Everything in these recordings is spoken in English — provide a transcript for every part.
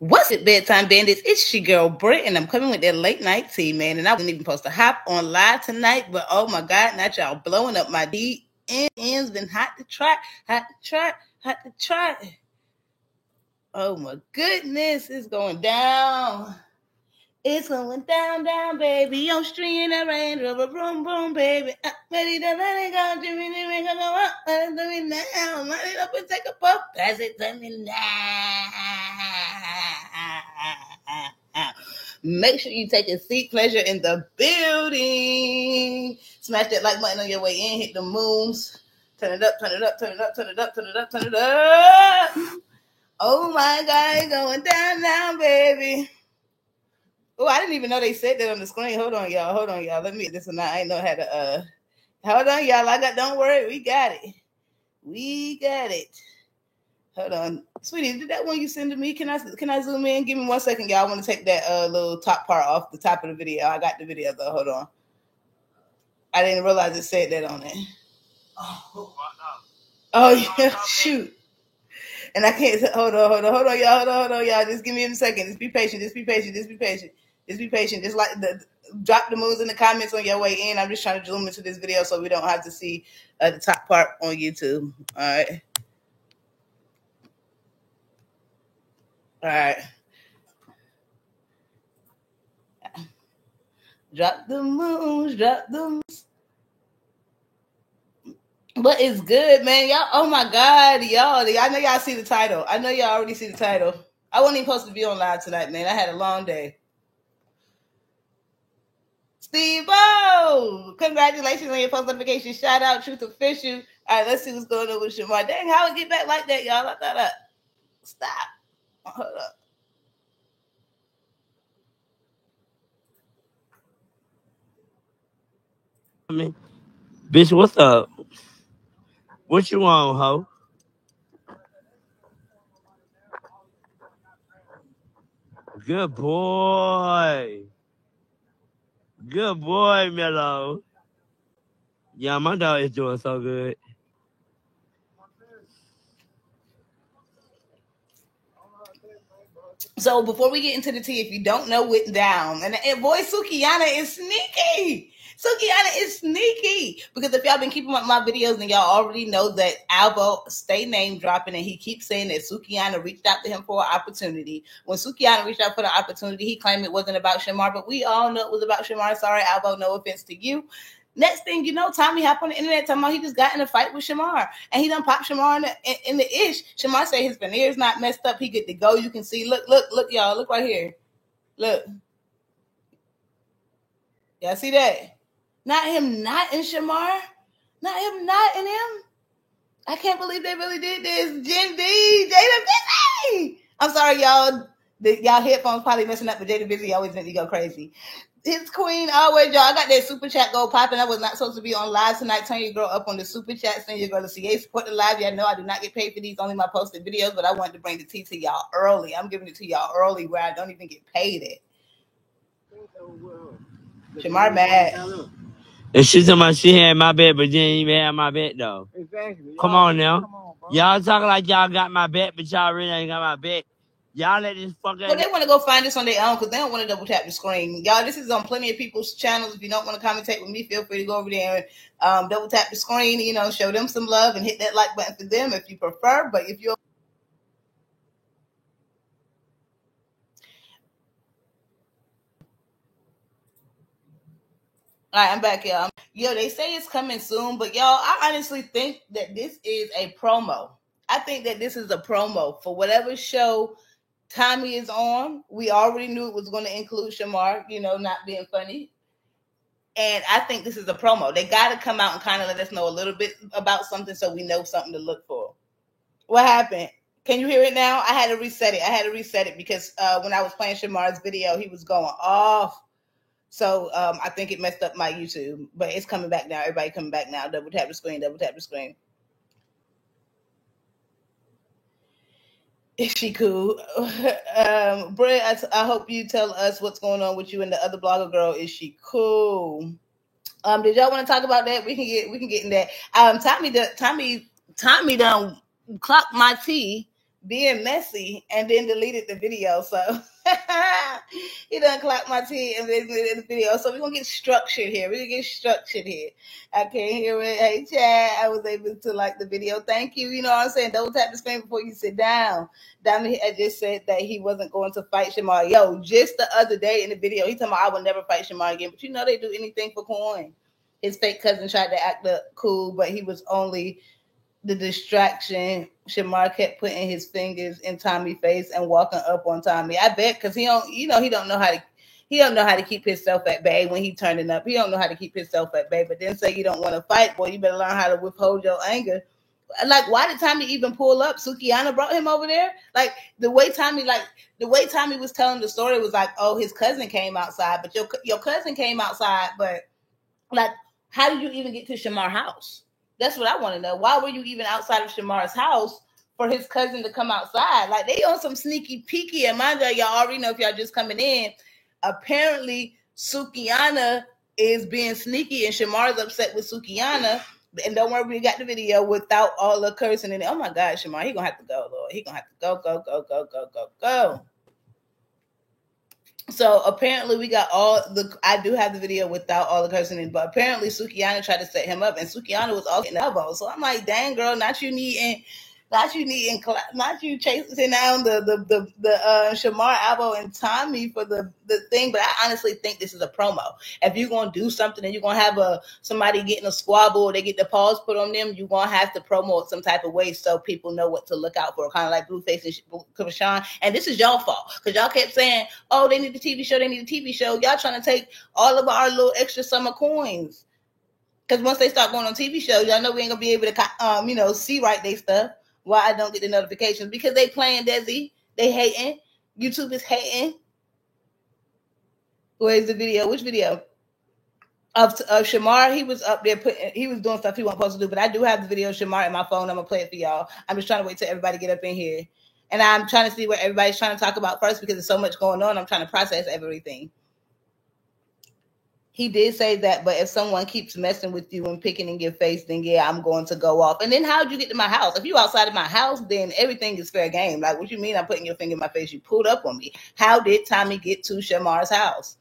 What's it, Bedtime Bandits? It's your girl, Britt, and I'm coming with that late night tea, man. And I wasn't even supposed to hop on live tonight, but oh my God, not y'all blowing up my DMs. Been hot to try, hot to try, hot to try. Oh my goodness, it's going down. It's going down, down, baby. I'm stringing a Range Rover, boom, boom, baby. I'm ready to let it go, Jimmy, Jimmy, go up, let it do me now. Light it up and take a puff, pass it to me now. Make sure you take a seat, pleasure in the building. Smash that like button on your way in, hit the moons. Turn it up, turn it up, turn it up, turn it up, turn it up, turn it up. Oh my God, it's going down now, baby. Oh, I didn't even know they said that on the screen. Hold on, y'all. Hold on, y'all. Let me get this one out. I ain't know how to hold on, y'all. Don't worry, we got it. We got it. Hold on. Sweetie, did that one you send to me? Can I zoom in? Give me 1 second, y'all. I want to take that little top part off the top of the video. I got the video though. Hold on. I didn't realize it said that on it. Oh yeah, shoot. And I can't hold on, y'all. Just give me a second. Just be patient. Just be patient. Just like drop the moves in the comments on your way in. I'm just trying to zoom into this video so we don't have to see the top part on YouTube. All right. Drop the moves. But it's good, man. Y'all, oh my God, y'all. I know y'all see the title. I know y'all already see the title. I wasn't even supposed to be on live tonight, man. I had a long day. Steve-O! Congratulations on your post notification. Shout out Truth Official. All right, let's see what's going on with Shamar. Dang, how it get back like that, y'all? I thought stop. Hold up. Bitch, what's up? What you want, ho? Good boy. Good boy, Mello. Yeah, my dog is doing so good. So before we get into the tea, if you don't know Wit Down, and boy, Sukihana is sneaky. Sukihana is sneaky. Because if y'all been keeping up my videos, then y'all already know that Albo stay name dropping, and he keeps saying that Sukihana reached out to him for an opportunity. When Sukihana reached out for the opportunity, he claimed it wasn't about Shamar, but we all know it was about Shamar. Sorry, Albo, no offense to you. Next thing you know, Tommy hopped on the internet talking about he just got in a fight with Shamar. And he done popped Shamar in the ish. Shamar said his veneer's not messed up. He good to go. You can see. Look, y'all. Look right here. Look. Y'all see that? Not him not in Shamar. Not him not in him. I can't believe they really did this. Jen B, Jada Busy. I'm sorry, y'all. Y'all headphones probably messing up, but Jada Busy always make me go crazy. His queen always, y'all. I got that super chat go popping. I was not supposed to be on live tonight. Turn your girl up on the super chat. Send your girl to CA support the live. Y'all know I do not get paid for these, only my posted videos, but I wanted to bring the tea to y'all early. I'm giving it to y'all early where I don't even get paid it. Shamar mad. And she's talking about she had my bet, but didn't even have my bet, though. Exactly. Come on now. Y'all talking like y'all got my bet, but y'all really ain't got my bet. Y'all let this fucker. Well, they want to go find this on their own because they don't want to double tap the screen. Y'all, this is on plenty of people's channels. If you don't want to commentate with me, feel free to go over there and double tap the screen, show them some love and hit that like button for them if you prefer. But if you're all right, I'm back, y'all. Yo, they say it's coming soon, but y'all, I honestly think that this is a promo. I think that this is a promo for whatever show Tommy is on. We already knew it was going to include Shamar, not being funny. And I think this is a promo. They got to come out and kind of let us know a little bit about something so we know something to look for. What happened? Can you hear it now? I had to reset it because when I was playing Shamar's video, he was going off. So I think it messed up my YouTube, but it's coming back now. Everybody coming back now. Double tap the screen. Is she cool? Brett, I hope you tell us what's going on with you and the other blogger girl. Is she cool? Did y'all want to talk about that? We can get in that. Tommy done clocked my tea being messy and then deleted the video. So he done clapped my tea and then deleted the video. So we're gonna get structured here. I can't hear it. Hey Chad, I was able to like the video. Thank you. You know what I'm saying? Double tap the screen before you sit down. Diamond had just said that he wasn't going to fight Shamar. Yo, just the other day in the video, he talking about I will never fight Shamar again. But you know they do anything for coin. His fake cousin tried to act cool, but he was only the distraction. Shamar kept putting his fingers in Tommy's face and walking up on Tommy. I bet because he don't know how to keep himself at bay when he turning up. He don't know how to keep himself at bay. But then say you don't want to fight, boy, you better learn how to withhold your anger. Like, why did Tommy even pull up? Sukihana brought him over there. Like the way Tommy was telling the story was like, oh, his cousin came outside, but your cousin came outside, but like, how did you even get to Shamar's house? That's what I want to know. Why were you even outside of Shamar's house for his cousin to come outside? Like, they on some sneaky peeky. And mind you, y'all already know if y'all just coming in. Apparently, Sukihana is being sneaky, and Shamar's upset with Sukihana. And don't worry, we got the video without all the cursing in it. Oh my God, Shamar, he gonna have to go, Lord. He gonna have to go. So apparently we got I do have the video without all the cursing in, but apparently Sukihana tried to set him up, and Sukihana was also in the elbow. So I'm like, dang girl, not you chasing down the Shamar, Albo, and Tommy for the thing. But I honestly think this is a promo. If you're gonna do something and you're gonna have somebody getting a squabble, or they get the paws put on them, you're gonna have to promote some type of way so people know what to look out for. Kind of like Blueface and Krishan. And this is y'all fault because y'all kept saying, "Oh, they need a TV show. They need a TV show." Y'all trying to take all of our little extra summer coins. Because once they start going on TV shows, y'all know we ain't gonna be able to, see right they stuff. Why I don't get the notifications? Because they playing Desi. They hating. YouTube is hating. Where's the video? Which video? Of Shamar. He was up there he was doing stuff he wasn't supposed to do. But I do have the video of Shamar in my phone. I'm gonna play it for y'all. I'm just trying to wait till everybody get up in here. And I'm trying to see what everybody's trying to talk about first because there's so much going on. I'm trying to process everything. He did say that, but if someone keeps messing with you and picking in your face, then yeah, I'm going to go off. And then how'd you get to my house? If you outside of my house, then everything is fair game. Like, what you mean I'm putting your finger in my face? You pulled up on me. How did Tommy get to Shamar's house?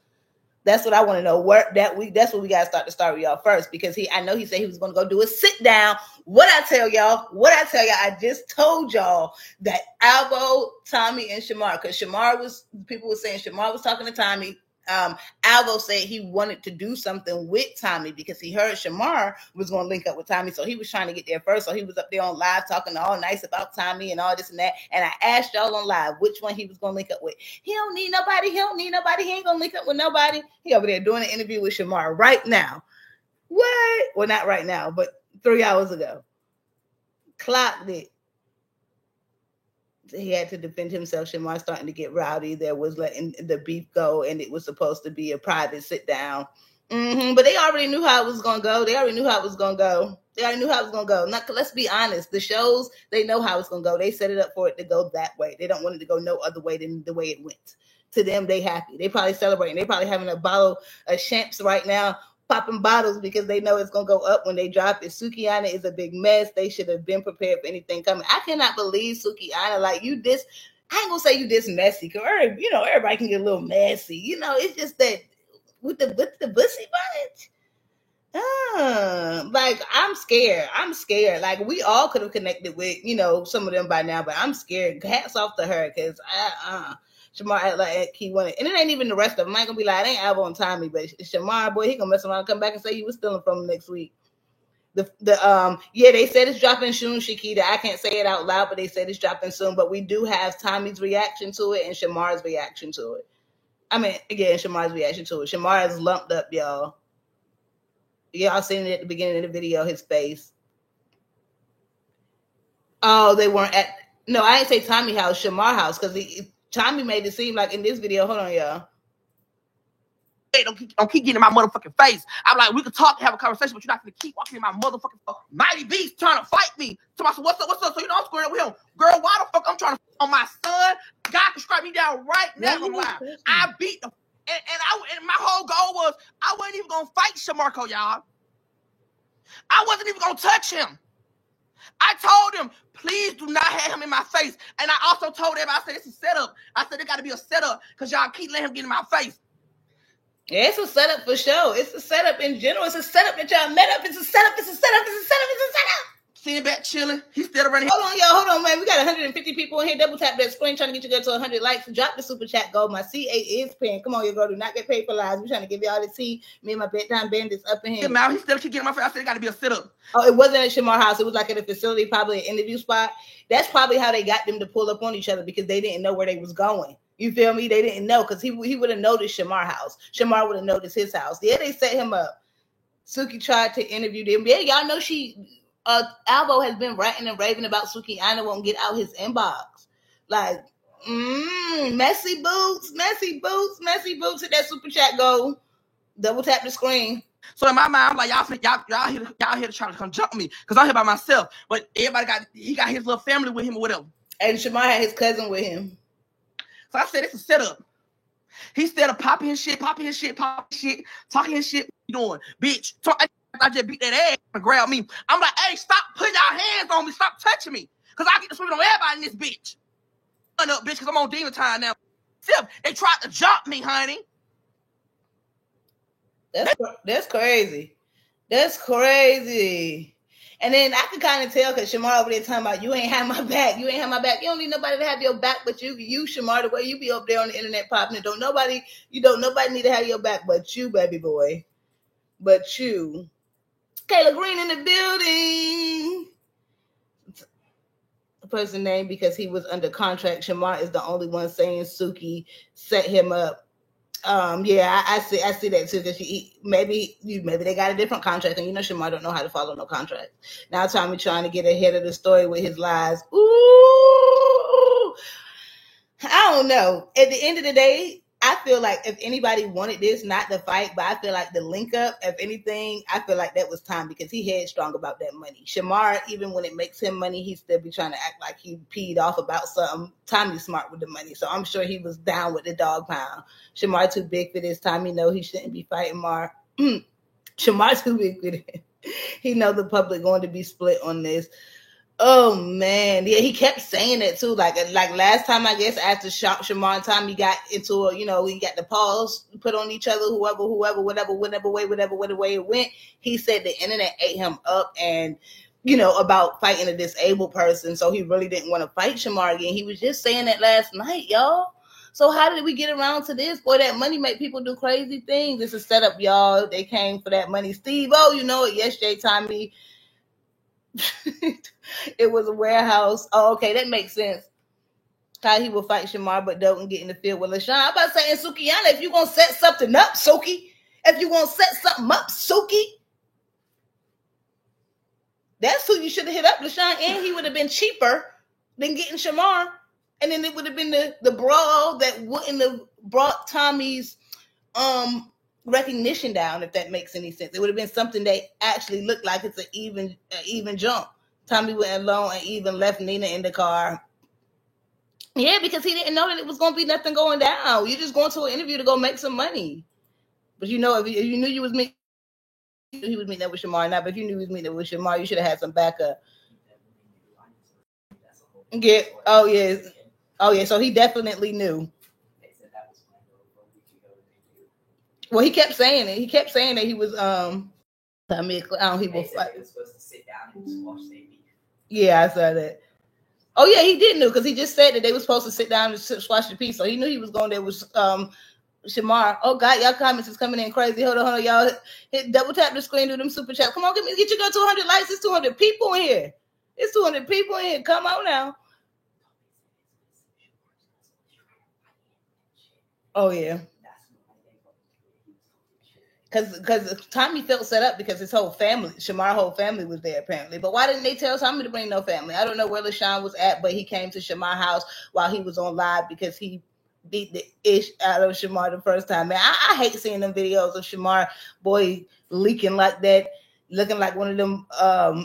That's what I want to know. That's what we got to start the story y'all first, because I know he said he was going to go do a sit down. What I tell y'all, I just told y'all that Albo, Tommy, and Shamar, because people were saying Shamar was talking to Tommy. Albo said he wanted to do something with Tommy because he heard Shamar was going to link up with Tommy. So he was trying to get there first. So he was up there on live talking all nice about Tommy and all this and that. And I asked y'all on live which one he was going to link up with. He don't need nobody. He ain't going to link up with nobody. He over there doing an interview with Shamar right now. What? Well, not right now, but 3 hours ago. Clocked it. He had to defend himself. Shamar starting to get rowdy. There was letting the beef go, and it was supposed to be a private sit down. But they already knew how it was going to go. Let's be honest. The shows, they know how it's going to go. They set it up for it to go that way. They don't want it to go no other way than the way it went. To them, they happy. They probably celebrating. They probably having a bottle of champs right now, popping bottles because they know it's going to go up when they drop it. Sukihana is a big mess. They should have been prepared for anything coming. I cannot believe Sukihana, I ain't going to say you this messy because, everybody can get a little messy. It's just that with the bussy bunch. Like, I'm scared. Like, we all could have connected with, some of them by now, but I'm scared. Hats off to her because Shamar act like he wanted, and it ain't even the rest of them. I ain't gonna be like, it ain't Albo and Tommy, but Shamar, boy, he gonna mess around and come back and say you was stealing from him next week. They said it's dropping soon, Shakita. I can't say it out loud, but they said it's dropping soon. But we do have Tommy's reaction to it and Shamar's reaction to it. Shamar's reaction to it. Shamar is lumped up, y'all. Y'all seen it at the beginning of the video, his face. Oh, they weren't at. No, I didn't say Tommy house, Shamar house, because Tommy made it seem like in this video. Hold on, y'all. Hey, don't keep getting in my motherfucking face. I'm like, we could talk, have a conversation, but you're not gonna keep walking in my motherfucking mighty beast trying to fight me. So I said, what's up? So I'm squaring up with him. Girl, why the fuck I'm trying to on my son? God can strike me down right now. I'm live. I beat the and my whole goal was I wasn't even gonna fight Shamarko, y'all. I wasn't even gonna touch him. I told him, please do not have him in my face. And I also told everybody, I said, it's a setup. I said, it got to be a setup because y'all keep letting him get in my face. Yeah, it's a setup for sure. It's a setup in general. It's a setup that y'all met up. It's a setup. It's a setup. It's a setup. It's a setup. Sitting back chilling. He's still running. Hold on, y'all. Hold on, man. We got 150 people in here. Double tap that screen trying to get you to 100 likes. Drop the super chat goal. My C8 is paying. Come on, you girl. Do not get paid for lies. We're trying to give y'all the tea. Me and my bedtime bandits up in here. Now he still keep getting my face. I said it got to be a setup. Oh, it wasn't at Shamar house. It was like at a facility, probably an interview spot. That's probably how they got them to pull up on each other because they didn't know where they was going. You feel me? They didn't know because he would have noticed Shamar house. Shamar would have noticed his house. Yeah, they set him up. Suki tried to interview them. Yeah, y'all know Albo has been ranting and raving about Suki. I won't get out his inbox. Like, messy boots. Hit that super chat go. Double tap the screen. So in my mind, I'm like, y'all here to try to come jump me because I'm here by myself. But everybody got his little family with him or whatever. And Shamar had his cousin with him. So I said, it's a setup. He started popping his shit, talking his shit. What you doing, bitch? So I just beat that ass and grab me. I'm like, hey, stop putting your hands on me. Stop touching me. Because I get to swimming on everybody in this bitch. Run up, bitch, because I'm on demon time now. They tried to jump me, honey. That's crazy. That's crazy. And then I could kind of tell because Shamar over there talking about you ain't have my back. You ain't have my back. You don't need nobody to have your back but you. You, Shamar, the way you be up there on the internet popping it. Nobody need to have your back but you, baby boy. But you. Kayla Green in the building. The person named because he was under contract. Shamar is the only one saying Suki set him up. Yeah, I see that too. Because maybe they got a different contract, and Shamar don't know how to follow no contract. Now Tommy trying to get ahead of the story with his lies. Ooh, I don't know. At the end of the day, I feel like if anybody wanted this, not the fight, but I feel like the link up, if anything, I feel like that was Tom because he headstrong about that money. Shamar, even when it makes him money, he still be trying to act like he peed off about something. Tommy's smart with the money, so I'm sure he was down with the dog pound. Shamar too big for this. Tommy know he shouldn't be fighting Mar. Shamar too big for this. He know the public going to be split on this. Oh man, yeah, he kept saying it too. Like last time, I guess after Shamar and Tommy got into we got the paws put on each other. Whatever way it went. He said the internet ate him up, and about fighting a disabled person. So he really didn't want to fight Shamar again. He was just saying that last night, y'all. So how did we get around to this? Boy, that money make people do crazy things. It's a setup, y'all. They came for that money. Steve, yes, Jay, Tommy. It was a warehouse. Oh, okay, that makes sense. How he will fight Shamar but don't get in the field with LaShawn. I'm about saying, Sukiana, if you're going to set something up, Suki, that's who you should have hit up, LaShawn, and he would have been cheaper than getting Shamar. And then it would have been the brawl that wouldn't have brought Tommy's recognition down, if that makes any sense. It would have been something that actually looked like it's an even jump. Tommy went alone and even left Nina in the car. Yeah, because he didn't know that it was going to be nothing going down. You're just going to an interview to go make some money. But if you knew you was meeting, he was meeting up with Shamar now. But if you knew he was meeting up with Shamar, you should have had some backup. Yeah. Oh yeah. So he definitely knew. Well, he kept saying it. He kept saying that he was he was supposed to sit down and squash their beef. Yeah, I saw that. Oh yeah, he did know because he just said that they were supposed to sit down and squash the piece. So he knew he was going there with Shamar. Oh God, y'all comments is coming in crazy. Hold on, y'all. Hit double tap the screen, do them super chats. Come on, get your girl 200 likes. It's 200 people in here. It's 200 people in here. Come on now. Oh yeah. Because Tommy felt set up because his whole family, Shamar's whole family was there apparently. But why didn't they tell Tommy to bring no family? I don't know where LaShawn was at, but he came to Shamar's house while he was on live because he beat the ish out of Shamar the first time. Man, I hate seeing them videos of Shamar, boy, leaking like that, looking like one of them,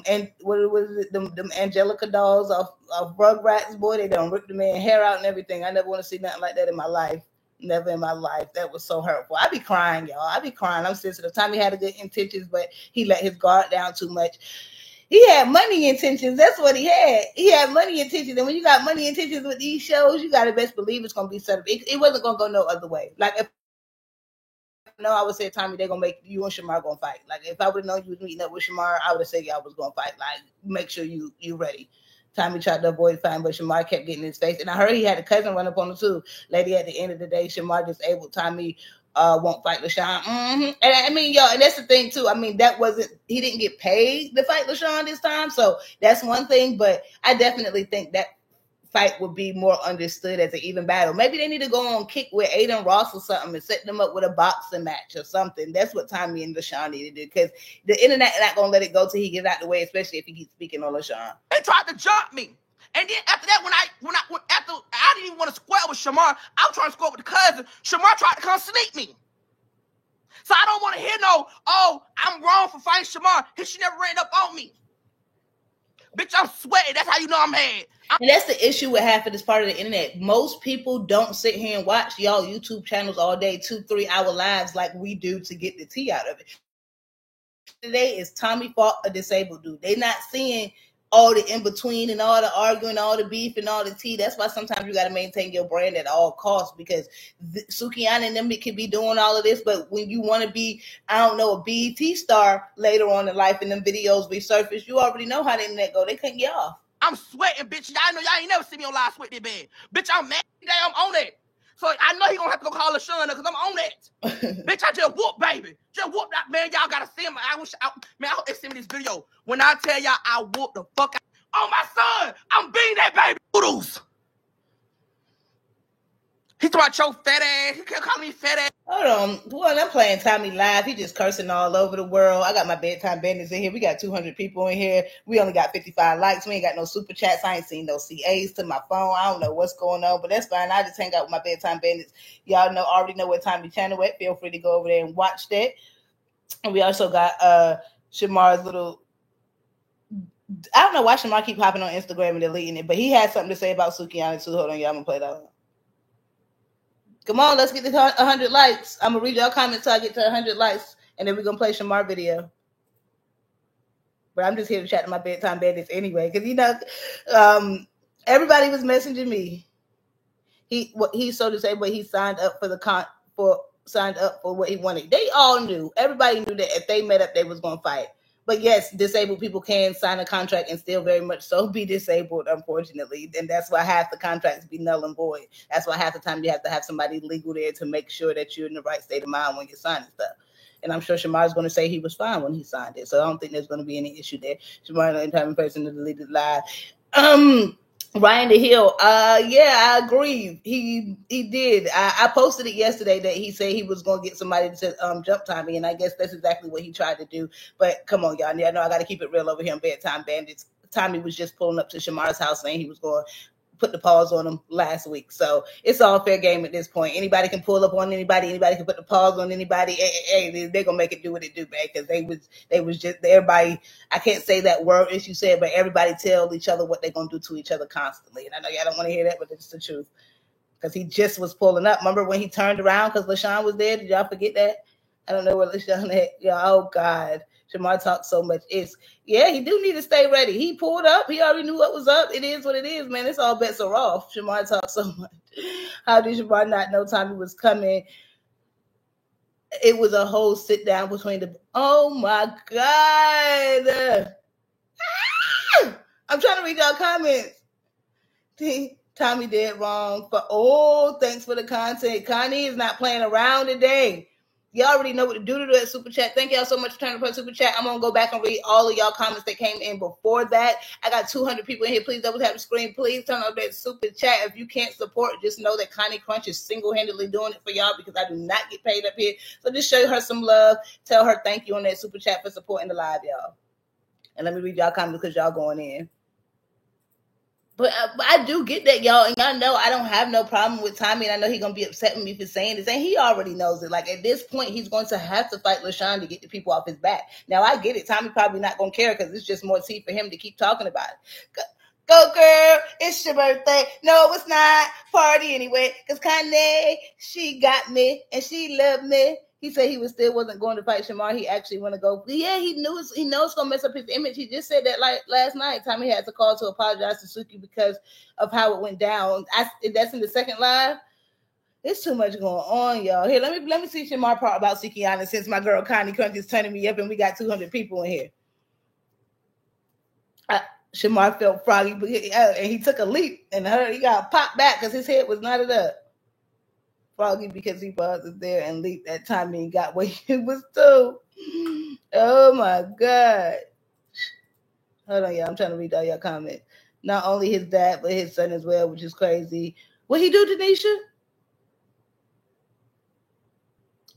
and what was it, them Angelica dolls of Rugrats, boy, they done ripped the man's hair out and everything. I never want to see nothing like that in my life. Never in my life. That was so hurtful. I be crying, y'all. I be crying. I'm sensitive. Tommy had a good intentions, but he let his guard down too much. He had money intentions. That's what he had. He had money intentions. And when you got money intentions with these shows, you got to best believe it's going to be set up. It wasn't going to go no other way. Like, if no, I would say, Tommy, they're going to make you and Shamar going to fight. Like, if I would have known you was meeting up with Shamar, I would have said y'all was going to fight. Like, make sure you ready. Tommy tried to avoid fighting, but Shamar kept getting in his face. And I heard he had a cousin run up on him, too. Lady, at the end of the day, Shamar disabled Tommy. Won't fight LaShawn. And I mean, y'all, and that's the thing too. I mean, he didn't get paid to fight LaShawn this time, so that's one thing. But I definitely think that fight would be more understood as an even battle. Maybe they need to go on Kick with Aiden Ross or something and set them up with a boxing match or something. That's what Tommy and LaShawn need to do, because the internet not gonna let it go till he gets out the way, especially if he keeps speaking on LaShawn. They tried to jump me. And then after that, after I didn't even want to square with Shamar, I was trying to square with the cousin. Shamar tried to come sneak me. So I don't want to hear I'm wrong for fighting Shamar. She never ran up on me. Bitch, I'm sweating. That's how you know I'm mad. And that's the issue with half of this part of the internet. Most people don't sit here and watch y'all YouTube channels all day, 2-3 hour lives like we do to get the tea out of it. Today is Tommy fought a disabled dude. They not seeing all the in-between and all the arguing, all the beef and all the tea. That's why sometimes you got to maintain your brand at all costs, because Sukihana and them can be doing all of this, but when you want to be, I don't know, a BET star later on in life and them videos resurface, you already know how the internet go. They couldn't get off. I'm sweating, bitch. Y'all know y'all ain't never seen me on live sweat that bad. Bitch, I'm mad today. I'm on it. So I know he gonna have to go call LaShawn because I'm on that. Bitch, I just whoop, baby. Just whoop that, man. Y'all gotta see him. I hope they send me this video. When I tell y'all I whoop the fuck out. Oh, my son, I'm beating that baby noodles. He thought your fat ass. He kept calling me fat ass. Hold on. Boy, I'm playing Tommy live. He just cursing all over the world. I got my bedtime bandits in here. We got 200 people in here. We only got 55 likes. We ain't got no super chats. I ain't seen no CAs to my phone. I don't know what's going on, but that's fine. I just hang out with my bedtime bandits. Y'all already know what Tommy channel at. Feel free to go over there and watch that. And we also got Shamar's little... I don't know why Shamar keep hopping on Instagram and deleting it, but he had something to say about Sukihana too. Hold on, y'all. I'm going to play that one. Come on, let's get to 100 likes. I'm going to read y'all comments till I get to 100 likes, and then we're going to play Shamar video. But I'm just here to chat to my bedtime bandits anyway, because, everybody was messaging me. He's so disabled, he signed up for what he wanted. They all knew. Everybody knew that if they met up, they was going to fight. But yes, disabled people can sign a contract and still very much so be disabled, unfortunately. And that's why half the contracts be null and void. That's why half the time you have to have somebody legal there to make sure that you're in the right state of mind when you're signing stuff. And I'm sure Shamar's going to say he was fine when he signed it. So I don't think there's going to be any issue there. Shamar, the entire person to delete it live. Ryan the Hill, yeah, I agree. He did. I posted it yesterday that he said he was going to get somebody to jump Tommy, and I guess that's exactly what he tried to do. But come on, y'all. I know I got to keep it real over here on Bedtime Bandits. Tommy was just pulling up to Shamar's house saying he was going to put the pause on him last week. So it's all fair game at this point. Anybody can pull up on anybody. Anybody can put the pause on anybody. Hey, they're going to make it do what it do, man, because they was just everybody. I can't say that word as you said, but everybody tell each other what they're going to do to each other constantly. And I know y'all don't want to hear that, but it's the truth. Because he just was pulling up. Remember when he turned around because LaShawn was there? Did y'all forget that? I don't know where LaShawn at. Oh, God. Shamar talks so much. He do need to stay ready. He pulled up. He already knew what was up. It is what it is, man. It's all bets are off. Shamar talks so much. How did Shamar not know Tommy was coming? It was a whole sit down between the... Oh, my God. I'm trying to read y'all comments. Tommy did wrong. Thanks for the content. Connie is not playing around today. Y'all already know what to do to that super chat. Thank y'all so much for turning up super chat. I'm going to go back and read all of y'all comments that came in before that. I got 200 people in here. Please double tap the screen. Please turn up that super chat. If you can't support, just know that Connie Crunch is single-handedly doing it for y'all because I do not get paid up here. So just show her some love. Tell her thank you on that super chat for supporting the live, y'all. And let me read y'all comments because y'all going in. But I do get that, y'all. And y'all know I don't have no problem with Tommy. And I know he's going to be upset with me for saying this. And he already knows it. Like, at this point, he's going to have to fight LaShawn to get the people off his back. Now, I get it. Tommy probably not going to care because it's just more tea for him to keep talking about it. Go, girl. It's your birthday. No, it's not. Party anyway. Because Kanye, she got me. And she loved me. He said he wasn't going to fight Shamar. He actually want to go. Yeah, he knows it's gonna mess up his image. He just said that like last night. Tommy had to call to apologize to Suki because of how it went down. That's in the second live. It's too much going on, y'all. Here, let me see Shamar part about Sukihana since my girl Connie Crunch is turning me up and we got 200 people in here. Shamar felt froggy, but he took a leap and he got popped back because his head was knotted up. Froggy because he was there and leaped that time and he got what he was told. Oh my God. Hold on, y'all. I'm trying to read all your comments. Not only his dad, but his son as well, which is crazy. What he do, Denisha?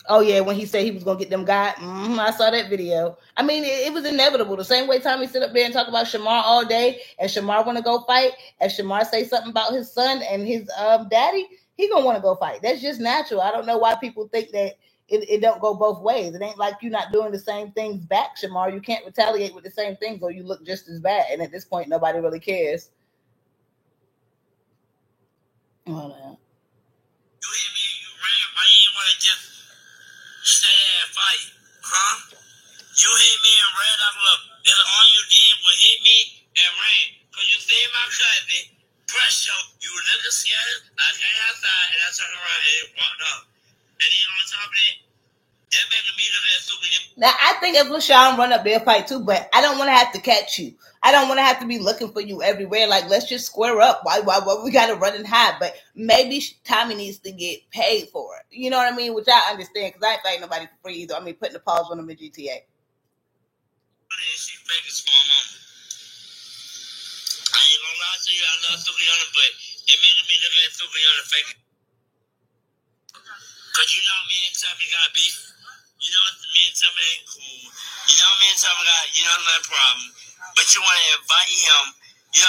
Oh, yeah, when he said he was going to get them guys. I saw that video. I mean, it was inevitable. The same way Tommy sit up there and talk about Shamar all day, and Shamar want to go fight, and Shamar say something about his son and his daddy, he going to want to go fight. That's just natural. I don't know why people think that it don't go both ways. It ain't like you're not doing the same things back, Shamar. You can't retaliate with the same things or you look just as bad. And at this point, nobody really cares. Hold on. You hit me and you ran. Why you didn't want to just stay there and fight? Huh? You hit me and ran off. Look, all you did was hit me and ran. Because you saved my cousin. Pressure. You were looking scared. I came outside and I turned around and walked up. And then on top of that making me look at Suki. Now, I think if LaShawn run up there fight too, but I don't want to have to catch you. I don't want to have to be looking for you everywhere. Like, let's just square up. Why we got to run and hide? But maybe Tommy needs to get paid for it. You know what I mean? Which I understand because I ain't fighting nobody for free either. I mean, putting the pause on them in GTA. She fake as my mama. I ain't gonna lie to you. I love Sukihana, but it made me look at Sukihana fake. Because you know me and Tommy got beef. You know me and Tommy ain't cool. You know me and Tommy got, no problem. But you want to invite him, to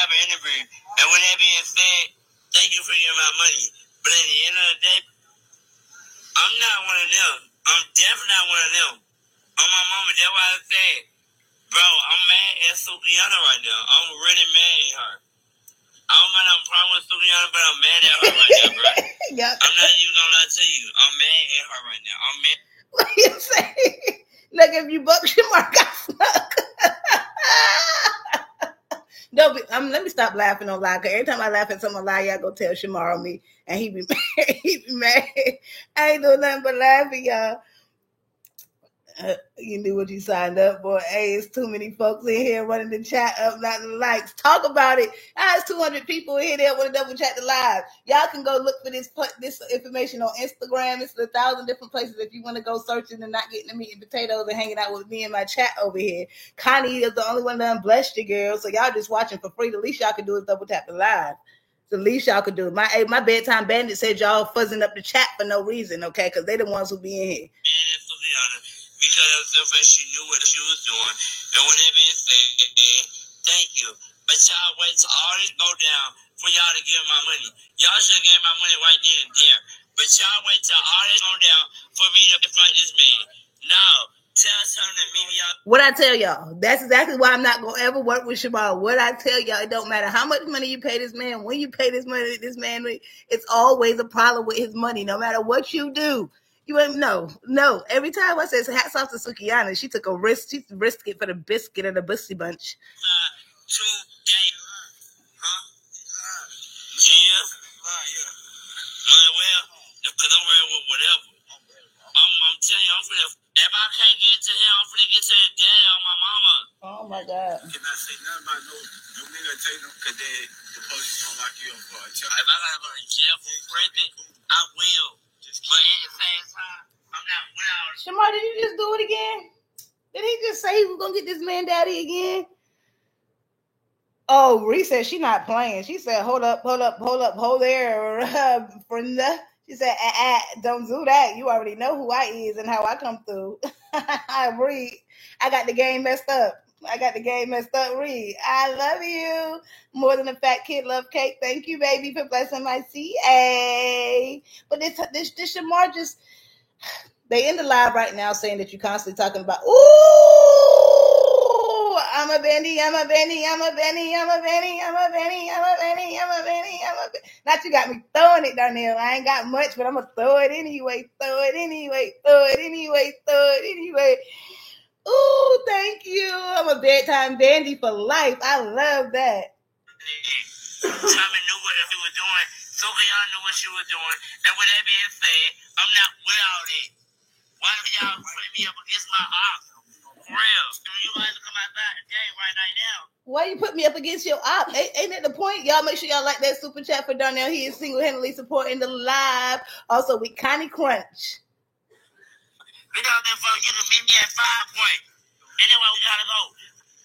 have an interview. And with that being said, thank you for giving my money. But at the end of the day, I'm not one of them. I'm definitely not one of them. On my mama, that's why I said, bro, I'm mad at Sukihana right now. I'm really mad at her. I don't got no problem with Sukihana, but I'm mad at her right now, bro. Yep. I'm not even gonna lie to you. I'm mad at her right now. I'm mad. What you say? Look, if you buck Shamar got snuck. Let me stop laughing on live, because every time I laugh at someone live, y'all go tell Shamar on me, and he be mad. He be mad. I ain't doing nothing but laughing, y'all. You knew what you signed up for. Hey, it's too many folks in here running the chat up, not the likes. Talk about it. It's 200 people in here that want to double chat the live. Y'all can go look for this information on Instagram. It's 1,000 different places if you want to go searching and not getting the meat and potatoes and hanging out with me and my chat over here. Connie is the only one that blessed you, girl. So y'all just watching for free. The least y'all can do is double tap the live. The least y'all could do. My bedtime bandit said y'all fuzzing up the chat for no reason, okay? Because they the ones who be in here. Because she knew what she was doing. And when that being said, thank you. But y'all wait till all this go down for y'all to give my money. Y'all should have gave my money right then and there. But y'all wait till all this go down for me to fight this man. No. Tell him to meet me out. What I tell y'all, that's exactly why I'm not going to ever work with Shamar. What I tell y'all, it don't matter how much money you pay this man, when you pay this money, it's always a problem with his money, no matter what you do. You ain't no. Every time I say hats off to Sukihana, she took a risk. She risked it for the biscuit of the Bussy Bunch. 2 days. Huh? Yeah. Well, because I'm ready with whatever. I'm telling you, if I can't get to him, I'm finna get to his daddy on my mama. Oh my God. Can I say nothing about no nigga take them? Because the police don't lock you up for a child. If I gotta go to jail for pregnant, I will. But at the same time, I'm not without. Shamar, did you just do it again? Did he just say he was gonna get this man daddy again? Oh, Ree said she not playing. She said, hold up, there, Brenda. She said, don't do that. You already know who I is and how I come through. Ree, I got the game messed up. Reed. I love you. More than a fat kid love cake. Thank you, baby, for blessing my CA. But this Shamar just, they in the live right now saying that you're constantly talking about, ooh, I'm a Benny, I'm a Benny, I'm a Benny, I'm a Benny, I'm a Benny, I'm a Benny, I'm a Benny, I'm a Benny. Not you got me throwing it, Darnell. I ain't got much, but I'm gonna throw it anyway. Throw it anyway. Throw it anyway. Throw it anyway. Ooh, thank you. I'm a bedtime dandy for life. I love that. Tommy knew what she was doing. Sukiyana knew what she was doing. And with that being said, I'm not with all that. Why do y'all put me up against my op? For real. You guys come outside the game right now. Why you put me up against your op? Ain't that the point? Y'all make sure y'all like that super chat for Darnell. He is single-handedly supporting the live. Also, with Connie Crunch. We got that for you to meet me at 5 point. Anyway, we gotta go.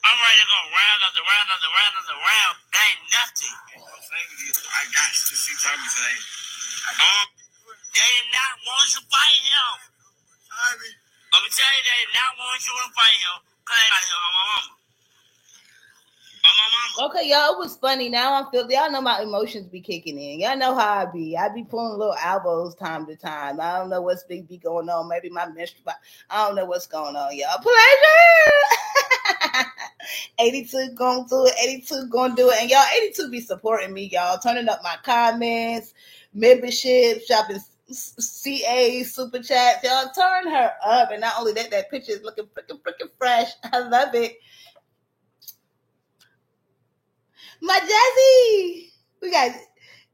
I'm ready to go round after round after round after round. That ain't nothing. I got to see Tommy today. They did not want you to fight him. Let me tell you, they did not want you to fight him. Cause they got him on my mama. Okay, y'all, it was funny. Now I'm feeling, y'all know my emotions be kicking in. Y'all know how I be. I be pulling little elbows time to time. I don't know what's be going on. Maybe my menstrual. I don't know what's going on, y'all. Pleasure. 82 gonna do it. 82 gonna do it. And y'all, 82 be supporting me, y'all. Turning up my comments, membership, shopping CA, super chats. Y'all turn her up. And not only that, that picture is looking freaking fresh. I love it. My Jazzy. We got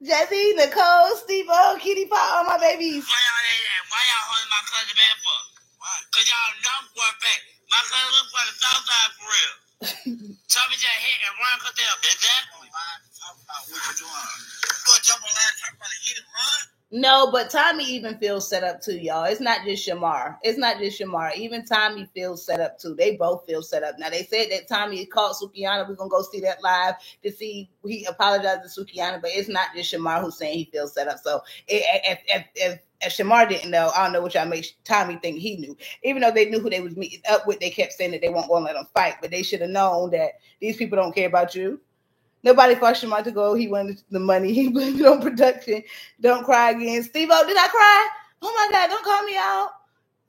Jazzy, Nicole, Steve-O, Kitty Pop, all my babies. Why y'all holding my cousin back for? Why? Because y'all know for a fact. My cousin was for the south side for real. Tommy just hit and run because they're exactly. What you doing? You gonna jump on that talk about to hit and run? No, but Tommy even feels set up too, y'all. It's not just Shamar. It's not just Shamar. Even Tommy feels set up too. They both feel set up. Now, they said that Tommy called Sukiyana. We're going to go see that live to see he apologized to Sukiyana, but it's not just Shamar who's saying he feels set up. So if Shamar didn't know, I don't know what y'all make Tommy think he knew. Even though they knew who they was meeting up with, they kept saying that they weren't going to let them fight, but they should have known that these people don't care about you. Nobody forced Shamar to go. He wanted the money. He blamed it on production. Don't cry again. Steve-O, did I cry? Oh my God, don't call me out.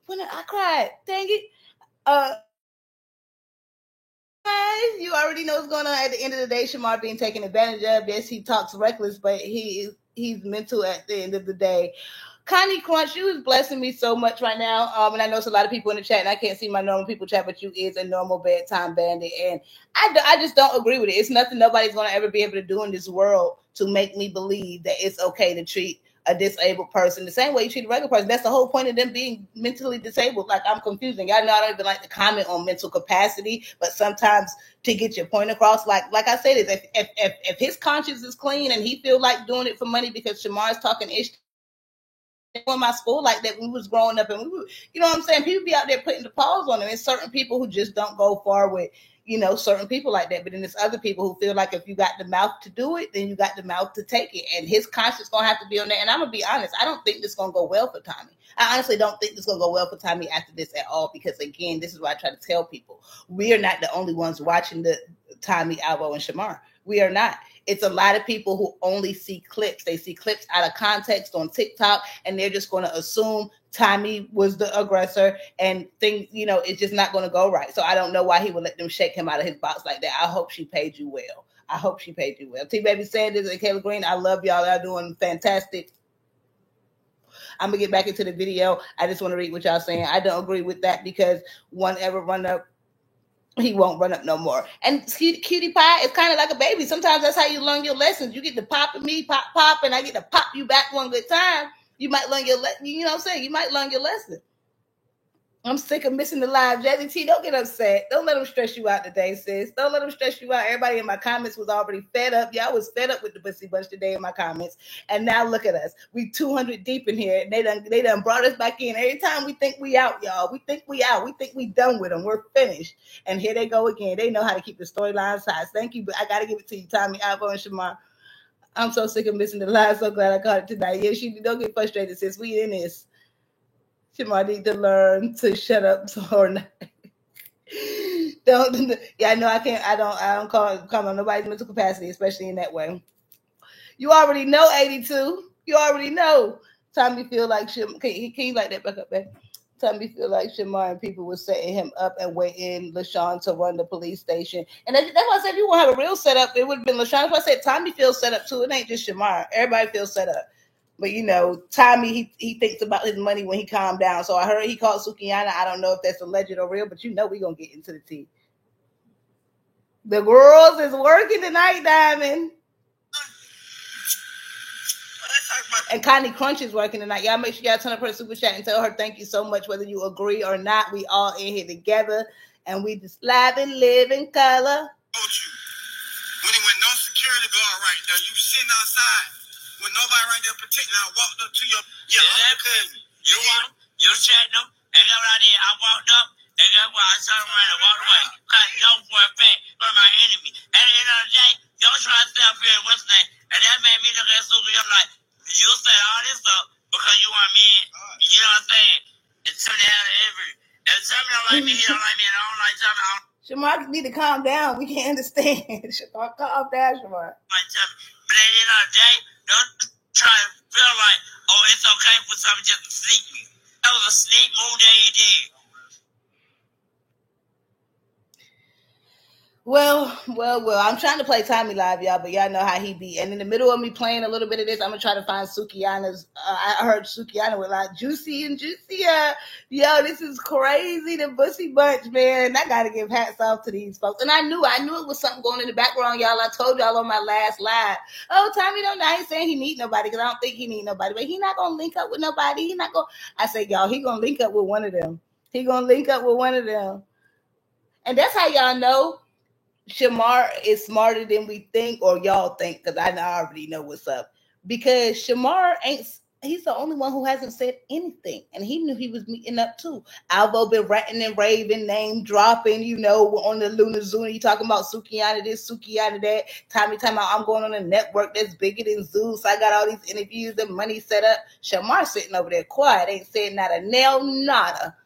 When I cried. Dang it. You already know what's going on. At the end of the day, Shamar being taken advantage of. Yes, he talks reckless, but he's mental at the end of the day. Connie Crunch, you is blessing me so much right now. And I know it's a lot of people in the chat, and I can't see my normal people chat, but you is a normal bedtime bandit. And I just don't agree with it. It's nothing nobody's going to ever be able to do in this world to make me believe that it's okay to treat a disabled person the same way you treat a regular person. That's the whole point of them being mentally disabled. Like, I'm confusing. Y'all know I don't even like to comment on mental capacity, but sometimes to get your point across, like I said, is if his conscience is clean and he feel like doing it for money because Shamar's talking ish in my school like that when we was growing up, and we were, you know what I'm saying, people be out there putting the pause on them. There's certain people who just don't go far with, you know, certain people like that. But then there's other people who feel like if you got the mouth to do it, then you got the mouth to take it. And his conscience gonna have to be on there. And I'm gonna be honest, I don't think this gonna go well for Tommy. I honestly don't think this gonna go well for Tommy after this at all, because again, this is what I try to tell people. We are not the only ones watching the Tommy, Alvo, and Shamar. We are not. It's a lot of people who only see clips. They see clips out of context on TikTok, and they're just going to assume Tommy was the aggressor and think, you know, it's just not going to go right. So I don't know why he would let them shake him out of his box like that. I hope she paid you well. I hope she paid you well. T-Baby Sanders and Kayla Green, I love y'all. Y'all doing fantastic. I'm going to get back into the video. I just want to read what y'all saying. I don't agree with that, because one ever run up, he won't run up no more. And Cutie Pie is kind of like a baby. Sometimes that's how you learn your lessons. You get to pop at me, pop, and I get to pop you back one good time. You might learn your lesson. You know what I'm saying? You might learn your lesson. I'm sick of missing the live. Jazzy T, don't get upset. Don't let them stress you out today, sis. Don't let them stress you out. Everybody in my comments was already fed up. Y'all was fed up with the Pussy Bunch today in my comments. And now look at us. We 200 deep in here. And they done brought us back in. Every time we think we out, y'all. We think we out. We think we done with them. We're finished. And here they go again. They know how to keep the storylines high. Thank you. But I got to give it to you, Tommy, Alvo, and Shamar. I'm so sick of missing the live. So glad I caught it tonight. Yeah, don't get frustrated, sis. We in this. Shamar need to learn to shut up or not. I know I can't. I don't comment on nobody's mental capacity, especially in that way. You already know, 82. You already know. Tommy feel like shit. Can you light that back up, babe? Tommy feel like Shamar and people were setting him up and waiting LaShawn to run the police station. And that's why I said if you want to have a real setup, it would have been LaShawn. That's why I said Tommy feels set up too. It ain't just Shamar. Everybody feels set up. But you know, Tommy, he thinks about his money when he calmed down. So I heard he called Sukihana. I don't know if that's alleged or real, but you know we're gonna get into the tea. The girls is working tonight, Diamond. And Connie Crunch is working tonight. Y'all make sure y'all turn up her super chat and tell her thank you so much, whether you agree or not. We all in here together, and we just live and live in color. When it went no security guard right there, you sitting outside with nobody right there protecting. I walked up to your cousin. You chatting them, and that's what I did. I walked up, and that's why I turned around and walked away. Because you know for a fact, you're my enemy. At the end of the day, y'all try to stay up here and what's that? And that made me look at Suki. I'm like, you set all this up because you want me, you know what I'm saying? It's something out of every. And Tommy don't like me, he don't like me, and I don't like Tommy. Shamar need to calm down. We can't understand. Shamar, calm down, Shamar. Like Tommy. But at the end of the day, don't try to feel like, oh, it's okay for Tommy just to sneak me. That was a sneak move that he did. Well. I'm trying to play Tommy live, y'all, but y'all know how he be. And in the middle of me playing a little bit of this, I'm gonna try to find Sukihana's. I heard Sukihana with like juicy and juicier. Yo, this is crazy. The Bussy Bunch, man. I gotta give hats off to these folks. And I knew it was something going in the background, y'all. I told y'all on my last live. Oh, Tommy don't know. I ain't saying he need nobody because I don't think he need nobody, but he not gonna link up with nobody. He not gonna. I said, y'all, he gonna link up with one of them. He gonna link up with one of them. And that's how y'all know Shamar is smarter than we think, or y'all think, because I already know what's up. Because Shamar he's the only one who hasn't said anything. And he knew he was meeting up too. Alvo been ranting and raving, name dropping, you know, on the Luna Zuna. He talking about Sukihana this, Sukihana that. Tommy talking about I'm going on a network that's bigger than Zeus. I got all these interviews and money set up. Shamar sitting over there quiet, ain't saying not a nail, nada.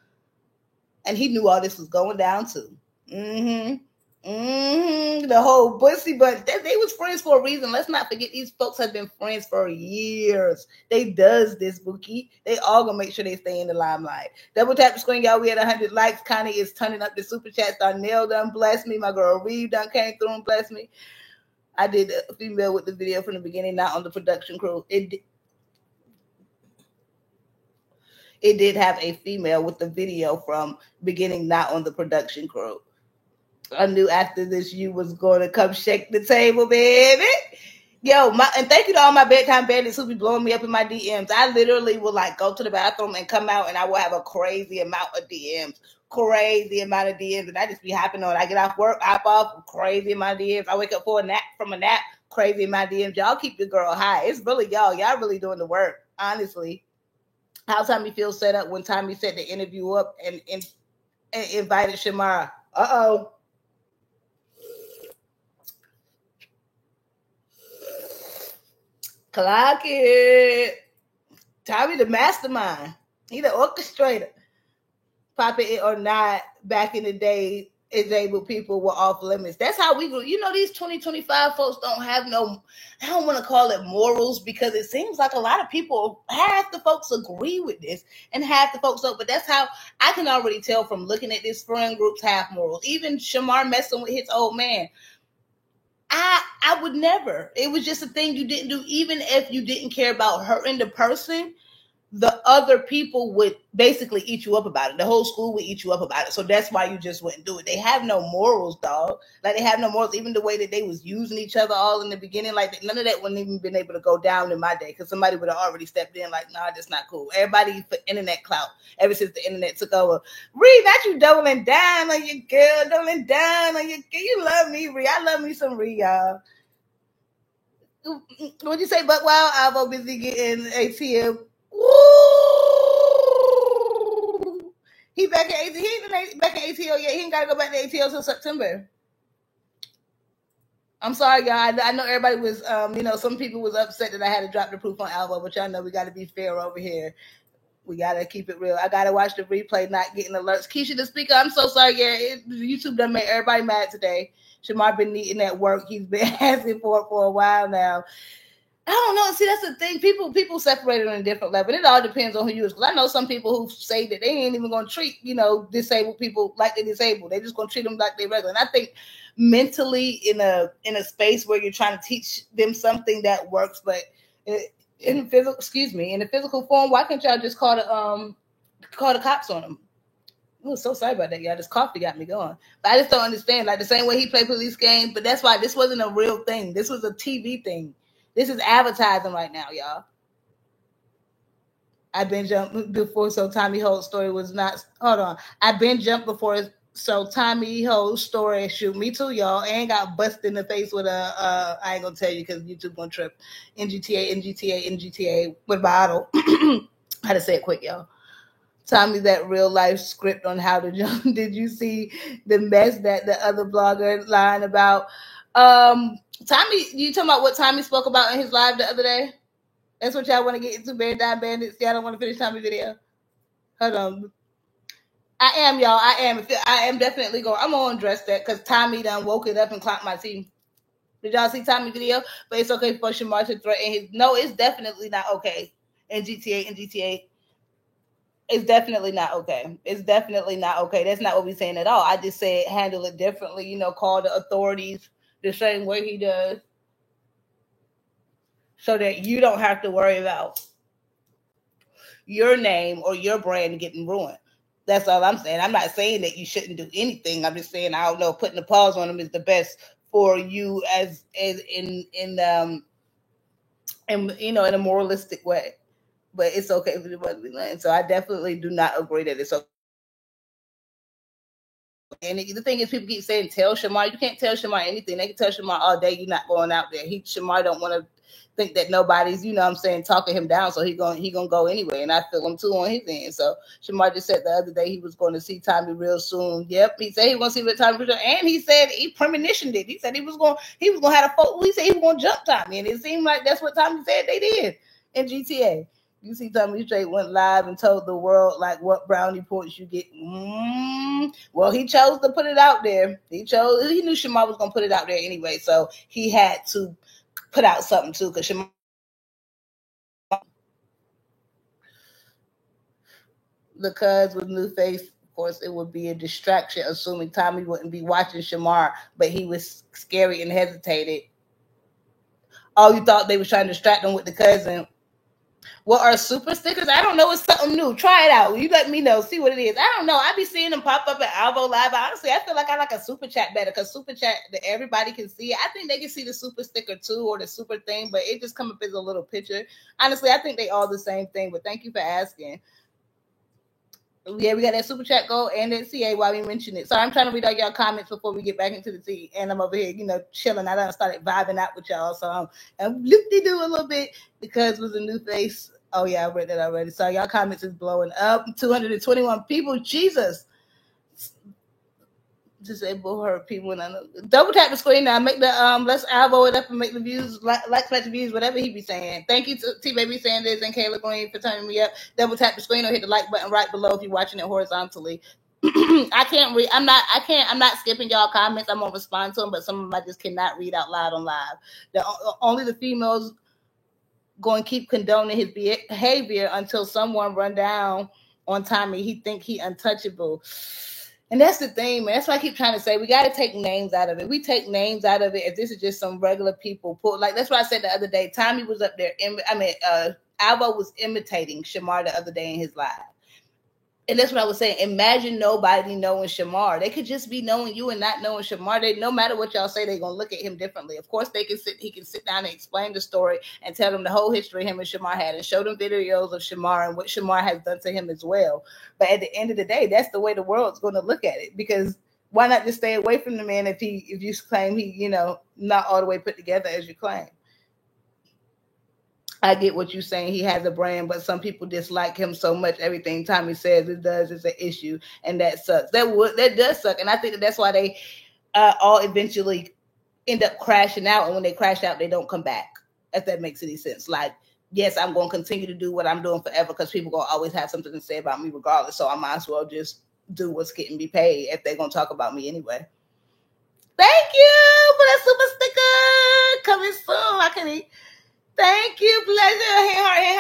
And he knew all this was going down too. The whole Bussy Bunch, they was friends for a reason. Let's not forget these folks have been friends for years. They does this, Bookie. They all gonna make sure they stay in the limelight. Double tap the screen, y'all. We had 100 likes. Connie is turning up the super chat. Darnell done bless me. My girl Reeve done came through and bless me. I did a female with the video from the beginning, not on the production crew. It did have a female with the video from beginning, not on the production crew. I knew after this you was going to come shake the table, baby. Yo, and thank you to all my bedtime bandits who be blowing me up in my DMs. I literally will like go to the bathroom and come out and I will have a crazy amount of DMs. And I just be hopping on. I get off work, hop off, crazy amount of DMs. I wake up from a nap, crazy amount of DMs. Y'all keep your girl high. It's really y'all really doing the work, honestly. How Tommy feels set up when Tommy set the interview up and invited Shamar. Uh-oh. Clock it. Tommy the mastermind. He the orchestrator. Pop it or not, back in the day, disabled people were off limits. That's how we grew. You know, these 2025 folks don't have no, I don't want to call it morals, because it seems like a lot of people, half the folks agree with this and half the folks don't. But that's how I can already tell from looking at this friend group's half morals. Even Shamar messing with his old man. I would never. It was just a thing you didn't do. Even if you didn't care about hurting the person, the other people would basically eat you up about it. The whole school would eat you up about it. So that's why you just wouldn't do it. They have no morals, dog. Like, they have no morals. Even the way that they was using each other all in the beginning, like, none of that wouldn't even been able to go down in my day, because somebody would have already stepped in like, nah, that's not cool. Everybody for internet clout ever since the internet took over. Ree, not you doubling down on your girl, doubling down on your girl. You love me, Ree. I love me some Ree, y'all. What'd you say, but while Alvo busy getting ATM? Woo! He back at ATL. He ain't back at ATL yet. He ain't got to go back to ATL till September. I'm sorry, y'all. I know everybody was, some people was upset that I had to drop the proof on Alvo, but y'all know we got to be fair over here. We got to keep it real. I got to watch the replay, not getting alerts. Keisha, the speaker, I'm so sorry. Yeah, YouTube done made everybody mad today. Shamar been needing that work. He's been asking for it for a while now. I don't know. See, that's the thing. People separate it on a different level. It all depends on who you is. Because I know some people who say that they ain't even going to treat, disabled people like they're disabled. They're just going to treat them like they're regular. And I think mentally in a space where you're trying to teach them something that works, but in the physical form, why can't y'all just call the cops on them? Oh, so sorry about that, y'all. This coffee got me going. But I just don't understand. Like the same way he played police games, but that's why this wasn't a real thing. This was a TV thing. This is advertising right now, y'all. I've been jumped before, so Tommy Holt's story was not. Hold on. I've been jumped before, so Tommy Holt's story. Shoot, me too, y'all. And got busted in the face with a. I ain't gonna tell you because YouTube gonna trip. NGTA with a bottle. I had to say it quick, y'all. Tommy, that real life script on how to jump. Did you see the mess that the other blogger lying about? Tommy, you talking about what Tommy spoke about in his live the other day? That's what y'all want to get into, Bear Down Bandits. Y'all don't want to finish Tommy's video. Hold on. I am, y'all. I am definitely going. I'm gonna address that because Tommy done woke it up and clocked my teeth. Did y'all see Tommy's video? But it's okay for Shamar to threaten his. No, it's definitely not okay. In GTA. It's definitely not okay. It's definitely not okay. That's not what we're saying at all. I just said handle it differently. Call the authorities the same way he does, so that you don't have to worry about your name or your brand getting ruined. That's all I'm saying. I'm not saying that you shouldn't do anything. I'm just saying I don't know. Putting the pause on them is the best for you as in a moralistic way. But it's okay for the brother to be learning. So I definitely do not agree that it's okay. And the thing is, people keep saying, tell Shamar. You can't tell Shamar anything. They can tell Shamar all day, you're not going out there. Shamar don't want to think that nobody's, talking him down. So he gonna go anyway. And I feel him too on his end. So Shamar just said the other day he was going to see Tommy real soon. Yep. He said he want to see Tommy real soon. And he said he premonitioned it. He said he was going to have a photo. He said he was going to jump Tommy. And it seemed like that's what Tommy said they did in GTA. You see, Tommy Straight went live and told the world what brownie points you get. Well, he chose to put it out there. He knew Shamar was gonna put it out there anyway, so he had to put out something too. Because Shamar, because with New Face, of course, it would be a distraction. Assuming Tommy wouldn't be watching Shamar, but he was scary and hesitated. Oh, you thought they was trying to distract him with the cousin? What are super stickers? I don't know. It's something new. Try it out. You let me know. See what it is. I don't know. I be seeing them pop up at Alvo Live. Honestly, I feel like I like a super chat better because super chat that everybody can see. I think they can see the super sticker too or the super thing, but it just come up as a little picture. Honestly, I think they all the same thing. But thank you for asking. Yeah, we got that super chat go and that CA while we mention it. So I'm trying to read all y'all comments before we get back into the tea. And I'm over here, chilling. I done started vibing out with y'all. So I'm loop-de-doo a little bit because it was a new face. Oh, yeah, I read that already. So y'all comments is blowing up. 221 people. Jesus. Disable her people. Double tap the screen now. Make the let's Alvo it up and make the views like the views, whatever he be saying. Thank you to T Baby Sanders and Kayla Green for turning me up. Double tap the screen or hit the like button right below if you're watching it horizontally. I can't read. I'm not skipping y'all comments. I'm gonna respond to them, but some of them I just cannot read out loud on live. Only the females going to keep condoning his behavior until someone run down on Tommy. He think he untouchable. And that's the thing, man. That's why I keep trying to say we got to take names out of it. We take names out of it if this is just some regular people. That's what I said the other day. Tommy was up there. Alvo was imitating Shamar the other day in his live. And that's what I was saying. Imagine nobody knowing Shamar. They could just be knowing you and not knowing Shamar. No matter what y'all say, they're going to look at him differently. Of course, he can sit down and explain the story and tell them the whole history him and Shamar had and show them videos of Shamar and what Shamar has done to him as well. But at the end of the day, that's the way the world's going to look at it, because why not just stay away from the man if you claim he, not all the way put together as you claim? I get what you're saying. He has a brand, but some people dislike him so much. Everything Tommy says it does is an issue, and that sucks. That does suck, and I think that's why they all eventually end up crashing out. And when they crash out, they don't come back. If that makes any sense. Like, yes, I'm going to continue to do what I'm doing forever because people going to always have something to say about me regardless. So I might as well just do what's getting me paid if they're going to talk about me anyway. Thank you for that super sticker coming soon. I can eat. Thank you, pleasure. Hey,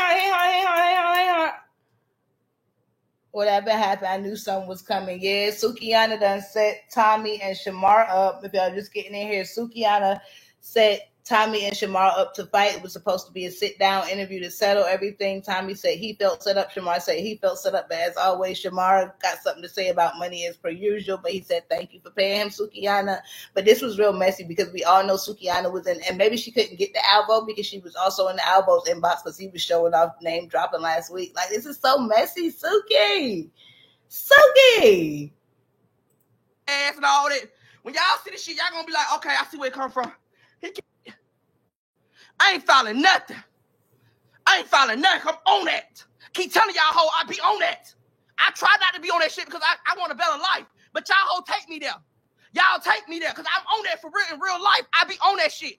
whatever happened, I knew something was coming. Yeah, Sukihana done set Tommy and Shamar up. If y'all just getting in here, Sukihana set Tommy and Shamar up to fight. It was supposed to be a sit-down interview to settle everything. Tommy said he felt set up. Shamar said he felt set up. But as always, Shamar got something to say about money as per usual. But he said thank you for paying him, Sukihana. But this was real messy because we all know Sukihana was in, and maybe she couldn't get the Albo because she was also in the Albo's inbox because he was showing off name dropping last week. Like, this is so messy, Suki. Ass and all that. When y'all see this shit, y'all gonna be like, okay, I see where it come from. I ain't filing nothing. I'm on that. Keep telling y'all hoe I be on that. I try not to be on that shit because I want a better life. But y'all hoe take me there. Y'all take me there because I'm on that for real in real life. I be on that shit.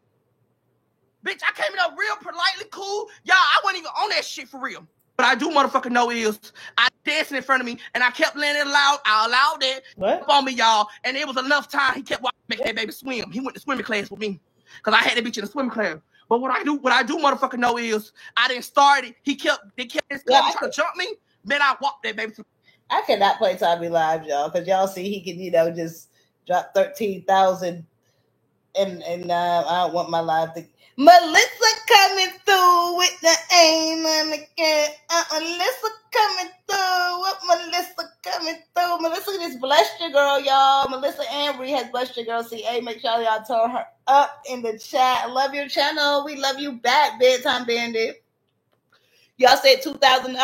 Bitch, I came in up real politely cool. Y'all, I wasn't even on that shit for real. What I do motherfucking know is I dancing in front of me and I kept letting it loud. I allowed that on me, y'all. And it was enough time he kept watching make that baby swim. He went to swimming class with me because I had that bitch in the swimming class. But what I do motherfucking know is I didn't start it. They kept his trying to jump me. Then I walked that baby. I cannot play Tommy live, y'all, because y'all see he can, just drop 13,000 and I don't want my live to. Melissa coming through with the aim and again. Melissa coming through. Melissa just blessed your girl, y'all. Melissa Ambry has blessed your girl. CA, make sure y'all turn her up in the chat. I love your channel. We love you back, Bedtime Bandit. Y'all said $2,000.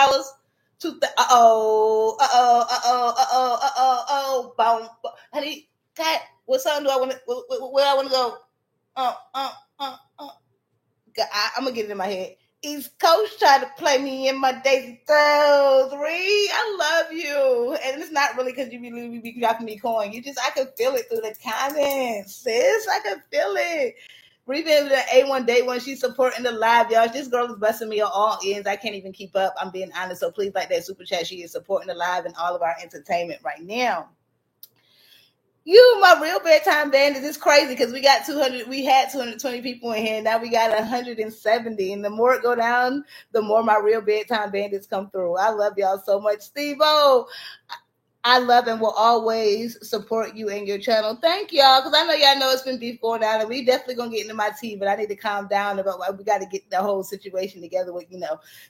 Boom. Honey, God, what song do I want to? Where I want to go? I'm gonna get it in my head. East Coast trying to play me in my Daisy Toes. Ree, I love you. And it's not really because you be dropping me coin. I can feel it through the comments, sis. I can feel it. Ree been the A1 Day 1. She's supporting the live, y'all. This girl is busting me on all ends. I can't even keep up. I'm being honest. So please like that super chat. She is supporting the live and all of our entertainment right now. You, my real bedtime bandits, it's crazy because we had 220 people in here. Now we got 170. And the more it go down, the more my real bedtime bandits come through. I love y'all so much. Steve-O, I love and will always support you and your channel. Thank y'all, because I know y'all know it's been beef going down, and we definitely going to get into my tea, but I need to calm down about why we got to get the whole situation together with,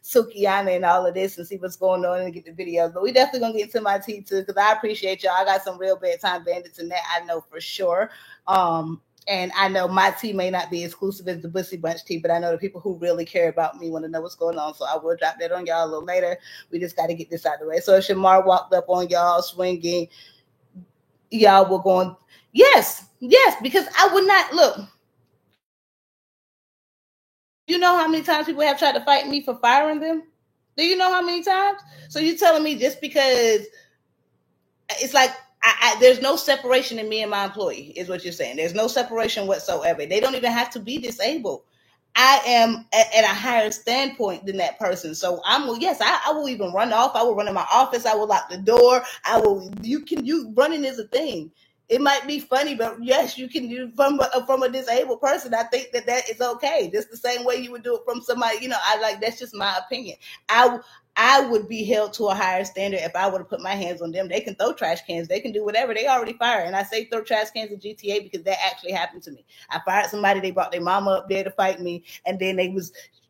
Sukihana and all of this and see what's going on and get the videos. But we definitely going to get into my tea, too, because I appreciate y'all. I got some real bedtime bandits in that, I know for sure. And I know my tea may not be exclusive as the Bussy Bunch tea, but I know the people who really care about me want to know what's going on. So I will drop that on y'all a little later. We just got to get this out of the way. So if Shamar walked up on y'all swinging, y'all were going, yes, because I would not, look. You know how many times people have tried to fight me for firing them? Do you know how many times? So you're telling me just because it's like, there's no separation in me and my employee, is what you're saying. There's no separation whatsoever. They don't even have to be disabled. I am at a higher standpoint than that person. So I will even run off. I will run in my office. I will lock the door. Running is a thing. It might be funny, but yes, you can do from a disabled person. I think that is okay. Just the same way you would do it from somebody, that's just my opinion. I would be held to a higher standard if I would have put my hands on them. They can throw trash cans. They can do whatever. They already fired. And I say throw trash cans in GTA because that actually happened to me. I fired somebody. They brought their mama up there to fight me. And then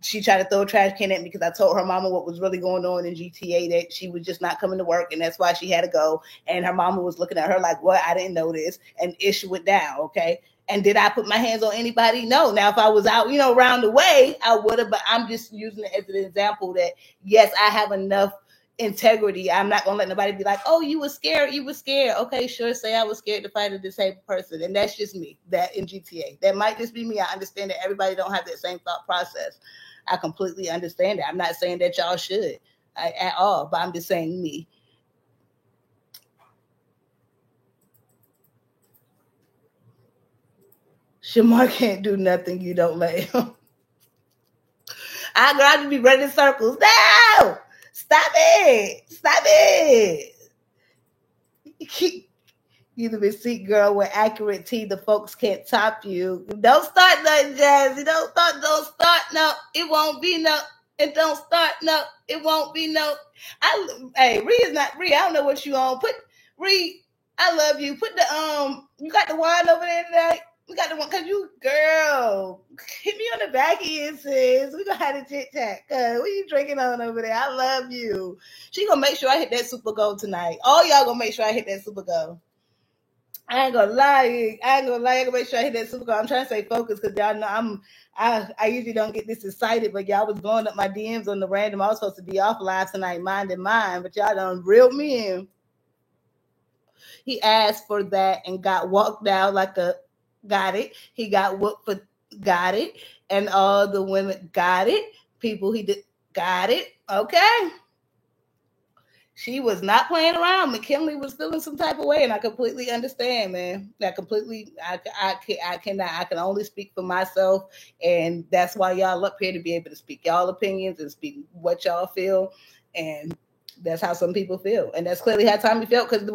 she tried to throw a trash can at me because I told her mama what was really going on in GTA, that she was just not coming to work. And that's why she had to go. And her mama was looking at her like, what? I didn't know this. And issue it down. Okay. And did I put my hands on anybody? No. Now, if I was out, around the way, I would have, but I'm just using it as an example that, yes, I have enough integrity. I'm not going to let nobody be like, oh, you were scared. Okay, sure. Say I was scared to fight a disabled person. And that's just me, that in GTA. That might just be me. I understand that everybody don't have that same thought process. I completely understand it. I'm not saying that y'all should at all, but I'm just saying me. Shamar can't do nothing you don't let him. I'd rather be running circles. No! Stop it! You the receipt girl with accurate tea. The folks can't top you. Don't start nothing, Jazzy. Don't start. No, it won't be no. It don't start. No, it won't be no. Hey, Ree is not Ree. I don't know what you on. Put Ree. I love you. Put the You got the wine over there tonight. We got the one, cause you, girl, hit me on the back end, sis. We gonna have a chit chat. Cause what you drinking on over there? I love you. She gonna make sure I hit that Super Gold tonight. All y'all gonna make sure I hit that Super Gold. I ain't gonna lie. I ain't gonna make sure I hit that Super Gold. I'm trying to stay focused because y'all know I usually don't get this excited, but y'all was blowing up my DMs on the random. I was supposed to be off live tonight, minding mine, but y'all done reeled me in. He asked for that and got walked out like a got it. He got whooped for got it. And all the women got it. People he did got it. Okay. She was not playing around. McKinley was feeling some type of way, and I completely understand, man. I can only speak for myself, and that's why y'all up here to be able to speak y'all opinions and speak what y'all feel, and that's how some people feel, and that's clearly how Tommy felt because.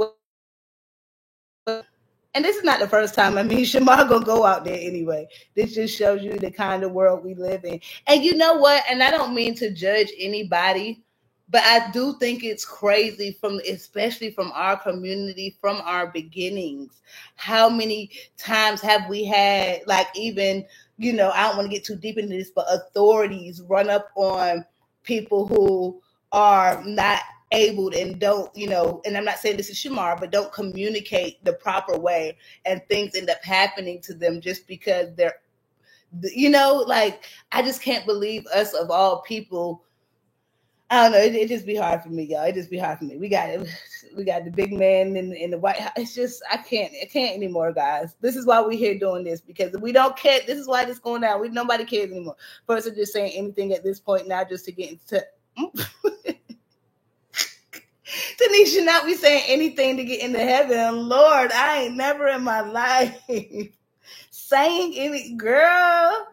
And this is not the first time. I mean, Shamar gonna go out there anyway. This just shows you the kind of world we live in. And you know what? And I don't mean to judge anybody, but I do think it's crazy especially from our community, from our beginnings. How many times have we had, like, even, I don't want to get too deep into this, but authorities run up on people who are not able and don't, and I'm not saying this is Shamar, but don't communicate the proper way, and things end up happening to them just because they're, like, I just can't believe us of all people. I don't know. It just be hard for me, y'all. It just be hard for me. We got the big man in the White House. It's just, I can't anymore, guys. This is why we're here doing this, because we don't care. This is why this going down. Nobody cares anymore. First, I'm just saying anything at this point now just to get into. Tanisha not be saying anything to get into heaven. Lord, I ain't never in my life saying any. Girl,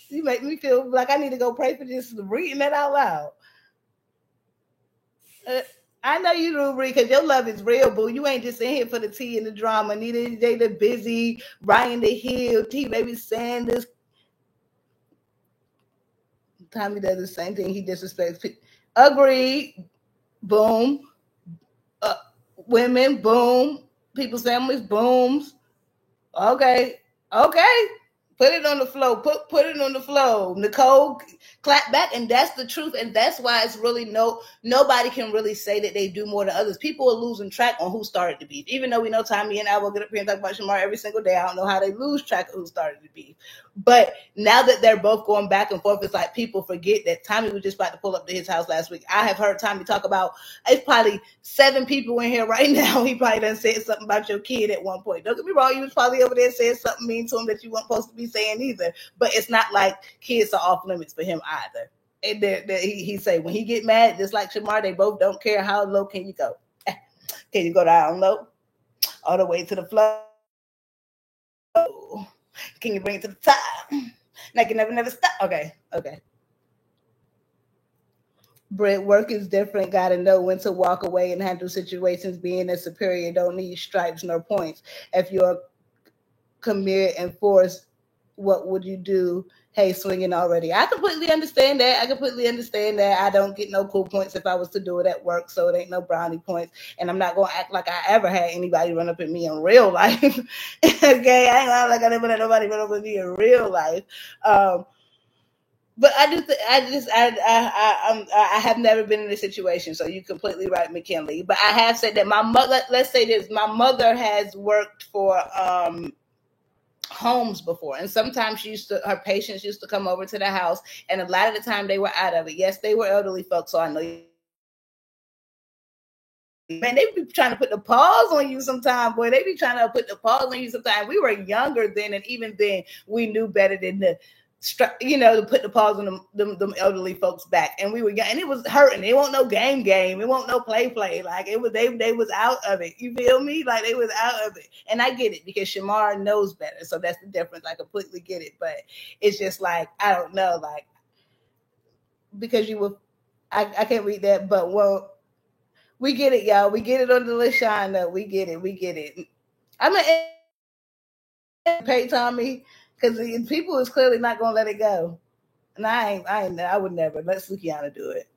you make me feel like I need to go pray for just reading that out loud. I know you do, Bree, because your love is real, boo. You ain't just in here for the tea and the drama. Neither Jada Busy, Ryan the Hill, T Baby Sanders. Tommy does the same thing. He disrespects people. Agreed. Boom. Women, boom. People's families, booms. Okay. Put it on the floor. Put it on the floor. Nicole, clap back. And that's the truth. And that's why it's really nobody can really say that they do more than others. People are losing track on who started the beef. Even though we know Tommy and I will get up here and talk about Shamar every single day, I don't know how they lose track of who started the beef. But now that they're both going back and forth, it's like people forget that Tommy was just about to pull up to his house last week. I have heard Tommy talk about, it's probably 7 people in here right now. He probably done said something about your kid at one point. Don't get me wrong, you was probably over there saying something mean to him that you weren't supposed to be saying either. But it's not like kids are off limits for him either. And he say when he get mad, just like Shamar, they both don't care how low can you go. Can you go down low? All the way to the floor? Can you bring it to the top? Like you never stop. Okay. Brett, work is different. Gotta know when to walk away and handle situations. Being a superior don't need stripes nor points. If you're commit and force, what would you do? Hey, swinging already. I completely understand that. I don't get no cool points if I was to do it at work, so it ain't no brownie points. And I'm not going to act like I ever had anybody run up at me in real life. Okay, I ain't gonna act like I never had nobody run up at me in real life. But I have never been in a situation, so you're completely right, McKinley. But I have said that my mother, let's say this, my mother has worked for homes before, and sometimes her patients used to come over to the house, and a lot of the time they were out of it. Yes, they were elderly folks, so I know. Man, they be trying to put the paws on you sometimes, boy. They be trying to put the paws on you sometimes. We were younger then, and even then, we knew better than to put the paws on them elderly folks back. And we were young, and it was hurting. It wasn't no game. It wasn't no play. Like it was, they was out of it. You feel me? Like they was out of it. And I get it because Shamar knows better. So that's the difference. I completely get it. But it's just like, I don't know, like, because I can't read that, but well, We get it, y'all. We get it on the LaShonda. We get it. We get it. I'm gonna pay Tommy because people is clearly not gonna let it go. And I would never let Sukihana do it.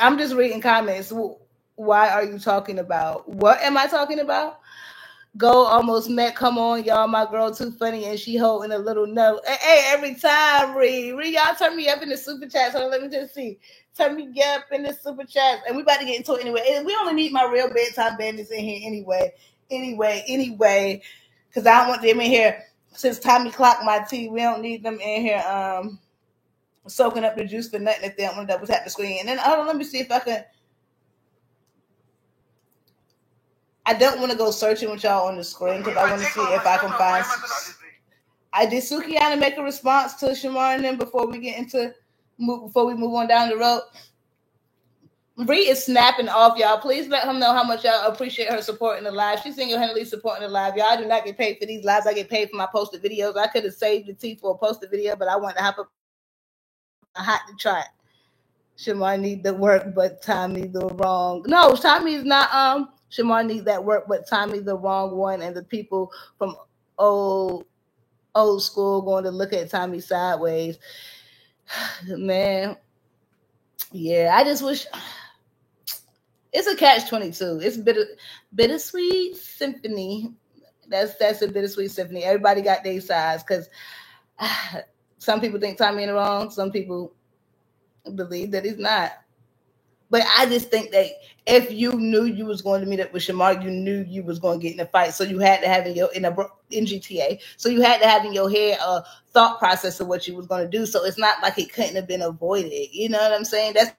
I'm just reading comments. Why are you talking about? What am I talking about? Go almost met. Come on, y'all. My girl too funny, and she holding a little note. Hey, every time, Reed, y'all turn me up in the super chat. So let me just see. Turn me up in the super chat, and we about to get into it anyway. And we only need my real bedtime bandits in here anyway. Because I don't want them in here. Since Tommy clocked my tea, we don't need them in here soaking up the juice for nothing if they don't want to double tap the screen. And then hold on, let me see if I can. I don't want to go searching with y'all on the screen because I want to see if I can find. Did Sukihana make a response to Shamar and them before we move on down the road? Bree is snapping off, y'all. Please let him know how much y'all appreciate her supporting the live. She's single-handedly supporting the live. Y'all do not get paid for these lives. I get paid for my posted videos. I could have saved the tea for a posted video, but I wanted to hop up hot to try it. Shamar need the work, but Tommy the wrong. No, Tommy's not. Shamar needs that work, but Tommy the wrong one, and the people from old school going to look at Tommy sideways. Man, yeah, I just wish. It's a catch-22. It's bittersweet symphony. That's a bittersweet symphony. Everybody got their sides because some people think Tommy in the wrong. Some people believe that he's not. But I just think that if you knew you was going to meet up with Shamar, you knew you was going to get in a fight. So you had to have in GTA. So you had to have in your head a thought process of what you was going to do. So it's not like it couldn't have been avoided. You know what I'm saying? That's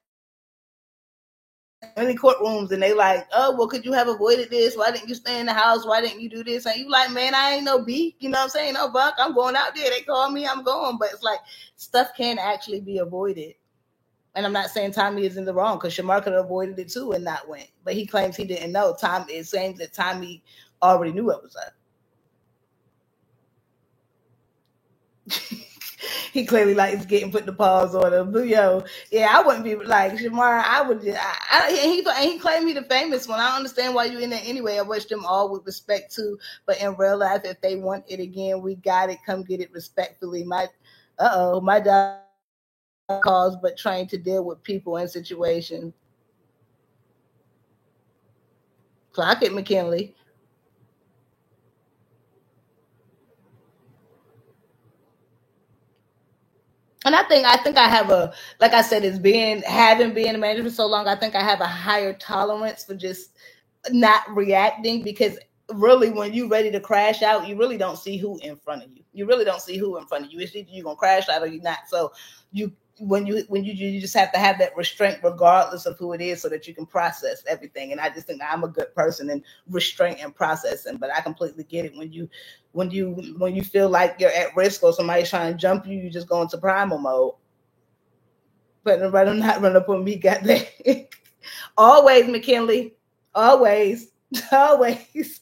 many courtrooms, and they like, oh, well, could you have avoided this? Why didn't you stay in the house? Why didn't you do this? And you like, man, I ain't no beef. You know what I'm saying? No, Buck, I'm going out there. They call me, I'm going. But it's like stuff can actually be avoided. And I'm not saying Tommy is in the wrong because Shamar could have avoided it too and not went. But he claims he didn't know. It seems that Tommy already knew what was up. He clearly likes getting put the pause on him. But yo, yeah, I wouldn't be like Shamar. I would. He claimed he the famous one. I understand why you in there anyway. I wish them all with respect too. But in real life, if they want it again, we got it. Come get it respectfully. My dog calls, but trained to deal with people and situations. Clock it, McKinley. And I think I have a, like I said, having been a manager for so long, I think I have a higher tolerance for just not reacting because really when you're ready to crash out, you really don't see who in front of you. You really don't see who in front of you. It's either you're gonna crash out or you're not. So you just have to have that restraint regardless of who it is so that you can process everything. And I just think I'm a good person in restraint and processing, but I completely get it when you feel like you're at risk or somebody's trying to jump you, you just go into primal mode. But nobody not run up on me, got that. Always, McKinley. Always. Always.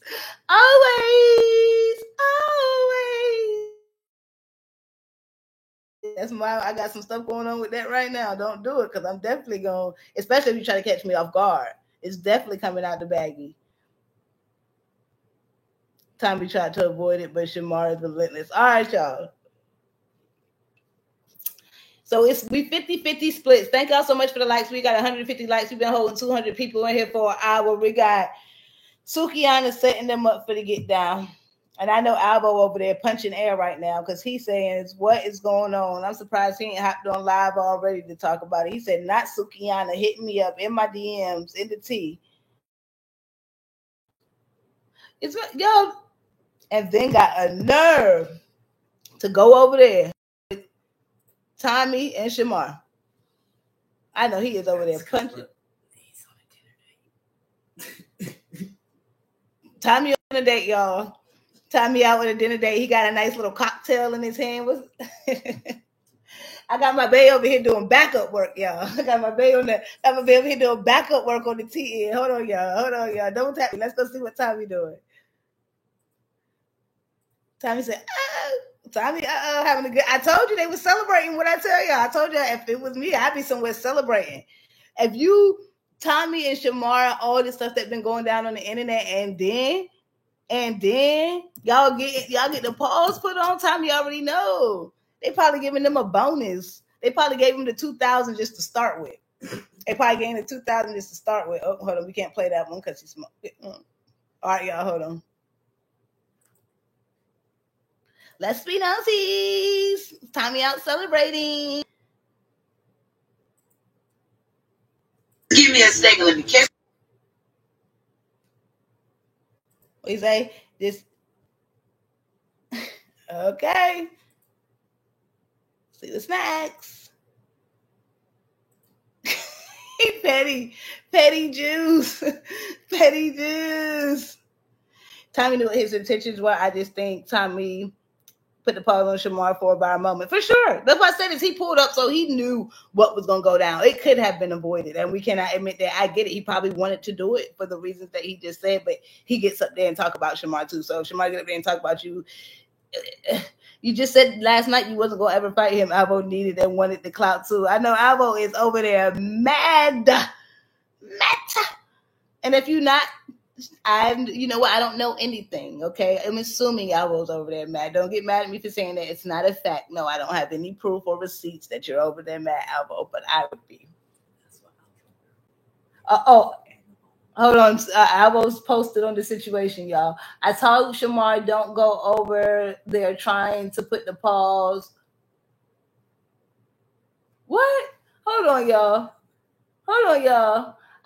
Always. Always. That's why I got some stuff going on with that right now. Don't do it because I'm definitely going, especially if you try to catch me off guard. It's definitely coming out the baggie. Tommy tried to avoid it, but Shamar is relentless. All right, y'all. So we 50-50 splits. Thank y'all so much for the likes. We got 150 likes. We've been holding 200 people in here for an hour. We got Sukihana setting them up for the get down. And I know Albo over there punching air right now because he's saying, what is going on? I'm surprised he ain't hopped on live already to talk about it. He said, not Sukihana, hitting me up in my DMs, in the tea. It's yo, and then got a nerve to go over there with Tommy and Shamar. I know he is over there punching. Tommy on a date, y'all. Tommy out with a dinner date. He got a nice little cocktail in his hand. I got my bae over here doing backup work, y'all. I got my bae over here doing backup work on the tea end. Hold on, y'all. Don't tap me. Let's go see what Tommy doing. Tommy said, Tommy, having a good. I told you they were celebrating. What I tell y'all, I told y'all if it was me, I'd be somewhere celebrating. If you Tommy and Shamar, all the stuff that's been going down on the internet, and then y'all get the pause put on. Tommy already know. They probably giving them a bonus. They probably gave him the 2,000 just to start with. They probably gave him the 2,000 just to start with. Oh, hold on, we can't play that one because he's smart. All right, y'all, hold on. Let's be Nazis. Tommy out celebrating. Give me a steak and let me kiss. What you say? This. Okay. See the snacks. Petty juice. Petty juice. Tommy knew what his intentions were. I just think Tommy put the pause on Shamar for about a moment. For sure. That's what I said is he pulled up so he knew what was going to go down. It could have been avoided. And we cannot admit that. I get it. He probably wanted to do it for the reasons that he just said. But he gets up there and talk about Shamar too. So if Shamar get up there and talk about you. You just said last night you wasn't going to ever fight him. Alvo needed and wanted the clout too. I know Alvo is over there mad. And if you're not, you know what? I don't know anything, okay? I'm assuming Alvo's over there mad. Don't get mad at me for saying that. It's not a fact. No, I don't have any proof or receipts that you're over there mad, Alvo, but I would be. Hold on. Alvo's posted on the situation, y'all. I told Shamar don't go over there trying to put the pause. What? Hold on, y'all.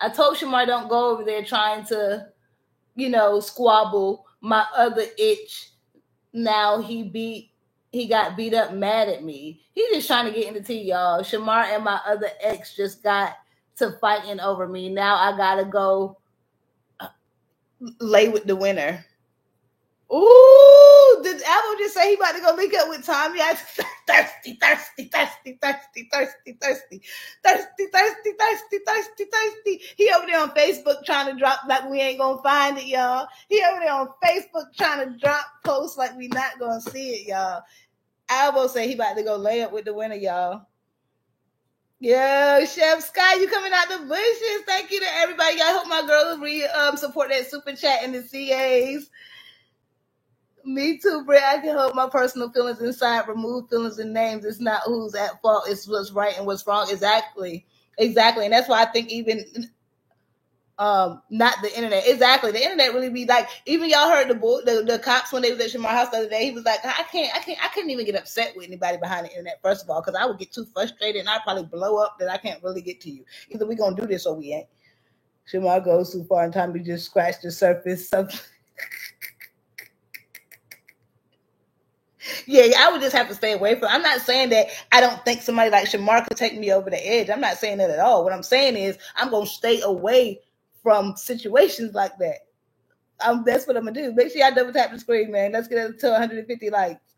I told Shamar don't go over there trying to, squabble my other itch. Now he got beat up mad at me. He's just trying to get in the tea, y'all. Shamar and my other ex just got to fighting over me. Now I gotta go lay with the winner. Ooh, did Alvo just say he about to go link up with Tommy? I thirsty. He over there on Facebook trying to drop like we ain't gonna find it, y'all. He over there on Facebook trying to drop posts like we not gonna see it, y'all. Alvo say he about to go lay up with the winner, y'all. Yo, Chef Sky, you coming out the bushes. Thank you to everybody. I hope my girls support that super chat and the CAs. Me too, Britt. I can hold my personal feelings inside, remove feelings and names. It's not who's at fault. It's what's right and what's wrong. Exactly. And that's why I think even not the internet. Exactly. The internet really be like, even y'all heard the cops when they was at Shamar house the other day, he was like, I couldn't even get upset with anybody behind the internet, first of all, because I would get too frustrated and I'd probably blow up that I can't really get to you. Either we gonna do this or we ain't. Shamar goes too far and Tommy just scratched the surface. Yeah, I would just have to stay away from it. I'm not saying that I don't think somebody like Shamar could take me over the edge. I'm not saying that at all. What I'm saying is I'm going to stay away from situations like that. That's what I'm going to do. Make sure y'all double tap the screen, man. Let's get it to 150 likes,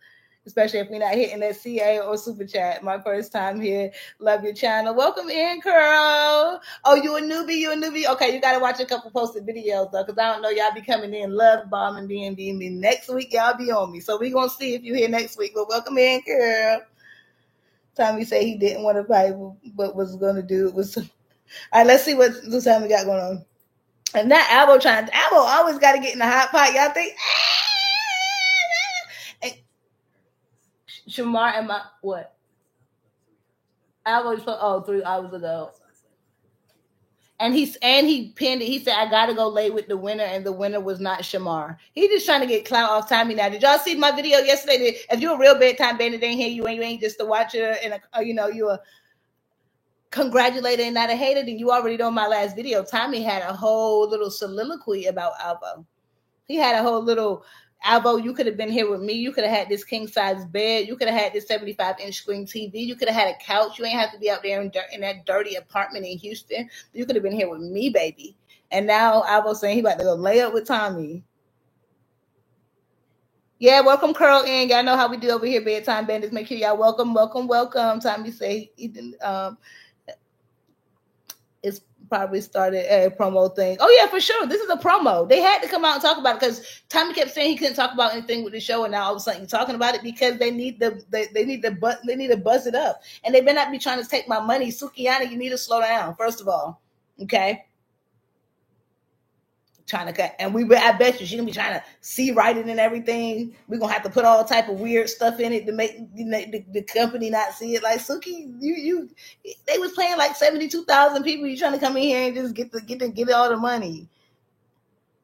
especially if we're not hitting that CA or super chat. My first time here. Love your channel. Welcome in, Curl. Oh, you a newbie? Okay, you got to watch a couple posted videos, though, because I don't know. Y'all be coming in, love bombing me. Next week, y'all be on me. So we're going to see if you're here next week. But welcome in, Curl. Tommy said he didn't want to fight, but was going to do it. All right, let's see what Tommy got going on. And that Alvo always got to get in the hot pot. Y'all think? Shamar and my what? Alvo 3 hours ago. And he pinned it. He said, I gotta go lay with the winner, and the winner was not Shamar. He just trying to get clout off Tommy now. Did y'all see my video yesterday? If you're a real bedtime bandit, ain't here, you ain't just a watcher and you're a congratulator and not a hater, then you already know my last video. Tommy had a whole little soliloquy about Alvo. He had a whole little, Alvo, you could have been here with me. You could have had this king-size bed. You could have had this 75-inch screen TV. You could have had a couch. You ain't have to be out there in that dirty apartment in Houston. You could have been here with me, baby. And now Alvo saying he about to go lay up with Tommy. Yeah, welcome, Curl in. Y'all know how we do over here, Bedtime Bandits. Make sure y'all welcome. Tommy say it's probably started a promo thing. Oh yeah, for sure. This is a promo. They had to come out and talk about it because Tommy kept saying he couldn't talk about anything with the show, and now all of a sudden he's talking about it because they need to buzz it up, and they better not be trying to take my money. Sukiyana, you need to slow down. First of all, Okay. Trying to cut, and I bet you she's gonna be trying to see writing and everything. We're gonna have to put all type of weird stuff in it to make the company not see it. Like Suki, they was paying like 72,000 people. You trying to come in here and just get all the money.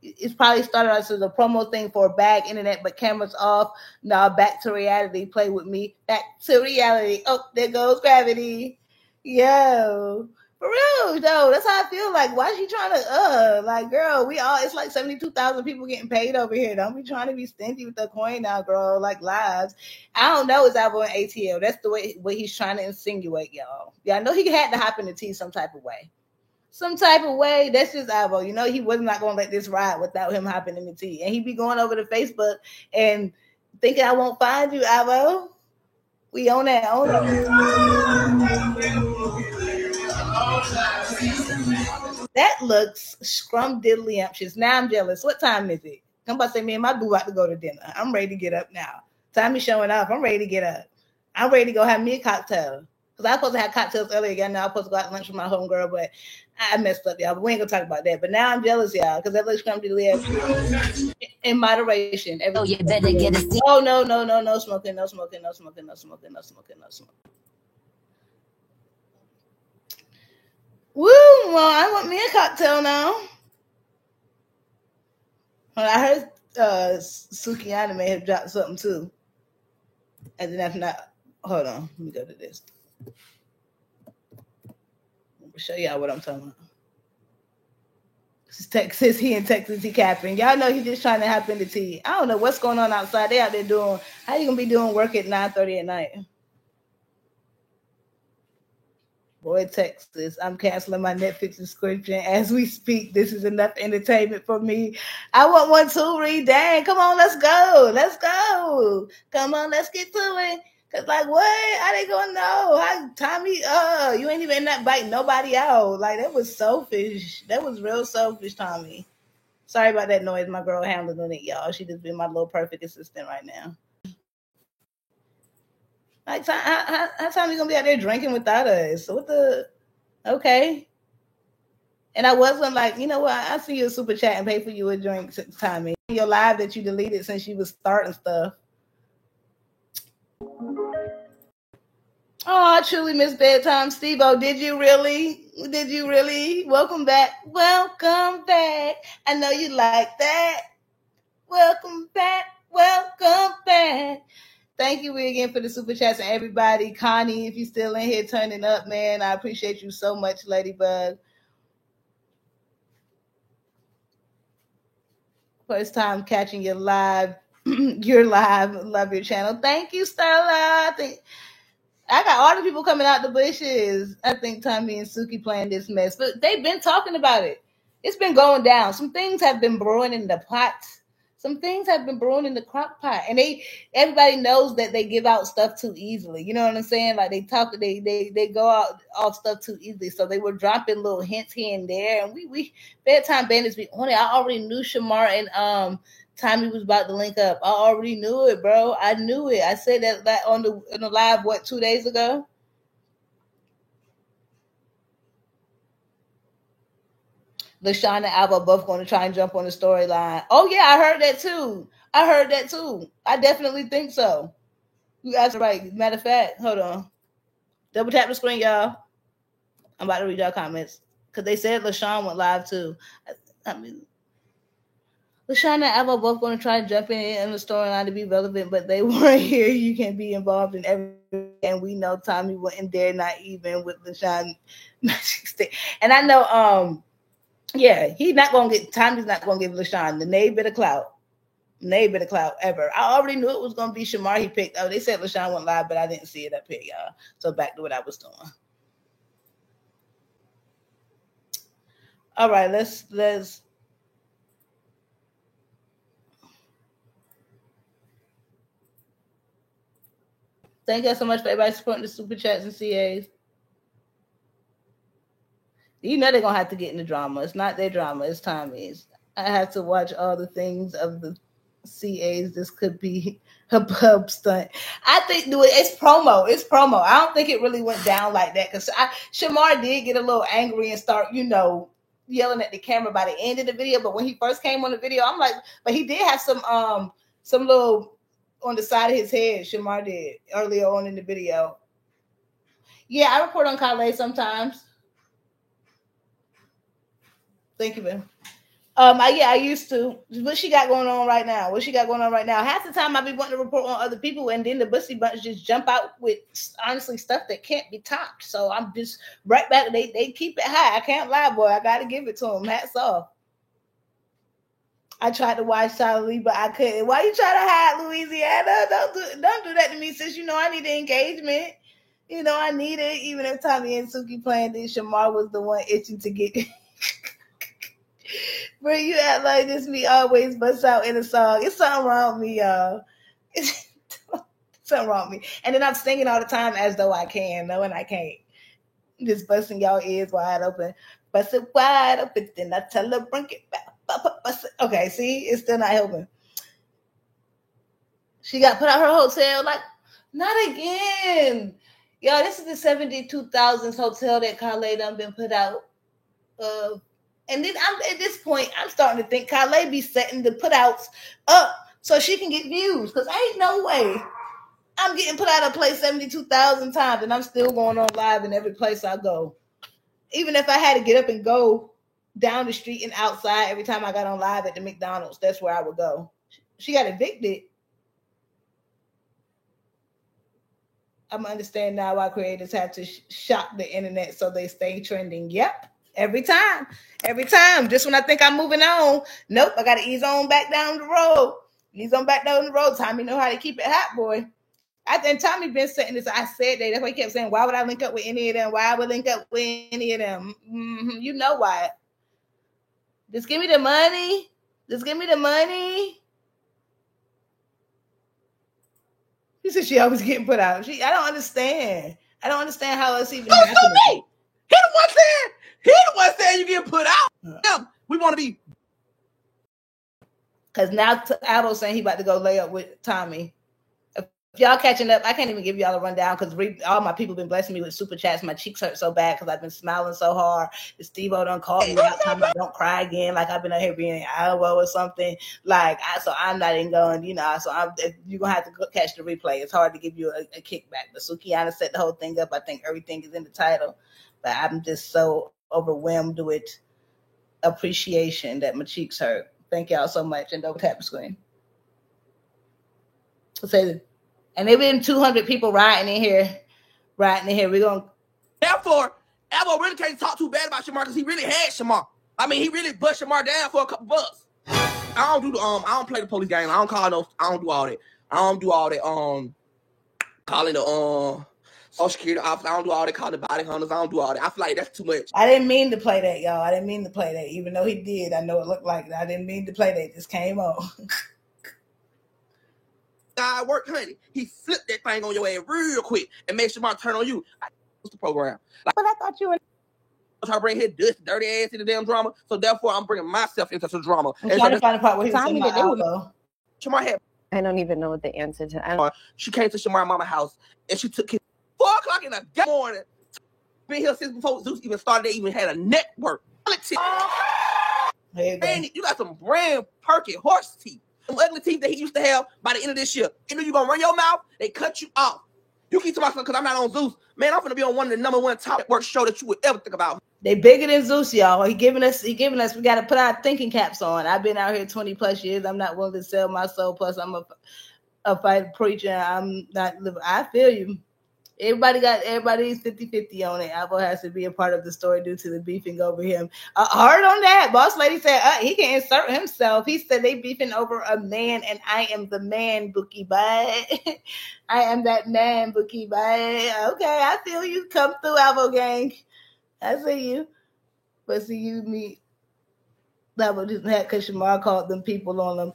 It's probably started as a promo thing for bag internet, but cameras off. Now back to reality. Play with me. Back to reality. Oh, there goes gravity. Yo. For real, though, that's how I feel. Like, why is she trying to, like, girl, it's like 72,000 people getting paid over here. Don't be trying to be stingy with the coin now, girl, like lives. I don't know his album in ATL. That's the way what he's trying to insinuate, y'all. Yeah, I know he had to hop in the tea some type of way. Some type of way. That's just Avo. You know, he was not going to let this ride without him hopping in the tea. And he be going over to Facebook and thinking I won't find you, Avo. We own that. That looks scrumdiddlyumptious. Now I'm jealous. What time is it? I'm about to say, me and my boo about to go to dinner. I'm ready to get up now. Time is showing up. I'm ready to get up. I'm ready to go have me a cocktail. Because I was supposed to have cocktails earlier again. Now I was supposed to go out to lunch with my homegirl, but I messed up, y'all. But we ain't going to talk about that. But now I'm jealous, y'all, because that looks scrumdiddlyumptious. In moderation. Oh, you better get a seat. Oh, no smoking, no smoking, no smoking, no smoking, no smoking, no smoking. Woo! Well, I want me a cocktail now. Well, I heard Suki Anime have dropped something too. And then if not, hold on, let me go to this. I'll show y'all what I'm talking about. This is Texas. He in Texas. He capping. Y'all know he's just trying to hop in the tea. I don't know what's going on outside. They out there doing. How you gonna be doing work at 9:30 at night? Boy, Texas, I'm canceling my Netflix subscription as we speak. This is enough entertainment for me. I want one too, Reed. Dang, come on, let's go. Let's go. Come on, let's get to it. Cause like what? How they gonna know? How Tommy, you ain't even not biting nobody out. Like that was selfish. That was real selfish, Tommy. Sorry about that noise. My girl handling it, y'all. She just been my little perfect assistant right now. Like, how time you gonna be out there drinking without us? What the? Okay. And I wasn't like, you know what? I see you a super chat and pay for you a drink, Tommy. Your live that you deleted since you was starting stuff. Oh, I truly miss bedtime, Steve-O. Did you really? Did you really? Welcome back. Welcome back. I know you like that. Welcome back. Welcome back. Thank you again for the super chats and everybody. Connie, if you're still in here turning up, man, I appreciate you so much, Ladybug. First time catching you live. You're live. Love your channel. Thank you, Stella. I got all the people coming out the bushes. I think Tommy and Suki playing this mess. But they've been talking about it. It's been going down. Some things have been brewing in the pot. Some things have been brewing in the crock pot. And everybody knows that they give out stuff too easily. You know what I'm saying? Like they go out off stuff too easily. So they were dropping little hints here and there. And we Bedtime Bandits be on it. I already knew Shamar and Tommy was about to link up. I already knew it, bro. I knew it. I said that on the live, 2 days ago? LaShawn and Alba both going to try and jump on the storyline. Oh, yeah, I heard that too. I definitely think so. You guys are right. Matter of fact, hold on. Double tap the screen, y'all. I'm about to read y'all comments. Because they said LaShawn went live too. I mean, LaShawn and Alba both going to try and jump in the storyline to be relevant, but they weren't here. You can be involved in everything. And we know Tommy wasn't there, not even with LaShawn. And I know, yeah, Tommy's not going to give LaShawn the nay bit of clout. Nay bit of clout ever. I already knew it was going to be Shamar he picked. Oh, they said LaShawn went live, but I didn't see it up here, y'all. So back to what I was doing. All right, let's thank you so much for everybody supporting the super chats and CAs. You know they're going to have to get in the drama. It's not their drama. It's Tommy's. I have to watch all the things of the CAs, this could be a pub stunt. I think it's promo. It's promo. I don't think it really went down like that because Shamar did get a little angry and start, yelling at the camera by the end of the video. But when he first came on the video, I'm like, but he did have some little on the side of his head. Shamar did earlier on in the video. Yeah, I report on Kale sometimes. Thank you, man. I used to. What she got going on right now? Half the time I be wanting to report on other people, and then the Bussy Bunch just jump out with honestly stuff that can't be topped. So I'm just right back. They keep it high. I can't lie, boy. I got to give it to them. Hats off. I tried to watch Charlie, but I couldn't. Why you try to hide Louisiana? Don't do that to me, sis. I need the engagement. I need it. Even if Tommy and Suki playing this, Shamar was the one itching to get. Bro, you act like this me always bust out in a song. It's something wrong with me, y'all. It's something wrong with me. And then I'm singing all the time as though I can, knowing I can't. Just busting y'all ears wide open. Bust it wide open, then I tell her, bring it back. Okay, see? It's still not helping. She got put out her hotel. Like, not again. Y'all, this is the 72,000s hotel that Kale done been put out of. And then at this point, I'm starting to think Kale be setting the put-outs up so she can get views. Because ain't no way I'm getting put out of a place 72,000 times and I'm still going on live in every place I go. Even if I had to get up and go down the street and outside every time I got on live at the McDonald's, that's where I would go. She got evicted. I'm understanding now why creators have to shock the internet so they stay trending. Yep. Every time. Just when I think I'm moving on, nope, I got to ease on back down the road. Tommy know how to keep it hot, boy. And Tommy been saying this. I said that. That's why he kept saying, why would I link up with any of them? Why would I link up with any of them? Mm-hmm. You know why. Just give me the money. He said she always getting put out. I don't understand. How it's even happening. He the one saying you get put out. Yeah, we want to be. Because now Aldo saying he about to go lay up with Tommy. If y'all catching up, I can't even give y'all a rundown because all my people been blessing me with super chats. My cheeks hurt so bad because I've been smiling so hard. Steve-O done called me out time I don't cry again. Like I've been out here being Iowa or something. So I'm not even going, so you're going to have to catch the replay. It's hard to give you a kickback. But Sukiana set the whole thing up. I think everything is in the title. But I'm just so overwhelmed with appreciation that my cheeks hurt. Thank y'all so much. And double tap the screen. And there been 200 people riding in here. We're going. Therefore, Evo really can't talk too bad about Shamar because he really had Shamar. I mean, he really bust Shamar down for a couple bucks. I don't play the police game. I don't do all that. Calling the Social Security office. I don't do all that. Calling the body hunters. I don't do all that. I feel like that's too much. I didn't mean to play that, y'all. Even though he did. I know it looked like that. I didn't mean to play that. It just came on. God work, honey. He flipped that thing on your ass real quick and made Shamar turn on you. What's the program? But I thought you were trying to bring his dirty ass into damn drama. So therefore, I'm bringing myself into some drama. I'm trying to find a part where he was in my elbow. Shamar had. I don't even know what the answer to that. She came to Shamar mama's house and she took his 4 o'clock in the morning. Been here since before Zeus even started. They even had a network. You got some brand perky horse teeth. Some ugly teeth that he used to have by the end of this year. You know you gonna run your mouth, they cut you off. You keep talking about something because I'm not on Zeus. Man, I'm gonna be on one of the #1 top network show that you would ever think about. They bigger than Zeus, y'all. He giving us, we gotta put our thinking caps on. I've been out here 20 plus years. I'm not willing to sell my soul. Plus I'm a fighter preacher. I'm not I feel you. Everybody's 50-50 on it. Alvo has to be a part of the story due to the beefing over him. Hard on that. Boss lady said he can insert himself. He said they beefing over a man, and I am the man, Bookie Bye. I am that man, Bookie Bye. Okay, I feel you. Come through, Alvo gang. I see you. But see you meet Alvo didn't have because Shamar called them people on them.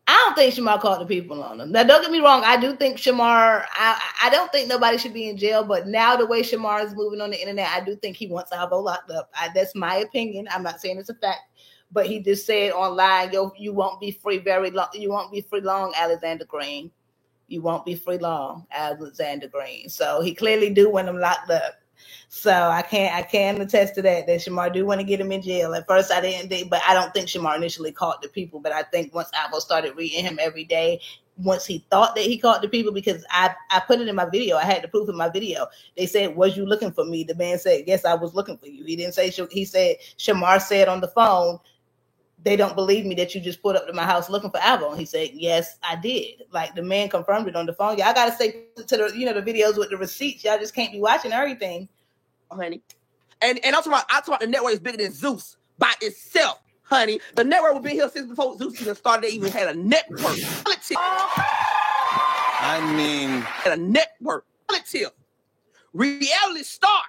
I don't think Shamar called the people on him. Now, don't get me wrong. I do think Shamar, I don't think nobody should be in jail, but now the way Shamar is moving on the internet, I do think he wants Alvo locked up. That's my opinion. I'm not saying it's a fact, but he just said online, you won't be free very long. You won't be free long, Alexander Green. You won't be free long, Alexander Green. So he clearly do want him locked up. So I can attest to that Shamar do want to get him in jail. At first I didn't, but I don't think Shamar initially caught the people. But I think once Avo started reading him every day, once he thought that he caught the people, because I put it in my video. I had the proof in my video. They said, was you looking for me? The man said, yes, I was looking for you. He didn't say, he said, Shamar said on the phone, they don't believe me that you just pulled up to my house looking for Avo. He said, yes, I did. Like, the man confirmed it on the phone. Y'all got to say to the, the videos with the receipts. Y'all just can't be watching everything. Honey. And I'm talking about the network is bigger than Zeus by itself, honey. The network was been here since before Zeus even started. They even had a network. I mean, had a network. Reality star.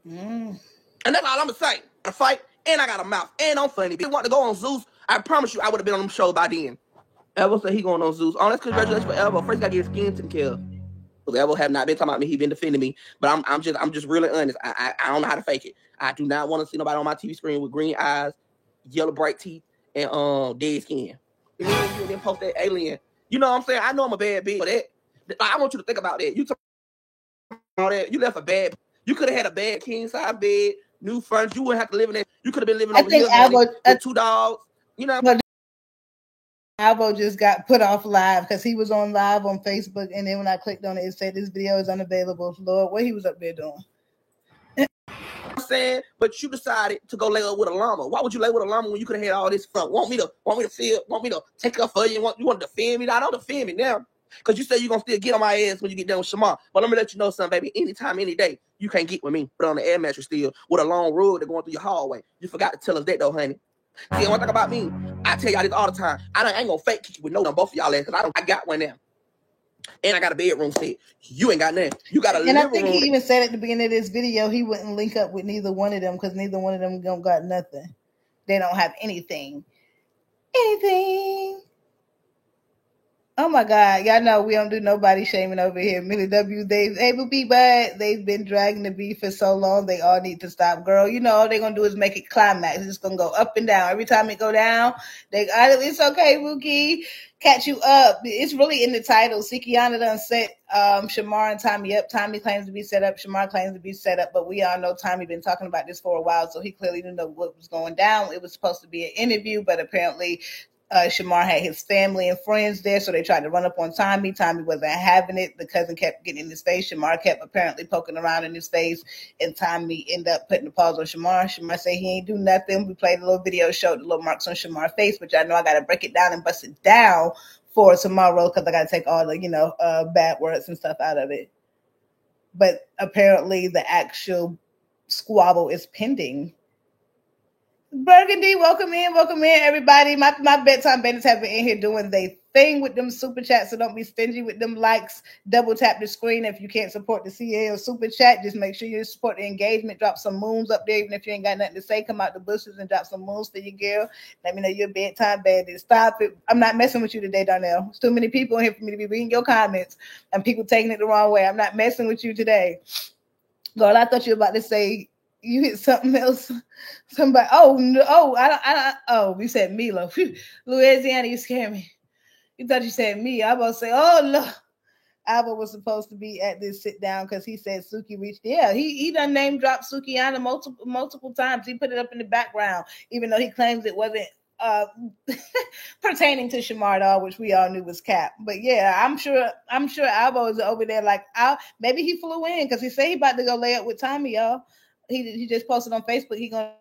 And that's all I'm gonna say. I fight, and I got a mouth, and I'm funny. If you want to go on Zeus, I promise you, I would have been on them shows by then. Evo said he going on Zeus. Oh, that's congratulations for Evo. First, got to get his skin taken care of. Because Evo have not been talking about me. He been defending me, but I'm just really honest. I don't know how to fake it. I do not want to see nobody on my TV screen with green eyes, yellow bright teeth, and dead skin. And then post that alien. You know what I'm saying? I know I'm a bad bitch, but I want you to think about that. You talk about that. You left a bad. You could have had a bad king size bed, new furniture. You wouldn't have to live in it. You could have been living over here with 2 dogs. You know. Albo just got put off live because he was on live on Facebook, and then when I clicked on it, it said this video is unavailable. Lord, what he was up there doing? I'm saying, but you decided to go lay up with a llama. Why would you lay with a llama when you could have had all this fun? Want me to take up for you? You want to defend me? I don't defend me now, because you say you're gonna still get on my ass when you get done with Shamar. But let me let you know something, baby. Anytime, any day, you can't get with me. Put on the air mattress still with a long rug that's going through your hallway. You forgot to tell us that though, honey. See, one thing about me, I tell y'all this all the time. I ain't gonna fake kick you with no both of y'all ass, because I got one now. And I got a bedroom set. You ain't got nothing. You got a living room. And I think he even said at the beginning of this video he wouldn't link up with neither one of them because neither one of them don't got nothing. They don't have anything. Oh my God. Y'all know we don't do nobody shaming over here. Millie W, they've able be bad. They've been dragging the beef for so long. They all need to stop. Girl, you know, all they're going to do is make it climax. It's just going to go up and down. Every time it go down, it's okay, Wookie. Catch you up. It's really in the title. Sikiana done set Shamar and Tommy up. Tommy claims to be set up. Shamar claims to be set up. But we all know Tommy been talking about this for a while, so he clearly didn't know what was going down. It was supposed to be an interview, but apparently Shamar had his family and friends there, so they tried to run up on Tommy. Tommy wasn't having it. The cousin kept getting in his face. Shamar kept apparently poking around in his face, and Tommy ended up putting the paws on Shamar. Shamar said he ain't do nothing. We played a little video, showed the little marks on Shamar's face, but y'all know I got to break it down and bust it down for tomorrow because I got to take all the, bad words and stuff out of it. But apparently the actual squabble is pending. Burgundy, welcome in, everybody. My bedtime bandits have been in here doing their thing with them super chats, so don't be stingy with them likes. Double tap the screen if you can't support the CL super chat. Just make sure you support the engagement. Drop some moons up there, even if you ain't got nothing to say. Come out the bushes and drop some moons for your girl. Let me know you're a bedtime bandit. Stop it. I'm not messing with you today, Darnell. There's too many people in here for me to be reading your comments and people taking it the wrong way. I'm not messing with you today. Girl, I thought you were about to say you hit something else. Somebody. You said Milo. Louisiana, you scared me. You thought you said me. I was about to say, oh no. Alba was supposed to be at this sit down because he said Suki reached. Yeah, he done name dropped Sukiana multiple times. He put it up in the background, even though he claims it wasn't pertaining to Shamar at all, which we all knew was cap. But yeah, I'm sure Alba is over there like, maybe he flew in because he said he about to go lay up with Tommy, y'all. He just posted on Facebook. He gonna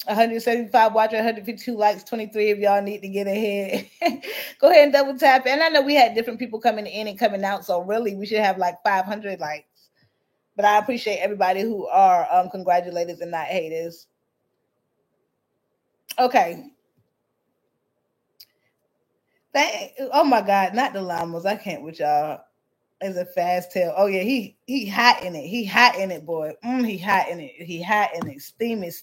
175 watchers, 152 likes, 23 of y'all need to get ahead. Go ahead and double tap. And I know we had different people coming in and coming out, so really we should have like 500 likes. But I appreciate everybody who are congratulators and not haters. Okay. Oh my God, not the llamas. I can't with y'all. Is a fast tail. Oh yeah, he hot in it. He hot in it, boy. He hot in it. He hot in it. Steaming.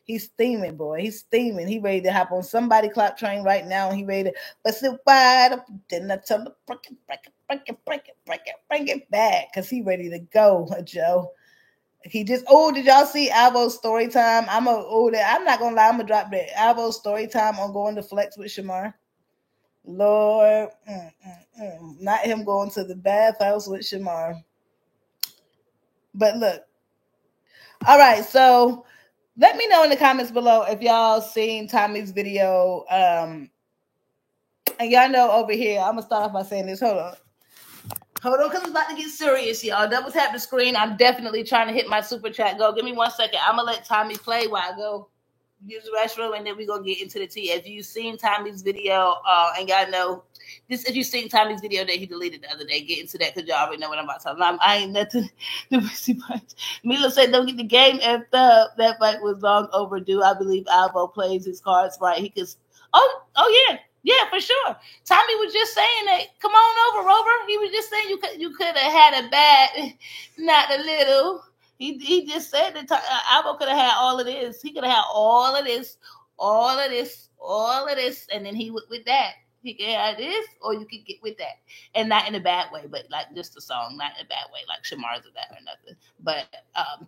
He's steaming, boy. He's steaming. He ready to hop on somebody clock train right now. He ready to bust it wide up. Then I tell him break it. Bring it back because he ready to go, Joe. He just did y'all see Alvo's story time? I'm not gonna lie, I'm gonna drop that Alvo's story time on going to flex with Shamar. Lord, not him going to the bathhouse with Shamar. But look, all right, so let me know in the comments below if y'all seen Tommy's video. And y'all know over here, I'm gonna start off by saying this. Hold on, because it's about to get serious, y'all. Double tap the screen. I'm definitely trying to hit my super chat. Go, give me 1 second. I'm gonna let Tommy play while I go use the restroom, and then we're gonna get into the tea. If you've seen Tommy's video, and y'all know this, if you've seen Tommy's video that he deleted the other day, get into that because y'all already know what I'm about to talk about. I ain't nothing to pussy punch. Mila said, "Don't get the game effed up. That fight was long overdue. I believe Alvo plays his cards right. He could. Oh yeah." Yeah, for sure. Tommy was just saying that. Come on over, Rover. He was just saying you could have had a bat, not a little. He just said that Alvo could have had all of this. He could have had all of this, and then he went with that. He could have this, or you could get with that, and not in a bad way, but like just the song, not in a bad way, like Shamar's or that or nothing. But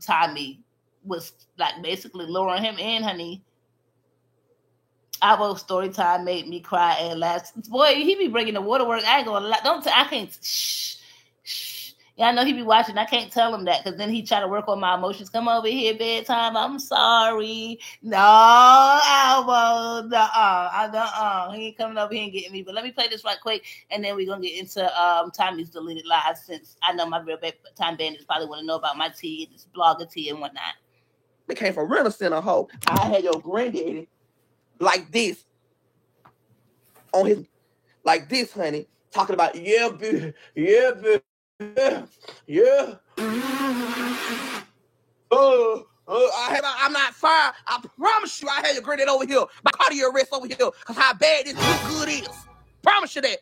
Tommy was like basically luring him in, honey. Alvo's story time made me cry and laugh. Boy, he be bringing the waterworks. I ain't gonna lie. I can't. Shh. Yeah, I know he be watching. I can't tell him that because then he try to work on my emotions. Come over here, bedtime. I'm sorry. No, Alvo. He ain't coming over here and getting me. But let me play this right quick, and then we're gonna get into Tommy's deleted live. Since I know my real time bandits probably want to know about my tea, this blogger tea and whatnot. They came from Real Center Hoe. I had your granddaddy like this on his, like this, honey, talking about yeah, baby, yeah. I'm not fire. I promise you, I had your granddad over here, my cardio arrest over here, cause how bad this good is. Promise you that.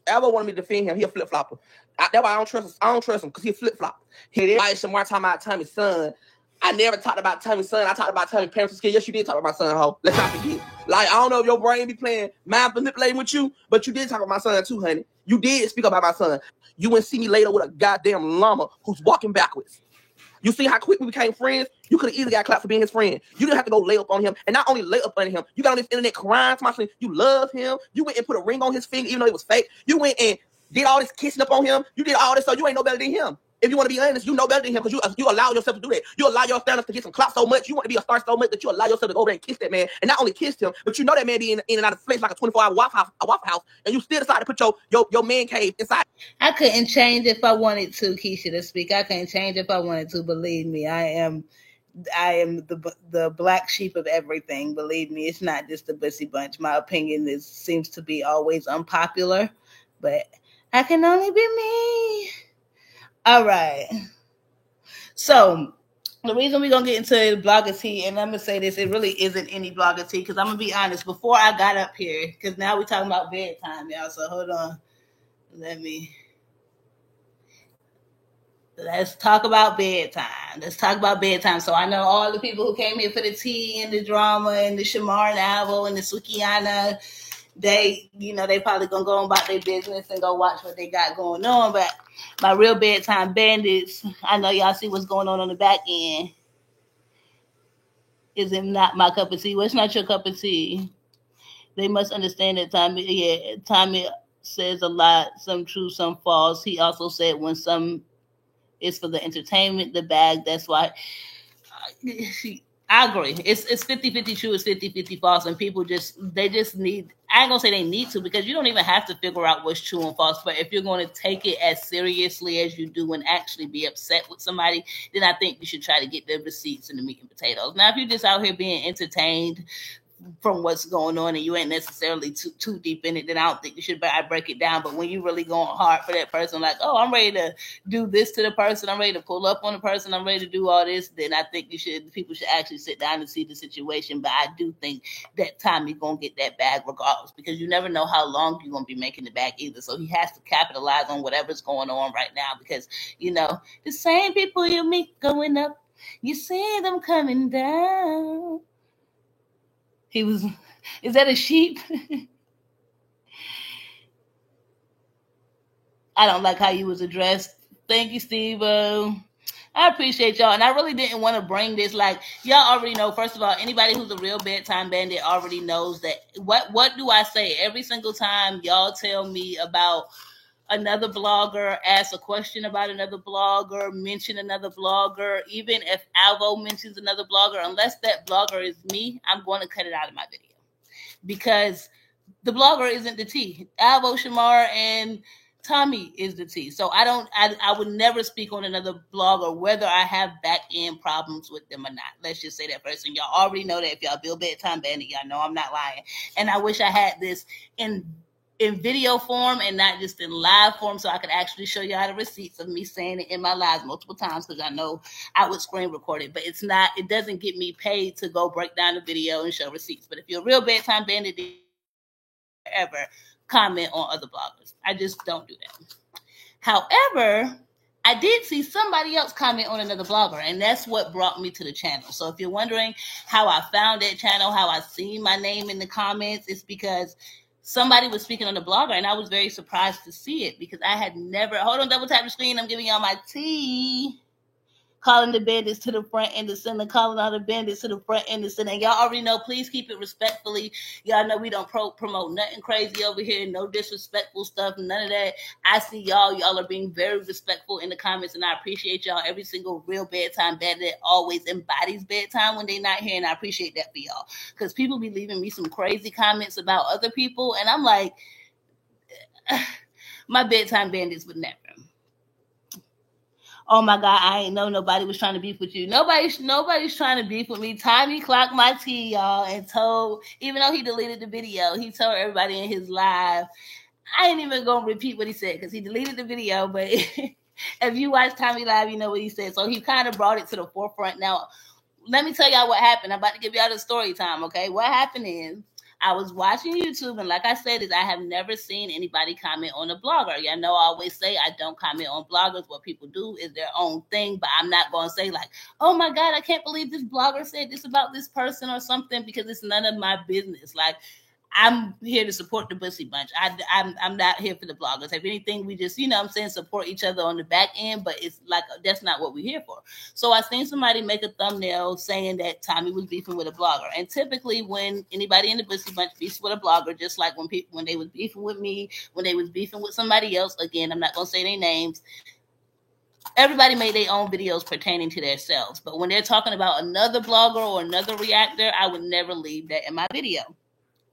Alvo wanted me to defend him. He a flip flopper. That's why I don't trust him, cause he a flip flop. He like Shamar talking about Tommy's son. I never talked about Tommy's son. I talked about Tommy's parents' kid. Yes, you did talk about my son, ho. Let's not forget. Like, I don't know if your brain be playing mind manipulating with you, but you did talk about my son too, honey. You did speak about my son. You wouldn't see me later with a goddamn llama who's walking backwards. You see how quick we became friends? You could have easily got clapped for being his friend. You didn't have to go lay up on him. And not only lay up on him, you got on this internet crying to my son. You love him. You went and put a ring on his finger, even though it was fake. You went and did all this kissing up on him. You did all this, so you ain't no better than him. If you want to be honest, you know better than him because you allow yourself to do that. You allow your stand-ups to get some clout so much. You want to be a star so much that you allow yourself to go over there and kiss that man. And not only kissed him, but you know that man be in and out of place like a 24-hour Waffle House, and you still decide to put your man cave inside. I couldn't change if I wanted to, Keisha, to speak. I couldn't change if I wanted to. Believe me, I am the black sheep of everything. Believe me, it's not just the Bussy Bunch. My opinion seems to be always unpopular, but I can only be me. All right. So the reason we're going to get into blogger tea, and I'm going to say this, it really isn't any blogger tea, because I'm going to be honest, before I got up here, because now we're talking about bedtime, y'all, so hold on. Let's talk about bedtime. So I know all the people who came here for the tea and the drama and the Shamar and Alvo and the Sukiana, they probably gonna go about their business and go watch what they got going on. But my real bedtime bandits, I know y'all see what's going on the back end. Is it not my cup of tea? Well, it's not your cup of tea. They must understand that Tommy says a lot, some true, some false. He also said when some is for the entertainment, the bag, that's why. I agree. It's 50-50 true, it's 50-50 false, and people they just need, I ain't gonna say they need to, because you don't even have to figure out what's true and false, but if you're going to take it as seriously as you do and actually be upset with somebody, then I think you should try to get the receipts and the meat and potatoes. Now, if you're just out here being entertained from what's going on and you ain't necessarily too deep in it, then I don't think you should break it down. But when you really going hard for that person, like, oh, I'm ready to do this to the person, I'm ready to pull up on the person, I'm ready to do all this, then I think people should actually sit down and see the situation. But I do think that Tommy gonna get that bag regardless, because you never know how long you're gonna be making the bag either. So he has to capitalize on whatever's going on right now, because the same people you meet going up, you see them coming down. Is that a sheep? I don't like how you was addressed Thank you, Steve. I appreciate y'all, and I really didn't want to bring this. Like, y'all already know. First of all, anybody who's a real bedtime bandit already knows that. What do I say every single time y'all tell me about another blogger, ask a question about another blogger, mention another blogger, even if Alvo mentions another blogger, unless that blogger is me, I'm going to cut it out of my video because the blogger isn't the tea. Alvo, Shamar, and Tommy is the tea. So I would never speak on another blogger, whether I have back end problems with them or not. Let's just say that first. And y'all already know that if y'all build bedtime bandit, y'all know I'm not lying. And I wish I had this in video form and not just in live form, so I could actually show you all the receipts of me saying it in my lives multiple times, because I know I would screen record it, but it doesn't get me paid to go break down the video and show receipts. But if you're a real bedtime bandit, ever comment on other bloggers. I just don't do that. However, I did see somebody else comment on another blogger, and that's what brought me to the channel. So if you're wondering how I found that channel, how I seen my name in the comments, it's because somebody was speaking on the blogger, and I was very surprised to see it because I had never. Hold on, double tap the screen. I'm giving y'all my tea. Calling the bandits to the front and the center, calling all the bandits to the front and the center. And y'all already know, please keep it respectfully. Y'all know we don't promote nothing crazy over here, no disrespectful stuff, none of that. I see y'all are being very respectful in the comments, and I appreciate y'all. Every single real bedtime bandit always embodies bedtime when they're not here, and I appreciate that for y'all. Because people be leaving me some crazy comments about other people, and I'm like, my bedtime bandits would never. Oh my God, I ain't know nobody was trying to beef with you. Nobody's trying to beef with me. Tommy clocked my tea, y'all, and told, even though he deleted the video, he told everybody in his live. I ain't even gonna repeat what he said because he deleted the video, but if you watch Tommy live, you know what he said. So he kind of brought it to the forefront. Now, let me tell y'all what happened. I'm about to give y'all the story time, okay? What happened is, I was watching YouTube, and like I said, I have never seen anybody comment on a blogger. Y'all know I always say I don't comment on bloggers. What people do is their own thing, but I'm not going to say like, oh my God, I can't believe this blogger said this about this person or something, because it's none of my business. Like, I'm here to support the Bussy Bunch. I'm not here for the bloggers. If anything, we just, support each other on the back end, but it's like, that's not what we're here for. So I seen somebody make a thumbnail saying that Tommy was beefing with a blogger. And typically when anybody in the Bussy Bunch beefs with a blogger, just like when they was beefing with me, when they was beefing with somebody else, again, I'm not going to say their names, everybody made their own videos pertaining to themselves. But when they're talking about another blogger or another reactor, I would never leave that in my video.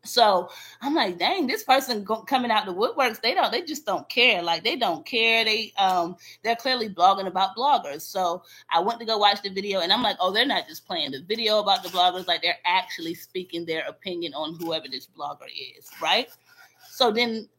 So I'm like, dang, this person coming out the woodworks, they just don't care. Like, they don't care. They're clearly blogging about bloggers. So I went to go watch the video, and I'm like, oh, they're not just playing the video about the bloggers. Like, they're actually speaking their opinion on whoever this blogger is, right? So then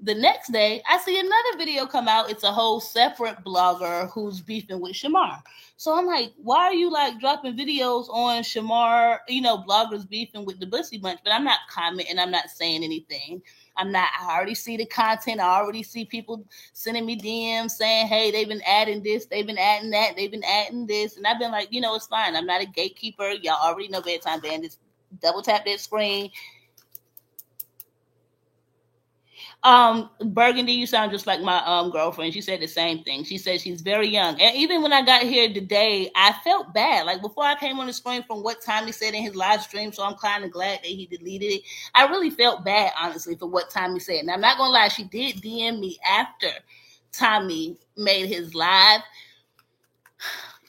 the next day, I see another video come out. It's a whole separate blogger who's beefing with Shamar. So I'm like, why are you like dropping videos on Shamar, bloggers beefing with the Bussy Bunch? But I'm not commenting. I'm not saying anything. I already see the content. I already see people sending me DMs saying, hey, they've been adding this. They've been adding that. They've been adding this. And I've been like, it's fine. I'm not a gatekeeper. Y'all already know bedtime bandits. Double tap that screen. Burgundy, you sound just like my girlfriend. She said the same thing. She said she's very young. And even when I got here today, I felt bad. Like, before I came on the screen, from what time he said in his live stream, so I'm kind of glad that he deleted it. I really felt bad, honestly, for what time he said. Now, I'm not going to lie, she did DM me after Tommy made his live.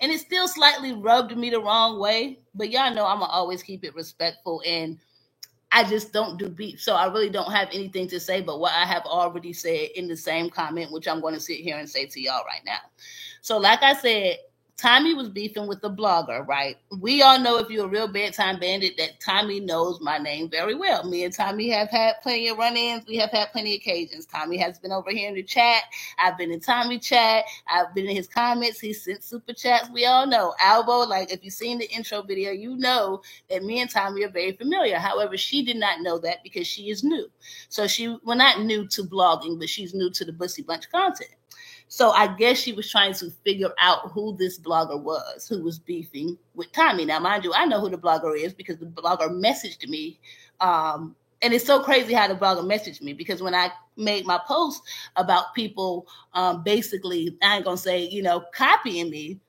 And it still slightly rubbed me the wrong way. But y'all know I'm going to always keep it respectful, and I just don't do beef. So I really don't have anything to say but what I have already said in the same comment, which I'm going to sit here and say to y'all right now. So like I said, Tommy was beefing with the blogger, right? We all know, if you're a real bedtime bandit, that Tommy knows my name very well. Me and Tommy have had plenty of run-ins. We have had plenty of occasions. Tommy has been over here in the chat. I've been in Tommy chat. I've been in his comments. He sent super chats. We all know. Albo, like, if you've seen the intro video, you know that me and Tommy are very familiar. However, she did not know that because she is new. So not new to blogging, but she's new to the Bussy Bunch content. So I guess she was trying to figure out who this blogger was who was beefing with Tommy. Now, mind you, I know who the blogger is because the blogger messaged me And it's so crazy how the blogger messaged me, because when I made my post about people basically, I ain't gonna say, copying me,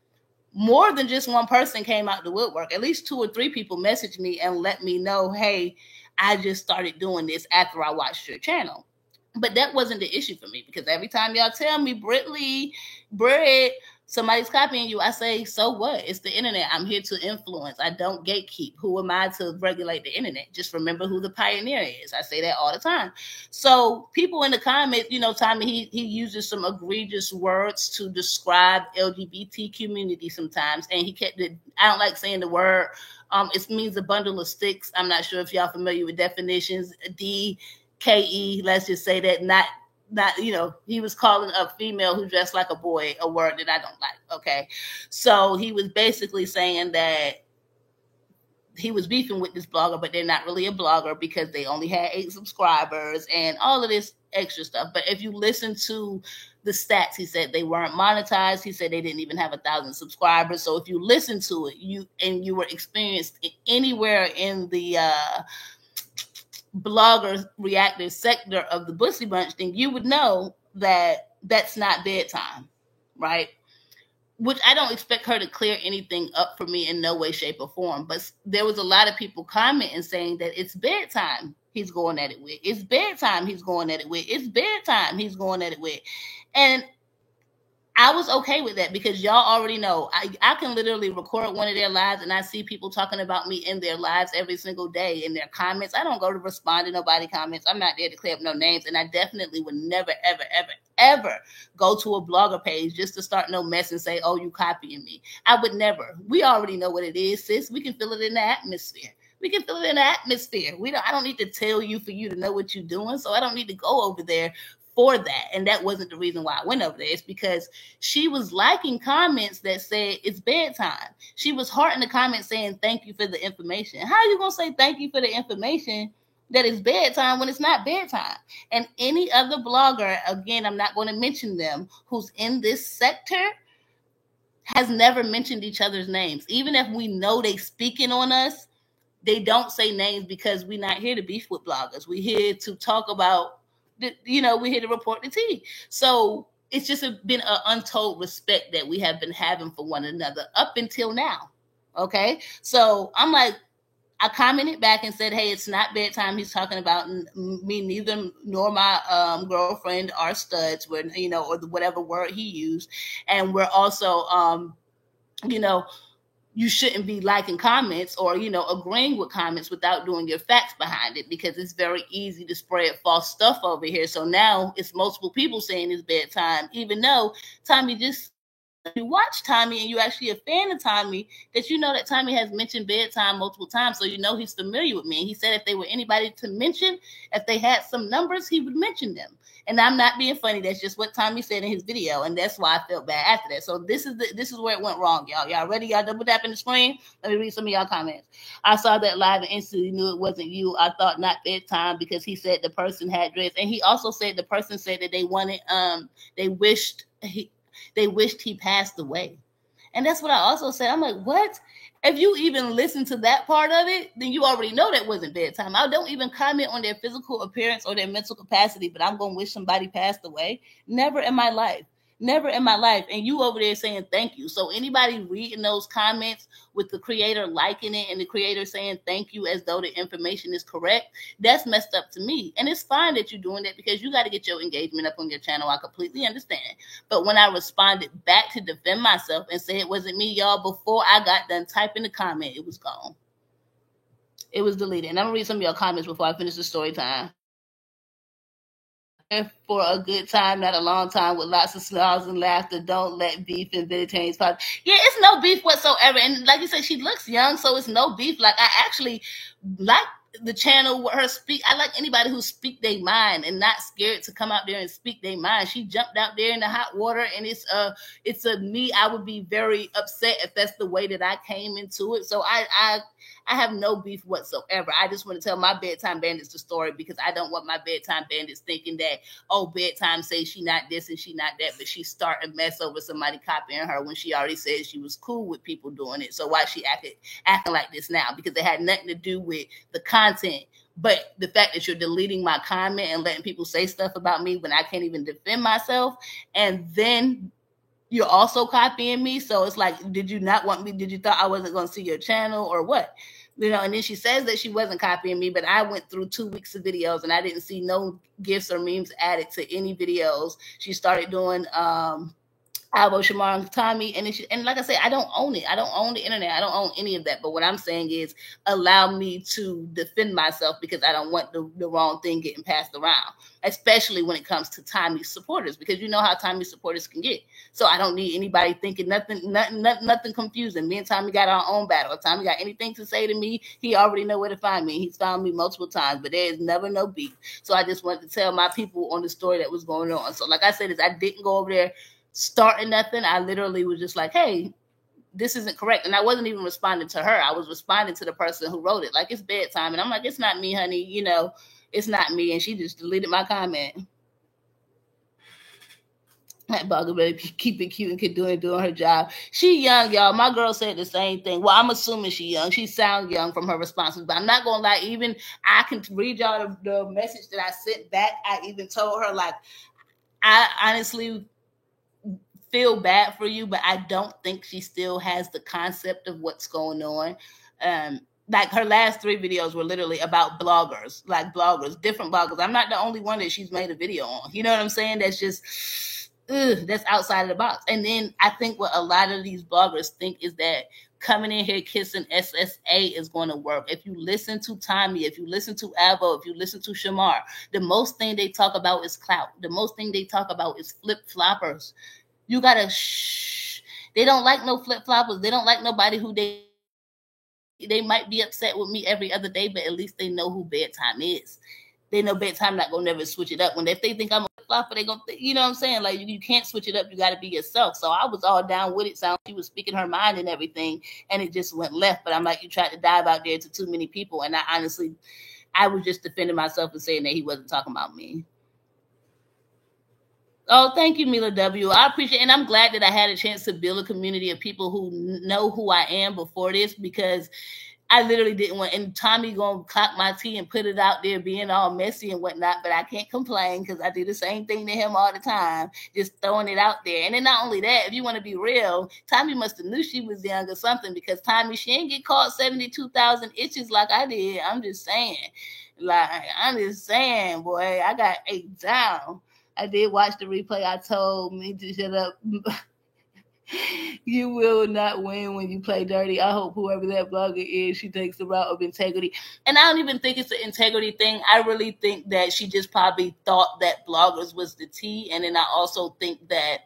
more than just one person came out the woodwork. At least 2 or 3 people messaged me and let me know, hey, I just started doing this after I watched your channel. But that wasn't the issue for me, because every time y'all tell me, Britt, somebody's copying you, I say, so what? It's the internet. I'm here to influence. I don't gatekeep. Who am I to regulate the internet? Just remember who the pioneer is. I say that all the time. So people in the comments, Tommy, he uses some egregious words to describe LGBT community sometimes. And I don't like saying the word. It means a bundle of sticks. I'm not sure if y'all familiar with definitions. DKE, let's just say that, not, he was calling a female who dressed like a boy a word that I don't like. Okay. So he was basically saying that he was beefing with this blogger, but they're not really a blogger because they only had 8 subscribers and all of this extra stuff. But if you listen to the stats, he said they weren't monetized. He said they didn't even have 1,000 subscribers. So if you listen to it, you were experienced anywhere in the blogger reactive sector of the Bussy Bunch, then you would know that that's not bedtime, right? Which I don't expect her to clear anything up for me in no way, shape, or form. But there was a lot of people commenting saying that it's bedtime he's going at it with. It's bedtime he's going at it with. It's bedtime he's going at it with. And I was okay with that, because y'all already know I can literally record one of their lives, and I see people talking about me in their lives every single day in their comments. I don't go to respond to nobody comments. I'm not there to clear up no names, and I definitely would never, ever, ever, ever go to a blogger page just to start no mess and say, oh, you copying me. I would never. We already know what it is, sis. We can feel it in the atmosphere. We can feel it in the atmosphere. I don't need to tell you for you to know what you're doing, so I don't need to go over there for that. And that wasn't the reason why I went over there. It's because she was liking comments that said it's bedtime. She was hearting the comments saying thank you for the information. How are you going to say thank you for the information that it's bedtime when it's not bedtime? And any other blogger, again, I'm not going to mention them, who's in this sector has never mentioned each other's names. Even if we know they speaking on us, they don't say names, because we're not here to beef with bloggers. We're here to talk about, we're here to report the tea. So it's just been an untold respect that we have been having for one another up until now. Okay. So I'm like, I commented back and said, hey, it's not bedtime he's talking about. Me neither, nor my girlfriend are studs, or whatever word he used. And we're also, you shouldn't be liking comments or, agreeing with comments without doing your facts behind it, because it's very easy to spread false stuff over here. So now it's multiple people saying it's bedtime, even though Tommy just, you watch Tommy and you're actually a fan of Tommy, that you know that Tommy has mentioned bedtime multiple times. So he's familiar with me. And he said if they were anybody to mention, if they had some numbers, he would mention them. And I'm not being funny. That's just what Tommy said in his video. And that's why I felt bad after that. So this is where it went wrong, y'all. Y'all ready? Y'all double tapping the screen? Let me read some of y'all comments. I saw that live and instantly knew it wasn't you. I thought not bedtime because he said the person had dreads. And he also said the person said that they wanted, they wished he passed away. And that's what I also said. I'm like, what? If you even listen to that part of it, then you already know that wasn't bedtime. I don't even comment on their physical appearance or their mental capacity, but I'm going to wish somebody passed away. Never in my life. Never in my life. And you over there saying thank you. So anybody reading those comments with the creator liking it and the creator saying thank you as though the information is correct, that's messed up to me. And it's fine that you're doing that, because you got to get your engagement up on your channel. I completely understand. But when I responded back to defend myself and say it wasn't me, y'all, before I got done typing the comment, it was gone. It was deleted. And I'm going to read some of your comments before I finish the story time. For a good time, not a long time, with lots of smiles and laughter. Don't let beef and vegetarians pop. Yeah, it's no beef whatsoever. And like you said, she looks young, so it's no beef. Like, I actually like the channel with her speak. I like anybody who speak their mind and not scared to come out there and speak their mind. She jumped out there in the hot water, and it's a me. I would be very upset if that's the way that I came into it. So I have no beef whatsoever. I just want to tell my bedtime bandits the story, because I don't want my bedtime bandits thinking that, oh, bedtime says she not this and she not that, but she starting a mess over somebody copying her when she already said she was cool with people doing it. So why she acting like this now? Because it had nothing to do with the content, But the fact that you're deleting my comment and letting people say stuff about me when I can't even defend myself, and then you're also copying me. So it's like, did you not want me? Did you thought I wasn't going to see your channel or what? You know, and then she says that she wasn't copying me, but I went through 2 weeks of videos and I didn't see no gifs or memes added to any videos. She started doing Albo, Shamar, and Tommy, and like I said, I don't own it. I don't own the internet. I don't own any of that. But what I'm saying is, allow me to defend myself because I don't want the wrong thing getting passed around, especially when it comes to Tommy's supporters, because you know how Tommy's supporters can get. So I don't need anybody thinking nothing confusing. Me and Tommy got our own battle. If Tommy got anything to say to me, he already know where to find me. He's found me multiple times, but there is never no beef. So I just wanted to tell my people on the story that was going on. So like I said, I didn't go over there starting nothing. I literally was just like, hey, this isn't correct. And I wasn't even responding to her. I was responding to the person who wrote it. Like, it's bedtime. And I'm like, it's not me, honey. You know, it's not me. And she just deleted my comment. That bugger better keep it cute and keep doing her job. She young, y'all. My girl said the same thing. Well, I'm assuming she young. She sounds young from her responses. But I'm not going to lie. Even I can read y'all the message that I sent back. I even told her, like, I honestly feel bad for you, but I don't think she still has the concept of what's going on. Like, her last 3 videos were literally about bloggers, different bloggers. I'm not the only one that she's made a video on. You know what I'm saying? That's just, that's outside of the box. And then I think what a lot of these bloggers think is that coming in here kissing SSA is going to work. If you listen to Tommy, if you listen to Avo, if you listen to Shamar, the most thing they talk about is clout. The most thing they talk about is flip-floppers. You gotta shh. They don't like no flip-floppers. They don't like nobody who they might be upset with me every other day, but at least they know who bedtime is. They know bedtime not gonna never switch it up. When if they think I'm a flip-flopper, they gonna you know what I'm saying? Like, you can't switch it up. You gotta be yourself. So I was all down with it. She was speaking her mind and everything, and it just went left. But I'm like, you tried to dive out there to too many people, and I was just defending myself and saying that he wasn't talking about me. Oh, thank you, Mila W. I appreciate it. And I'm glad that I had a chance to build a community of people who know who I am before this, because I literally didn't want, and Tommy gonna cock my tea and put it out there being all messy and whatnot, but I can't complain because I do the same thing to him all the time, just throwing it out there. And then not only that, if you want to be real, Tommy must have knew she was young or something, because Tommy, she ain't get caught 72,000 itches like I did. I'm just saying, boy, I got 8 down. I did watch the replay. I told me to shut up. You will not win when you play dirty. I hope whoever that blogger is, she takes the route of integrity. And I don't even think it's an integrity thing. I really think that she just probably thought that bloggers was the tea. And then I also think that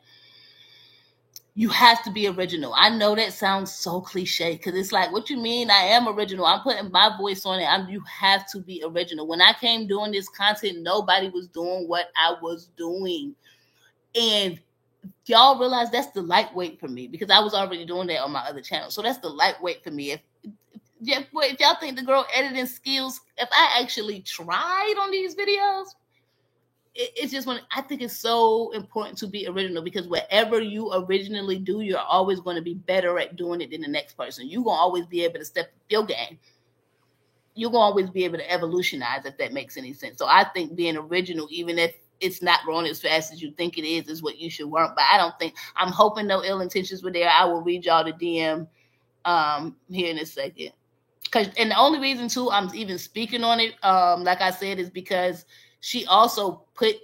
you have to be original. I know that sounds so cliche, because it's like, what you mean I am original? I'm putting my voice on it. You have to be original. When I came doing this content, nobody was doing what I was doing. And y'all realize that's the lightweight for me, because I was already doing that on my other channel. So that's the lightweight for me. If y'all think the girl editing skills, if I actually tried on these videos, it's just I think it's so important to be original, because whatever you originally do, you're always going to be better at doing it than the next person. You're going to always be able to step up your game. You're going to always be able to evolutionize, if that makes any sense. So I think being original, even if it's not growing as fast as you think it is what you should work. But I'm hoping no ill intentions were there. I will read y'all the DM here in a second. And the only reason too I'm even speaking on it, like I said, is because she also put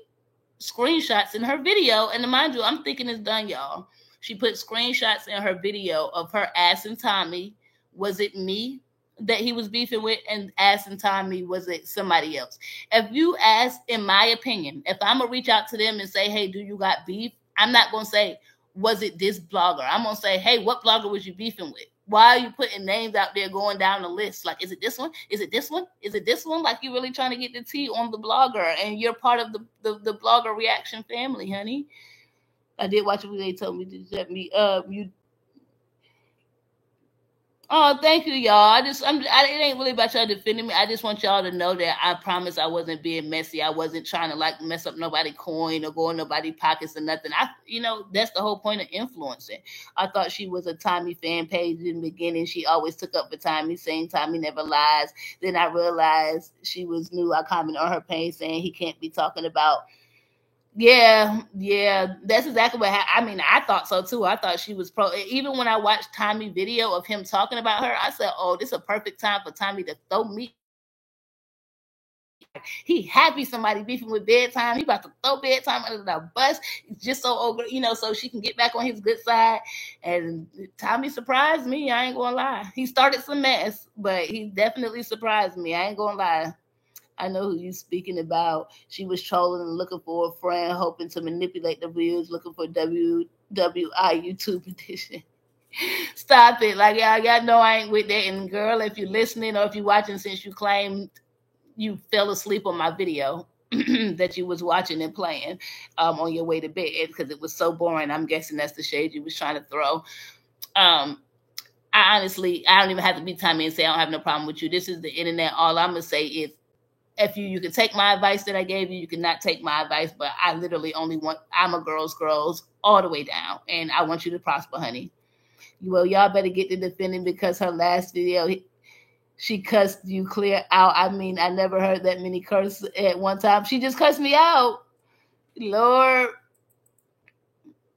screenshots in her video. And mind you, I'm thinking it's done, y'all. She put screenshots in her video of her asking Tommy, was it me that he was beefing with? And asking Tommy, was it somebody else? If you ask, in my opinion, if I'm going to reach out to them and say, hey, do you got beef? I'm not going to say, was it this blogger? I'm going to say, hey, what blogger was you beefing with? Why are you putting names out there going down the list? Like, is it this one? Is it this one? Is it this one? Like, you're really trying to get the tea on the blogger, and you're part of the blogger reaction family, honey. I did watch it when they told me to shut me up. Oh, thank you, y'all. It ain't really about y'all defending me. I just want y'all to know that I promise I wasn't being messy. I wasn't trying to like mess up nobody's coin or go in nobody's pockets or nothing. That's the whole point of influencing. I thought she was a Tommy fan page in the beginning. She always took up for Tommy, saying Tommy never lies. Then I realized she was new. I commented on her page saying he can't be talking about. Yeah, that's exactly what happened. I mean, I thought so too. I thought she was pro. Even when I watched Tommy video of him talking about her, I said, "Oh, this is a perfect time for Tommy to throw me." He happy somebody beefing with bedtime. He about to throw bedtime under the bus just so over, so she can get back on his good side. And Tommy surprised me. I ain't gonna lie. He started some mess, but he definitely surprised me. I ain't gonna lie. I know who you speaking about. She was trolling and looking for a friend, hoping to manipulate the views, looking for WWI YouTube edition. Stop it. Like, y'all know I ain't with that. And girl, if you're listening or if you're watching, since you claimed you fell asleep on my video that you was watching and playing on your way to bed because it was so boring, I'm guessing that's the shade you was trying to throw. I don't even have to be Tommy and say I don't have no problem with you. This is the internet. All I'm going to say is, if you can take my advice that I gave you, you cannot take my advice, but I literally I'm a girl's all the way down, and I want you to prosper, honey. Well, y'all better get to defending because her last video, she cussed you clear out. I mean, I never heard that many curse at one time. She just cussed me out. Lord.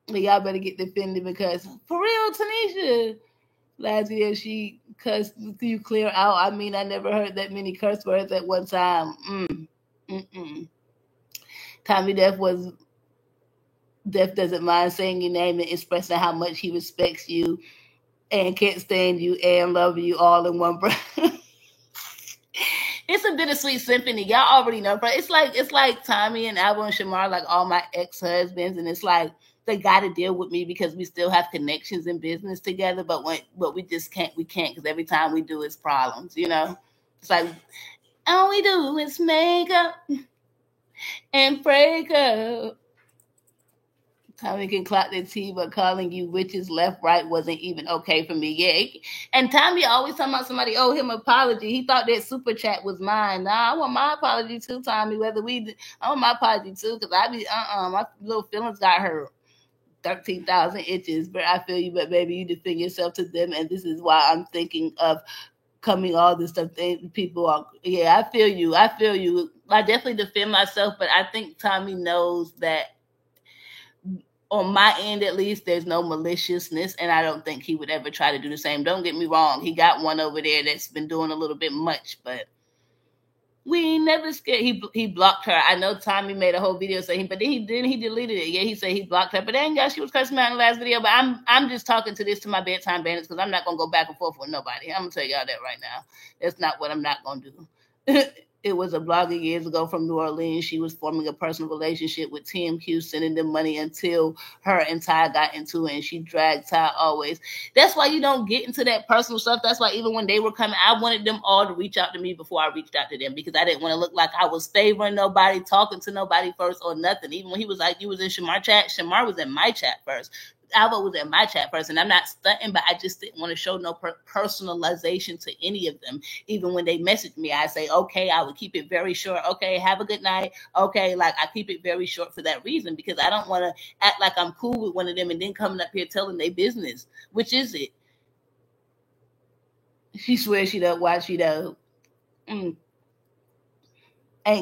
Y'all better get defended because, for real, Tanisha, last video she cussed you clear out. I mean, I never heard that many curse words at one time. Tommy Deaf doesn't mind saying your name and expressing how much he respects you and can't stand you and love you all in one breath. It's a bittersweet symphony. Y'all already know, but it's like Tommy and Alba and Shamar, like all my ex-husbands, and it's like they got to deal with me because we still have connections in business together, but we just can't because every time we do, it's problems, It's like, all we do is make up and break up. Tommy can clock the T, but calling you witches left, right wasn't even okay for me. Yeah, and Tommy always talking about somebody owe him an apology. He thought that super chat was mine. Nah, I want my apology too, Tommy. I want my apology too, because my little feelings got hurt. 13,000 itches, but I feel you, but baby, you defend yourself to them, and this is why I'm thinking of coming all this stuff. People are, I feel you. I definitely defend myself, but I think Tommy knows that on my end, at least, there's no maliciousness, and I don't think he would ever try to do the same. Don't get me wrong. He got one over there that's been doing a little bit much, but we ain't never scared. He blocked her. I know Tommy made a whole video saying, but then he deleted it. Yeah, he said he blocked her. But then, y'all, she was cursing me out in the last video. But I'm just talking to my bedtime bandits because I'm not gonna go back and forth with nobody. I'm gonna tell y'all that right now. That's not what I'm not gonna do. It was a blogger years ago from New Orleans. She was forming a personal relationship with TMQ, sending them money until her and Ty got into it, and she dragged Ty always. That's why you don't get into that personal stuff. That's why even when they were coming, I wanted them all to reach out to me before I reached out to them because I didn't want to look like I was favoring nobody, talking to nobody first or nothing. Even when he was like, you was in Shamar chat, Shamar was in my chat first. Alba was in my chat first, and I'm not stunting, but I just didn't want to show no personalization to any of them. Even when they messaged me, I say, okay, I would keep it very short. Okay, have a good night. Okay, like I keep it very short for that reason because I don't want to act like I'm cool with one of them and then coming up here telling their business. Which is it? She swears she don't watch, ain't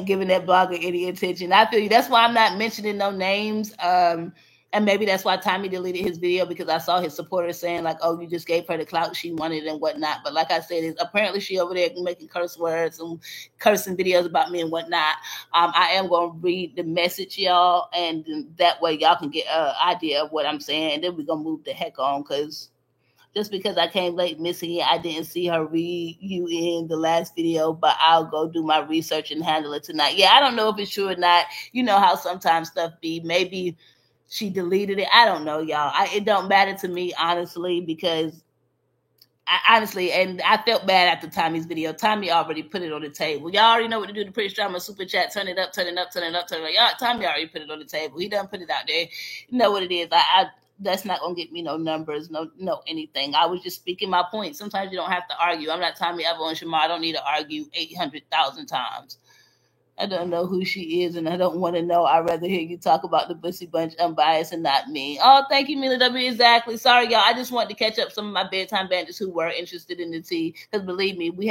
giving that blogger any attention. I feel you. That's why I'm not mentioning no names. And maybe that's why Tommy deleted his video because I saw his supporters saying like, oh, you just gave her the clout she wanted and whatnot. But like I said, apparently she over there making curse words and cursing videos about me and whatnot. I am going to read the message, y'all. And that way y'all can get an idea of what I'm saying. And then we're going to move the heck on because just because I came late missing it, I didn't see her read you in the last video, but I'll go do my research and handle it tonight. Yeah, I don't know if it's true or not. You know how sometimes stuff be. Maybe she deleted it. I don't know, y'all. It don't matter to me, honestly, because I felt bad after Tommy's video. Tommy already put it on the table. Y'all already know what to do. The Prince Drama Super Chat. Turn it up, turn it up, turn it up, turn it up. Y'all, Tommy already put it on the table. He done put it out there. You know what it is. that's not gonna get me no numbers, no anything. I was just speaking my point. Sometimes you don't have to argue. I'm not Tommy Evelyn Shamar. I don't need to argue 800,000 times. I don't know who she is, and I don't want to know. I'd rather hear you talk about the Bussy Bunch unbiased and not me. Oh, thank you, Mila W. Exactly. Sorry, y'all. I just wanted to catch up some of my bedtime bandits who were interested in the tea. Because believe me, we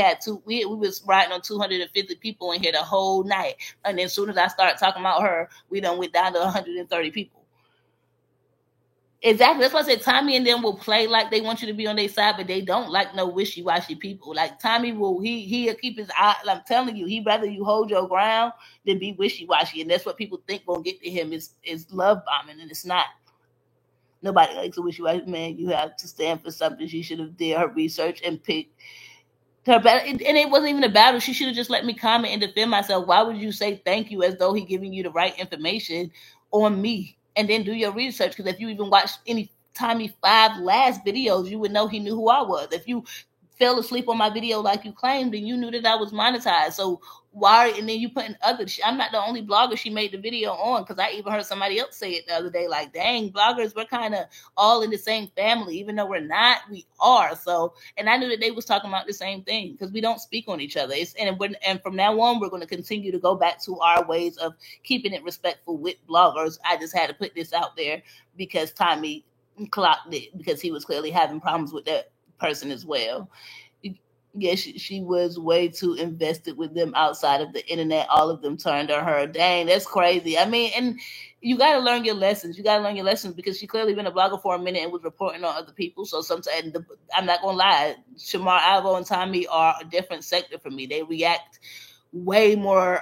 was riding on 250 people in here the whole night. And then as soon as I started talking about her, we done went down to 130 people. Exactly. That's why I said Tommy and them will play like they want you to be on their side, but they don't like no wishy-washy people. Like Tommy he'll keep his eye. I'm telling you, he'd rather you hold your ground than be wishy-washy. And that's what people think gonna get to him is love bombing, and it's not. Nobody likes a wishy-washy man. You have to stand for something. She should have did her research and picked her battle. And it wasn't even a battle. She should have just let me comment and defend myself. Why would you say thank you as though he giving you the right information on me? And then do your research, because if you even watched any Tommy 5 last videos, you would know he knew who I was. If you fell asleep on my video like you claimed, then you knew that I was monetized. So why? And then you put in other. I'm not the only blogger she made the video on, because I even heard somebody else say it the other day. Like, dang, bloggers, we're kind of all in the same family, even though we're not. We are. So, and I knew that they was talking about the same thing, because we don't speak on each other. And from now on, we're going to continue to go back to our ways of keeping it respectful with bloggers. I just had to put this out there because Tommy clocked it, because he was clearly having problems with that person as well. Yes, she was way too invested with them outside of the internet. All of them turned on her. Dang, that's crazy. I mean, and you got to learn your lessons. You got to learn your lessons, because she clearly been a blogger for a minute and was reporting on other people. So sometimes, I'm not going to lie, Shamar Alvo and Tommy are a different sector for me. They react way more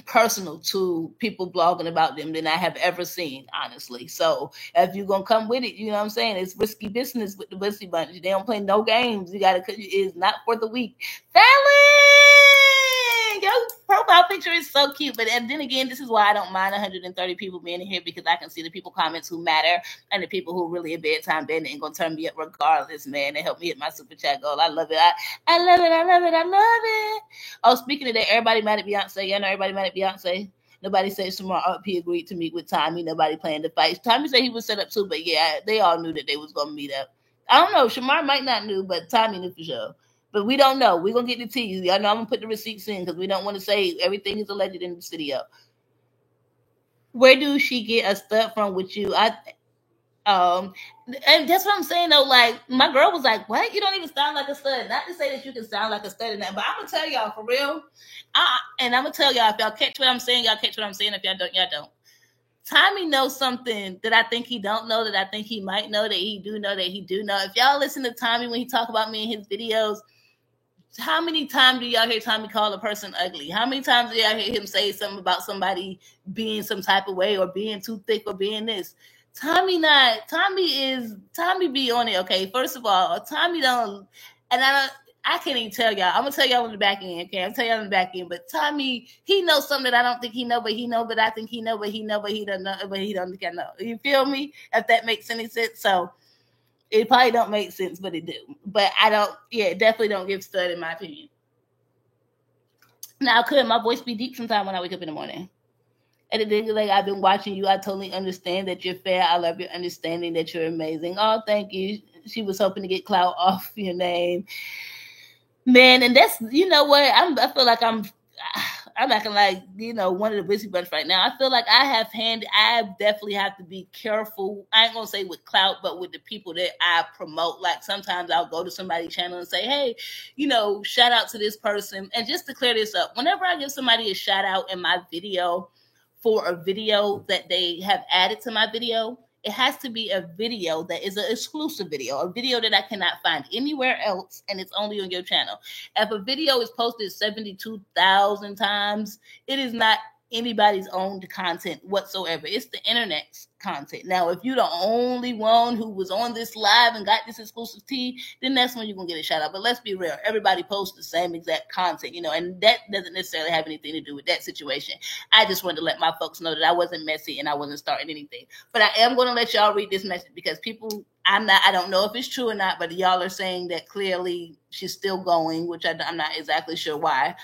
personal to people blogging about them than I have ever seen, honestly. So if you're gonna come with it, you know what I'm saying, it's risky business with the Bussy Bunch. They don't play no games. You gotta, it's not for the weak. Fallon, your profile picture is so cute, but then again, this is why I don't mind 130 people being in here, because I can see the people comments who matter and the people who really a bedtime bandit ain't gonna turn me up regardless, man. They help me hit my super chat goal. I love it. I love it. I love it. I love it. Oh, speaking of that, everybody mad at Beyonce. Y'all know everybody mad at Beyonce. Nobody said Shamar up. He agreed to meet with Tommy. Nobody planned to fight. Tommy said he was set up too, but yeah, they all knew that they was gonna meet up. I don't know. Shamar might not knew, but Tommy knew for sure. But we don't know. We're gonna get the tea. Y'all know I'm gonna put the receipts in, because we don't want to say everything is alleged in the video. Where do she get a stud from with you? And that's what I'm saying though. Like, my girl was like, "What? You don't even sound like a stud." Not to say that you can sound like a stud in that, but I'm gonna tell y'all for real. And I'm gonna tell y'all, if y'all catch what I'm saying, y'all catch what I'm saying. If y'all don't, y'all don't. Tommy knows something that I think he don't know, that I think he might know, that he do know, that he do know. If y'all listen to Tommy when he talk about me in his videos, how many times do y'all hear Tommy call a person ugly? How many times do y'all hear him say something about somebody being some type of way, or being too thick, or being this? Tommy be on it. Okay, first of all, Tommy don't, and I can't even tell y'all. I'm gonna tell y'all in the back end. Okay, I'm tell y'all in the back end. But Tommy, he knows something that I don't think he know, but he know, but I think he know, but he know, but he don't know, but he don't think I know. You feel me? If that makes any sense. So it probably don't make sense, but it do. But I don't. Yeah, it definitely don't give stud in my opinion. Now, could my voice be deep sometime when I wake up in the morning? And the thing is, like, I've been watching you. I totally understand that you're fair. I love your understanding that you're amazing. Oh, thank you. She was hoping to get clout off your name, man. And that's, you know what? I feel like I'm acting like, you know, one of the Bussy Bunch right now. I feel like I definitely have to be careful. I ain't gonna say with clout, but with the people that I promote. Like, sometimes I'll go to somebody's channel and say, hey, you know, shout out to this person. And just to clear this up, whenever I give somebody a shout out in my video, for a video that they have added to my video, it has to be a video that is an exclusive video, a video that I cannot find anywhere else, and it's only on your channel. If a video is posted 72,000 times, it is not anybody's owned content whatsoever. It's the internet's content. Now, if you're the only one who was on this live and got this exclusive tea, then that's when you're going to get a shout out. But let's be real. Everybody posts the same exact content, you know, and that doesn't necessarily have anything to do with that situation. I just wanted to let my folks know that I wasn't messy and I wasn't starting anything. But I am going to let y'all read this message, because people, I don't know if it's true or not, but y'all are saying that clearly she's still going, which I'm not exactly sure why.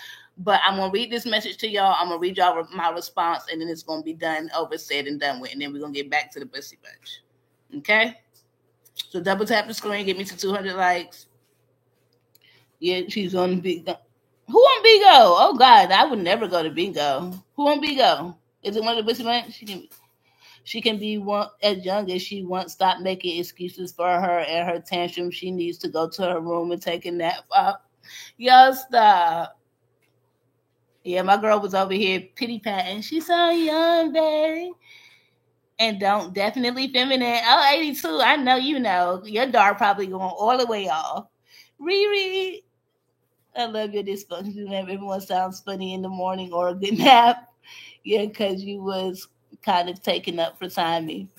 But I'm going to read this message to y'all. I'm going to read y'all my response, and then it's going to be done, over, said, and done with. And then we're going to get back to the Bussy Bunch. Okay? So double tap the screen, get me to 200 likes. Yeah, she's on Bingo. Who on Bingo? Oh God, I would never go to Bingo. Who on Bingo? Is it one of the Busy Ones? She can be one as young as she wants. Stop making excuses for her and her tantrum. She needs to go to her room and take a nap. Yo, stop. Yeah, my girl was over here pity patting. She's so young, babe. And don't definitely feminine. Oh, 82. I know you know. Your dart probably going all the way off. Riri. I love your dysfunction. Everyone sounds funny in the morning or a good nap. Yeah, because you was kind of taken up for timing.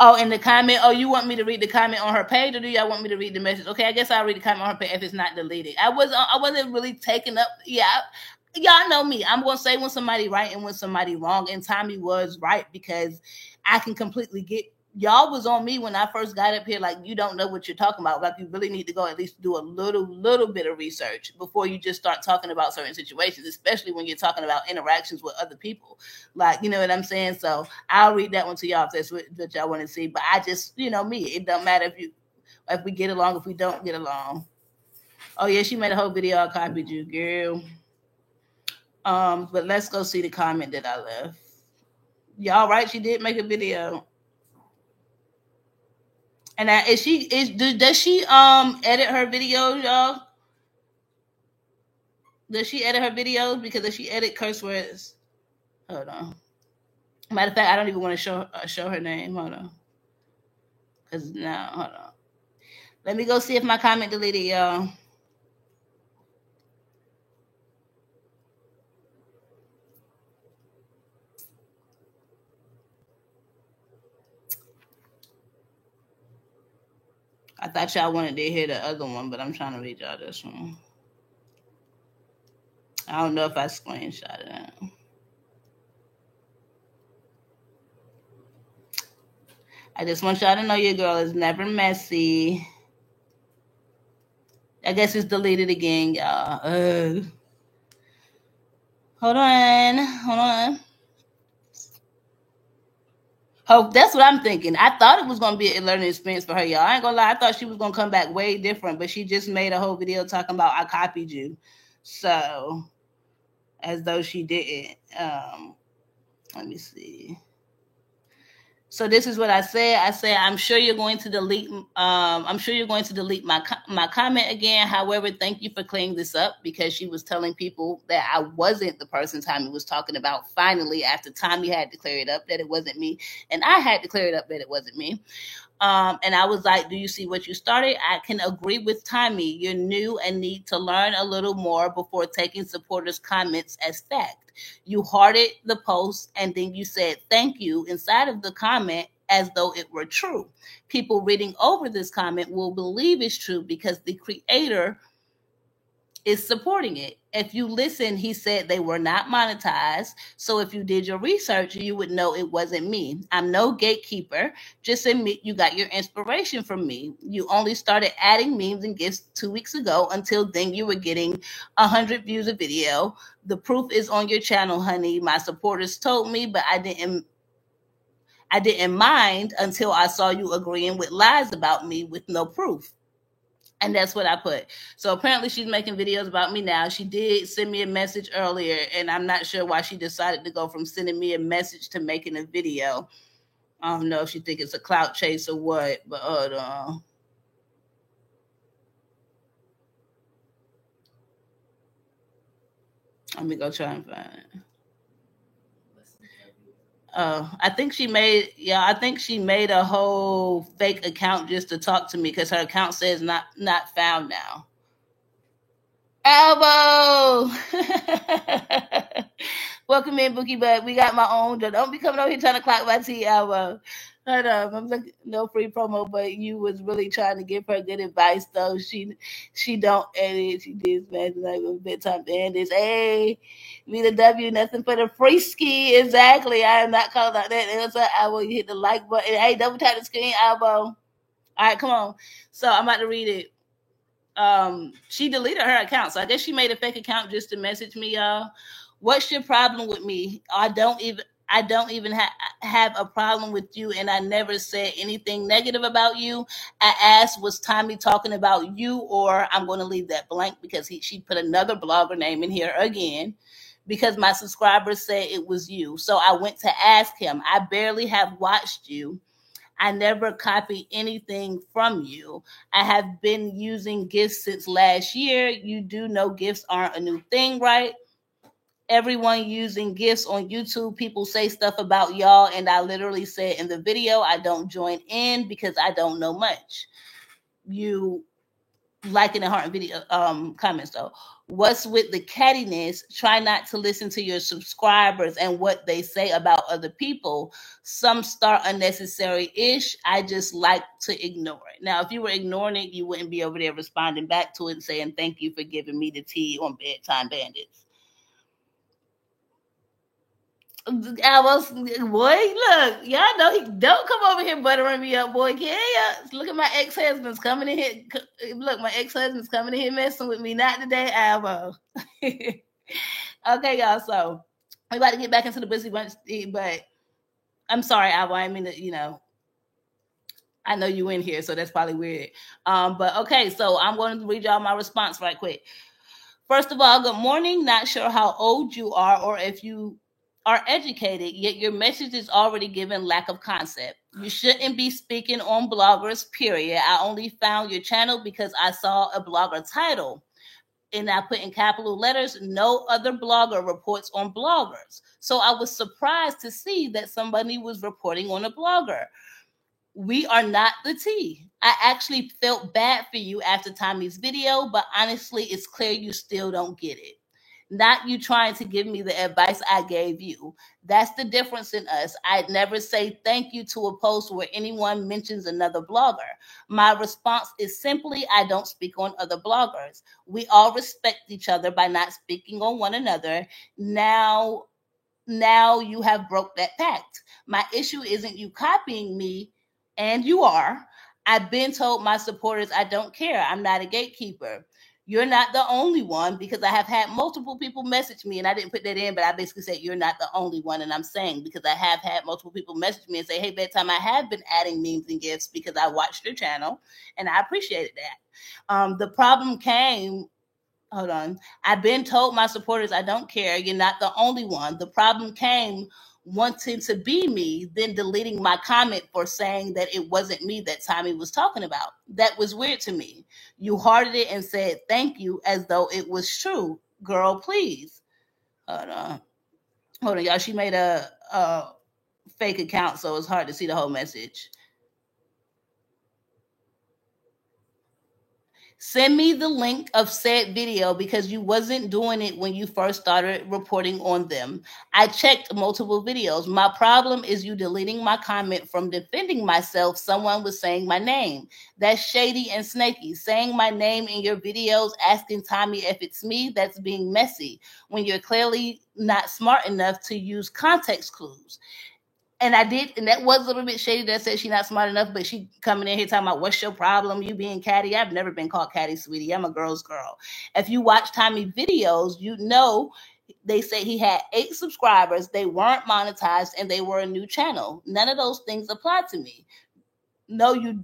Oh, in the comment. Oh, you want me to read the comment on her page, or do y'all want me to read the message? Okay, I guess I'll read the comment on her page if it's not deleted. I wasn't really taken up. Yeah, y'all know me. I'm gonna say when somebody right and when somebody wrong. And Tommy was right because I can completely get. Y'all was on me when I first got up here. Like, you don't know what you're talking about. Like, you really need to go at least do a little bit of research before you just start talking about certain situations, especially when you're talking about interactions with other people. Like, you know what I'm saying? So I'll read that one to y'all if that's what y'all want to see. But I just, me, it don't matter if we get along, if we don't get along. Oh yeah, she made a whole video. I copied you, girl. But let's go see the comment that I left. Y'all right? She did make a video. And does she edit her videos, y'all? Does she edit her videos? Because if she edit curse words, hold on. Matter of fact, I don't even want to show her name. Hold on. Cause now, hold on. Let me go see if my comment deleted, y'all. I thought y'all wanted to hear the other one, but I'm trying to read y'all this one. I don't know if I screenshot it. I just want y'all to know your girl is never messy. I guess it's deleted again, y'all. Hold on. Oh, that's what I'm thinking. I thought it was going to be a learning experience for her, y'all. I ain't going to lie. I thought she was going to come back way different, but she just made a whole video talking about I copied you. So, as though she didn't. Let me see. So this is what I said. I said, I'm sure you're going to delete. I'm sure you're going to delete my comment again. However, thank you for clearing this up, because she was telling people that I wasn't the person Tommy was talking about. Finally, after Tommy had to clear it up that it wasn't me, and I had to clear it up that it wasn't me. And I was like, do you see what you started? I can agree with Tommy. You're new and need to learn a little more before taking supporters' comments as fact. You hearted the post and then you said thank you inside of the comment as though it were true. People reading over this comment will believe it's true because the creator is supporting it. If you listen, he said they were not monetized. So if you did your research, you would know it wasn't me. I'm no gatekeeper. Just admit you got your inspiration from me. You only started adding memes and gifs 2 weeks ago. Until then, you were getting 100 views a video. The proof is on your channel, honey. My supporters told me, but I didn't mind until I saw you agreeing with lies about me with no proof. And that's what I put. So apparently she's making videos about me now. She did send me a message earlier, and I'm not sure why she decided to go from sending me a message to making a video. I don't know if she thinks it's a clout chase or what, but hold on. Let me go try and find it. I think she made a whole fake account just to talk to me because her account says not found now. Elbow. Welcome in, Bookie Bud. We got my own. Don't be coming over here trying to clock my tea, Elbow. Hold up. I'm like, no free promo, but you was really trying to give her good advice, though. She don't edit. She did smash like a bit time to end this. Hey, me the W, nothing for the free ski. Exactly. I am not called like that. It's an Elbow. You hit the like button. Hey, double tap the screen, Elbow. All right, come on. So I'm about to read it. She deleted her account, so I guess she made a fake account just to message me, y'all. What's your problem with me? I don't I don't even have a problem with you, and I never said anything negative about you. I asked, was Tommy talking about you, or I'm going to leave that blank because she put another blogger name in here again, because my subscribers said it was you. So I went to ask him. I barely have watched you. I never copy anything from you. I have been using GIFs since last year. You do know GIFs aren't a new thing, right? Everyone using GIFs on YouTube, people say stuff about y'all, and I literally said in the video, I don't join in because I don't know much. You liking and heart video comments though. What's with the cattiness? Try not to listen to your subscribers and what they say about other people. Some start unnecessary-ish. I just like to ignore it. Now, if you were ignoring it, you wouldn't be over there responding back to it and saying, thank you for giving me the tea on Bedtime Bandits. Boy, look, y'all know he don't come over here buttering me up, boy. Yeah, look at my ex-husband's coming in here. Look, my ex-husband's coming in here messing with me. Not today, Alvo. Okay, y'all. So we about to get back into the busy bunch, but I'm sorry, Alvo. I mean, I know you in here, so that's probably weird. But okay, so I'm going to read y'all my response right quick. First of all, good morning. Not sure how old you are or if you are educated, yet your message is already given lack of concept. You shouldn't be speaking on bloggers, period. I only found your channel because I saw a blogger title, and I put in capital letters, no other blogger reports on bloggers. So I was surprised to see that somebody was reporting on a blogger. We are not the tea. I actually felt bad for you after Tommy's video, but honestly, it's clear you still don't get it. Not you trying to give me the advice I gave you. That's the difference in us. I'd never say thank you to a post where anyone mentions another blogger. My response is simply, I don't speak on other bloggers. We all respect each other by not speaking on one another. Now you have broke that pact. My issue isn't you copying me, and you are. I've been told my supporters I don't care. I'm not a gatekeeper. You're not the only one, because I have had multiple people message me, and I didn't put that in, but I basically said you're not the only one. And I'm saying because I have had multiple people message me and say, hey, Bedtime, I have been adding memes and gifts because I watched your channel and I appreciated that. The problem came, hold on. I've been told my supporters I don't care. You're not the only one. The problem came wanting to be me, then deleting my comment for saying that it wasn't me that Tommy was talking about. That was weird to me. You hearted it and said thank you as though it was true. Girl, please. Hold on, y'all. She made a fake account, so it's hard to see the whole message. Send me the link of said video because you wasn't doing it when you first started reporting on them. I checked multiple videos. My problem is you deleting my comment from defending myself. Someone was saying my name. That's shady and snaky. Saying my name in your videos, asking Tommy if it's me, that's being messy when you're clearly not smart enough to use context clues. And I did, and that was a little bit shady. That said she's not smart enough, but she coming in here talking about what's your problem, you being catty. I've never been called catty, sweetie. I'm a girl's girl. If you watch Tommy videos, you know they say he had 8 subscribers, they weren't monetized, and they were a new channel. None of those things apply to me. No, you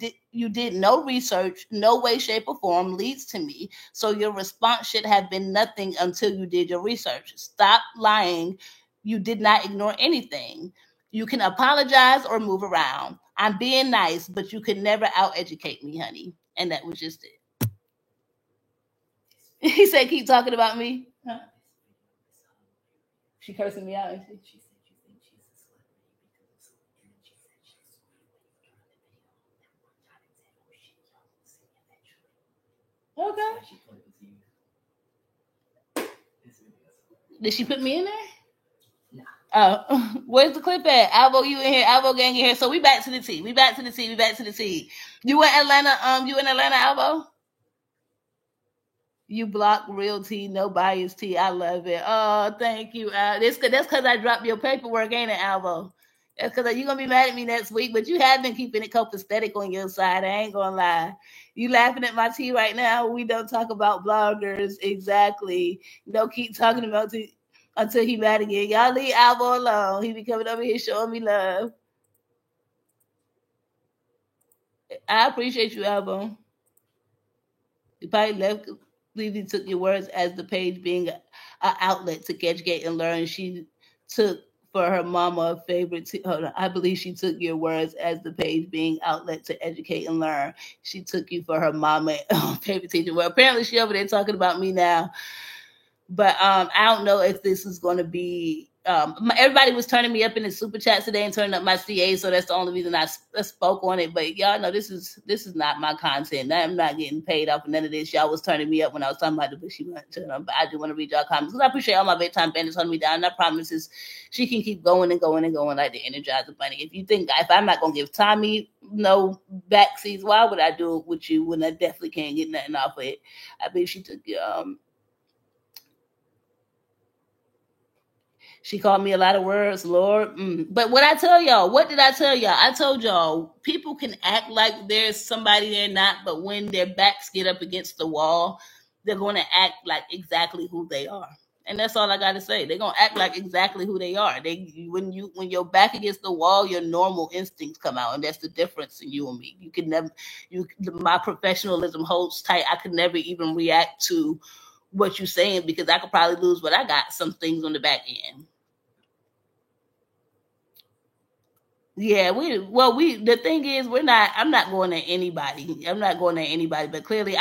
did no research, no way, shape, or form leads to me. So your response should have been nothing until you did your research. Stop lying. You did not ignore anything. You can apologize or move around. I'm being nice, but you could never out-educate me, honey. And that was just it. He said, keep talking about me. Huh? She cursing me out, isn't she? Okay. Did she put me in there? Oh, where's the clip at? Alvo, you in here? Alvo gang in here. So we back to the tea. We back to the tea. You in Atlanta? You in Atlanta, Alvo? You block real tea, no bias tea. I love it. Oh, thank you. That's because I dropped your paperwork, ain't it, Alvo? That's because you're going to be mad at me next week, but you have been keeping it copacetic on your side. I ain't going to lie. You laughing at my tea right now. We don't talk about bloggers. Exactly. Don't keep talking about tea. until he mad again. Y'all leave Albo alone. He be coming over here showing me love. I appreciate you, Albo. You probably left. Lily took your words as the page being an outlet to educate and learn. She took for her mama favorite. Hold on. I believe she took your words as the page being outlet to educate and learn. She took you for her mama favorite teacher. Well, apparently she over there talking about me now. But I don't know if this is going to be. Everybody was turning me up in the super chats today and turning up my CA, so that's the only reason I spoke on it. But y'all know this is not my content. I'm not getting paid off of none of this. Y'all was turning me up when I was talking about the bushy bunch. But I do want to read y'all comments because I appreciate all my bedtime bandits holding me down. And I promise she can keep going and going and going like the Energizer Bunny. If you think if I'm not gonna give Tommy no backseats, why would I do it with you when I definitely can't get nothing off of it? I believe she took She called me a lot of words, Lord. But what did I tell y'all? I told y'all people can act like there's somebody they're not, but when their backs get up against the wall, they're going to act like exactly who they are. And that's all I got to say. They're going to act like exactly who they are. When you're back against the wall, your normal instincts come out. And that's the difference in you and me. You can never, my professionalism holds tight. I could never even react to what you're saying because I could probably lose what I got, some things on the back end. Yeah, the thing is, I'm not going at anybody. But clearly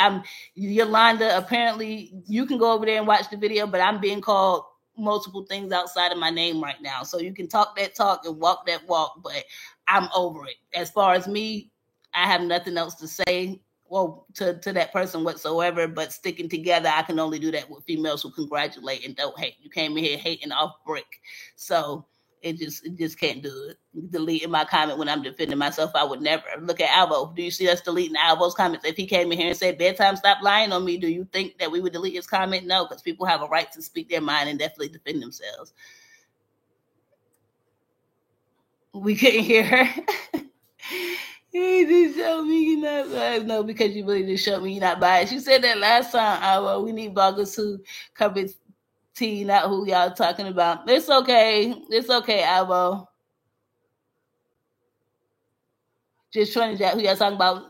Yolanda, apparently you can go over there and watch the video, but I'm being called multiple things outside of my name right now. So you can talk that talk and walk that walk, but I'm over it. As far as me, I have nothing else to say. Well, to that person whatsoever, but sticking together, I can only do that with females who congratulate and don't hate. You came in here hating off brick. So it just can't do it. Deleting my comment when I'm defending myself, I would never. Look at Albo. Do you see us deleting Albo's comments? If he came in here and said, bedtime, stop lying on me, do you think that we would delete his comment? No, because people have a right to speak their mind and definitely defend themselves. We couldn't hear her. He just showed me you're not biased. No, because you really just showed me you're not biased. You said that last time, Albo. We need bloggers who cover T, not who y'all talking about. It's okay, Albo. Just trying to who y'all talking about.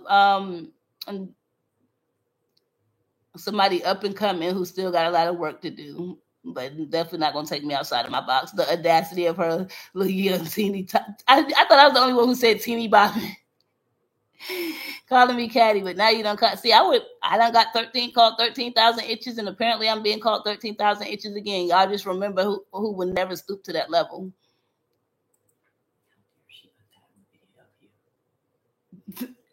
Somebody up and coming who still got a lot of work to do, but definitely not gonna take me outside of my box. The audacity of her little young teeny. I thought I was the only one who said teeny bopping. Calling me catty, but now you don't see. I done got called 13,000 inches, and apparently I'm being called 13,000 inches again. Y'all just remember who would never stoop to that level.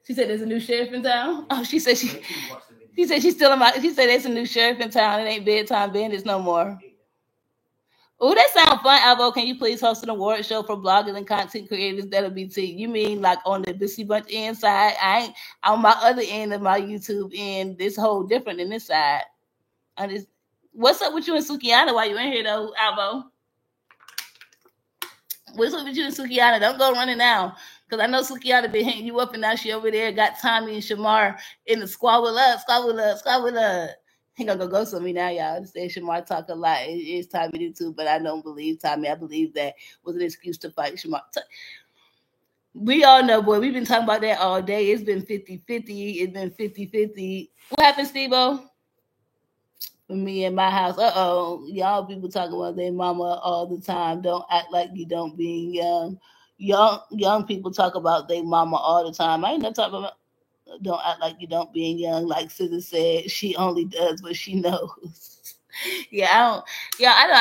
She said there's a new sheriff in town. Oh, she said she's still in my. She said there's a new sheriff in town. It ain't bedtime bandits no more. Oh, that sounds fun, Albo. Can you please host an award show for bloggers and content creators? That'll be T. You mean like on the Busy Bunch end side? I ain't on my other end of my YouTube end. This whole different than this side. What's up with you and Sukiana while you in here though, Albo? What's up with you and Sukiana? Don't go running now. Because I know Sukiana been hitting you up and now she over there got Tommy and Shamar in the squabble up. He gonna go ghost on me now, y'all. Say Shamar talk a lot. It's Tommy do too, but I don't believe Tommy. I believe that was an excuse to fight Shamar. We all know, boy, we've been talking about that all day. It's been 50-50. It's been 50-50. What happened, Steve-O? For me in my house. Y'all people talking about their mama all the time. Don't act like you don't being young. Young people talk about their mama all the time. I ain't never talking about don't act like you don't being young. Like Scissor said, she only does what she knows. I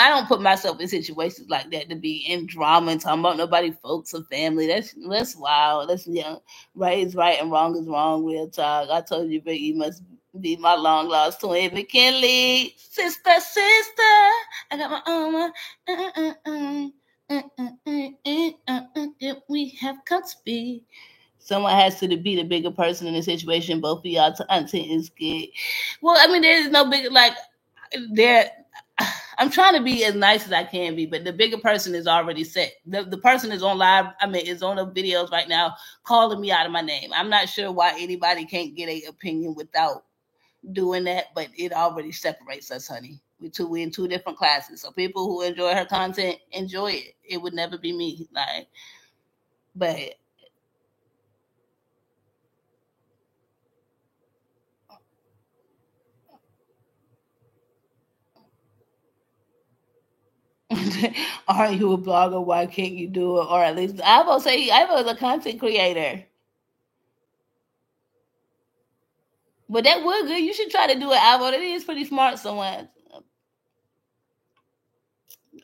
don't put myself in situations like that to be in drama and talking about nobody folks or family. That's wild. That's young. Right is right and wrong is wrong. Real talk. I told you, Biggie must be my long lost twin, McKinley. Sister. I got my own. We have Cutsby. Someone has to be the bigger person in the situation. Both of y'all auntie is good. Well, I mean, there's no big I'm trying to be as nice as I can be, but the bigger person is already set. The person is on live. Is on the videos right now calling me out of my name. I'm not sure why anybody can't get an opinion without doing that, but it already separates us, honey. We in two different classes. So people who enjoy her content, enjoy it. It would never be me. Like, but aren't you a blogger? Why can't you do it? Or at least I will say I was a content creator. But that would good. You should try to do it, Alvo. It is pretty smart someone.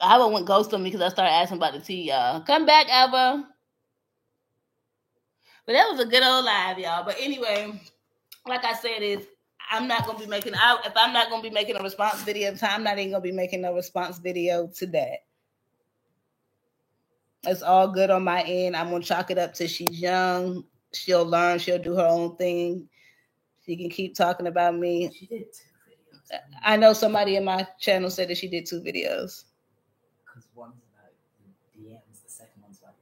Alvo went ghost on me because I started asking about the tea, y'all. Come back, Alvo. But that was a good old live, y'all. But anyway, like I said, I'm not gonna be making if I'm not gonna be making a response video, I'm not even gonna be making a response video to that. It's all good on my end. I'm gonna chalk it up to she's young. She'll learn. She'll do her own thing. She can keep talking about me. She did 2 videos. I know somebody in my channel said that she did 2 videos. Because one's about the DMs, the second one's about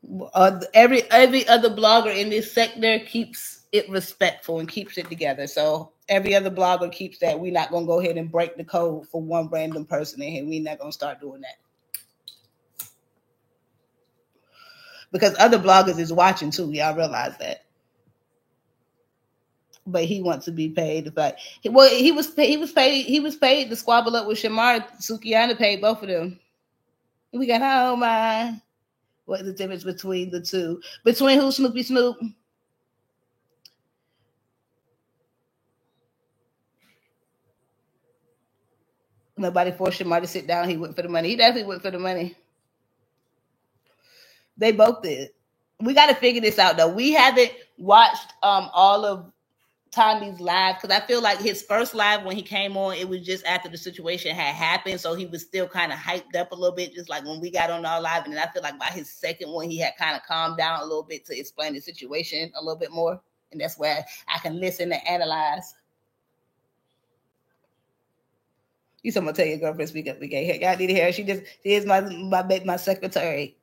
your DMs. Every other blogger in this sector keeps it respectful and keeps it together. So every other blogger keeps that. We're not gonna go ahead and break the code for one random person in here. We're not gonna start doing that. Because other bloggers is watching too. Y'all realize that. But he wants to be paid. But he was paid to squabble up with Shamar. Sukihana paid both of them. We got oh my. What's the difference between the two? Between who? Snoopy Snoop? Nobody forced Shamar to sit down. He went for the money. He definitely went for the money. They both did. We got to figure this out, though. We haven't watched all of Tommy's live because I feel like his first live when he came on, it was just after the situation had happened. So he was still kind of hyped up a little bit, just like when we got on our live. And then I feel like by his second one, he had kind of calmed down a little bit to explain the situation a little bit more. And that's where I can listen and analyze. You someone tell your girlfriend speak up. We can't hear. Y'all need to hear her. She is my secretary.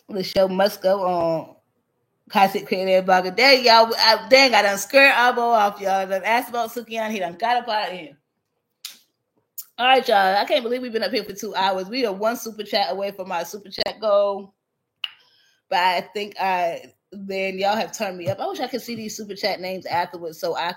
The show must go on. Content creator blogger. Dang, y'all. Dang, I done skirt elbow off, y'all. Done asked about Sukihana. He done got up out of here. All right, y'all. I can't believe we've been up here for 2 hours. We are 1 super chat away from our super chat goal. But I think then y'all have turned me up. I wish I could see these super chat names afterwards so I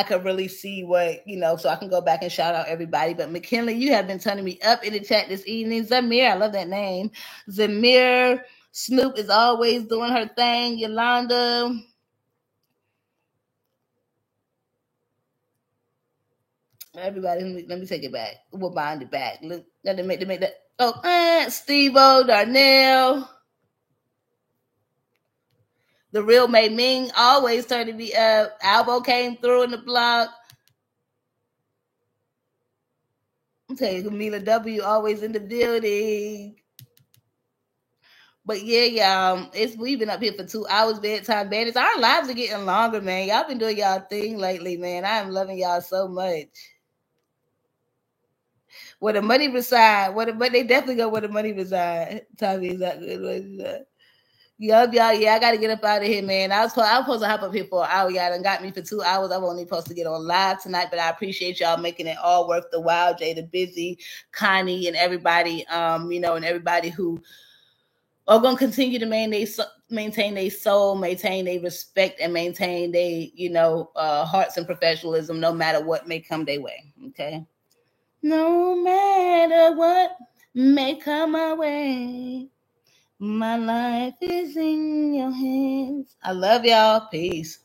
could really see what, so I can go back and shout out everybody. But McKinley, you have been turning me up in the chat this evening. Zamir, I love that name. Zamir, Snoop is always doing her thing. Yolanda. Everybody, let me take it back. We'll bind it back. Look, let me make that. Oh, Steve-O, Darnell. The real Mei Ming always turning me up. Albo came through in the blog. I'm telling you, Camila W always in the building. But yeah, y'all, we've been up here for 2 hours, bedtime bandits. Our lives are getting longer, man. Y'all been doing y'all thing lately, man. I am loving y'all so much. Where the money reside, but they definitely go where the money reside. Tommy is not good. Y'all, yeah, I gotta get up out of here, man. I was supposed to hop up here for an hour. Y'all done got me for 2 hours. I'm only supposed to get on live tonight, but I appreciate y'all making it all worth the while. Jada Busy, Connie, and everybody, and everybody who are gonna continue to maintain their soul, maintain their respect, and maintain their, hearts and professionalism, no matter what may come their way. Okay. No matter what may come my way, my life is in your hands. I love y'all. Peace.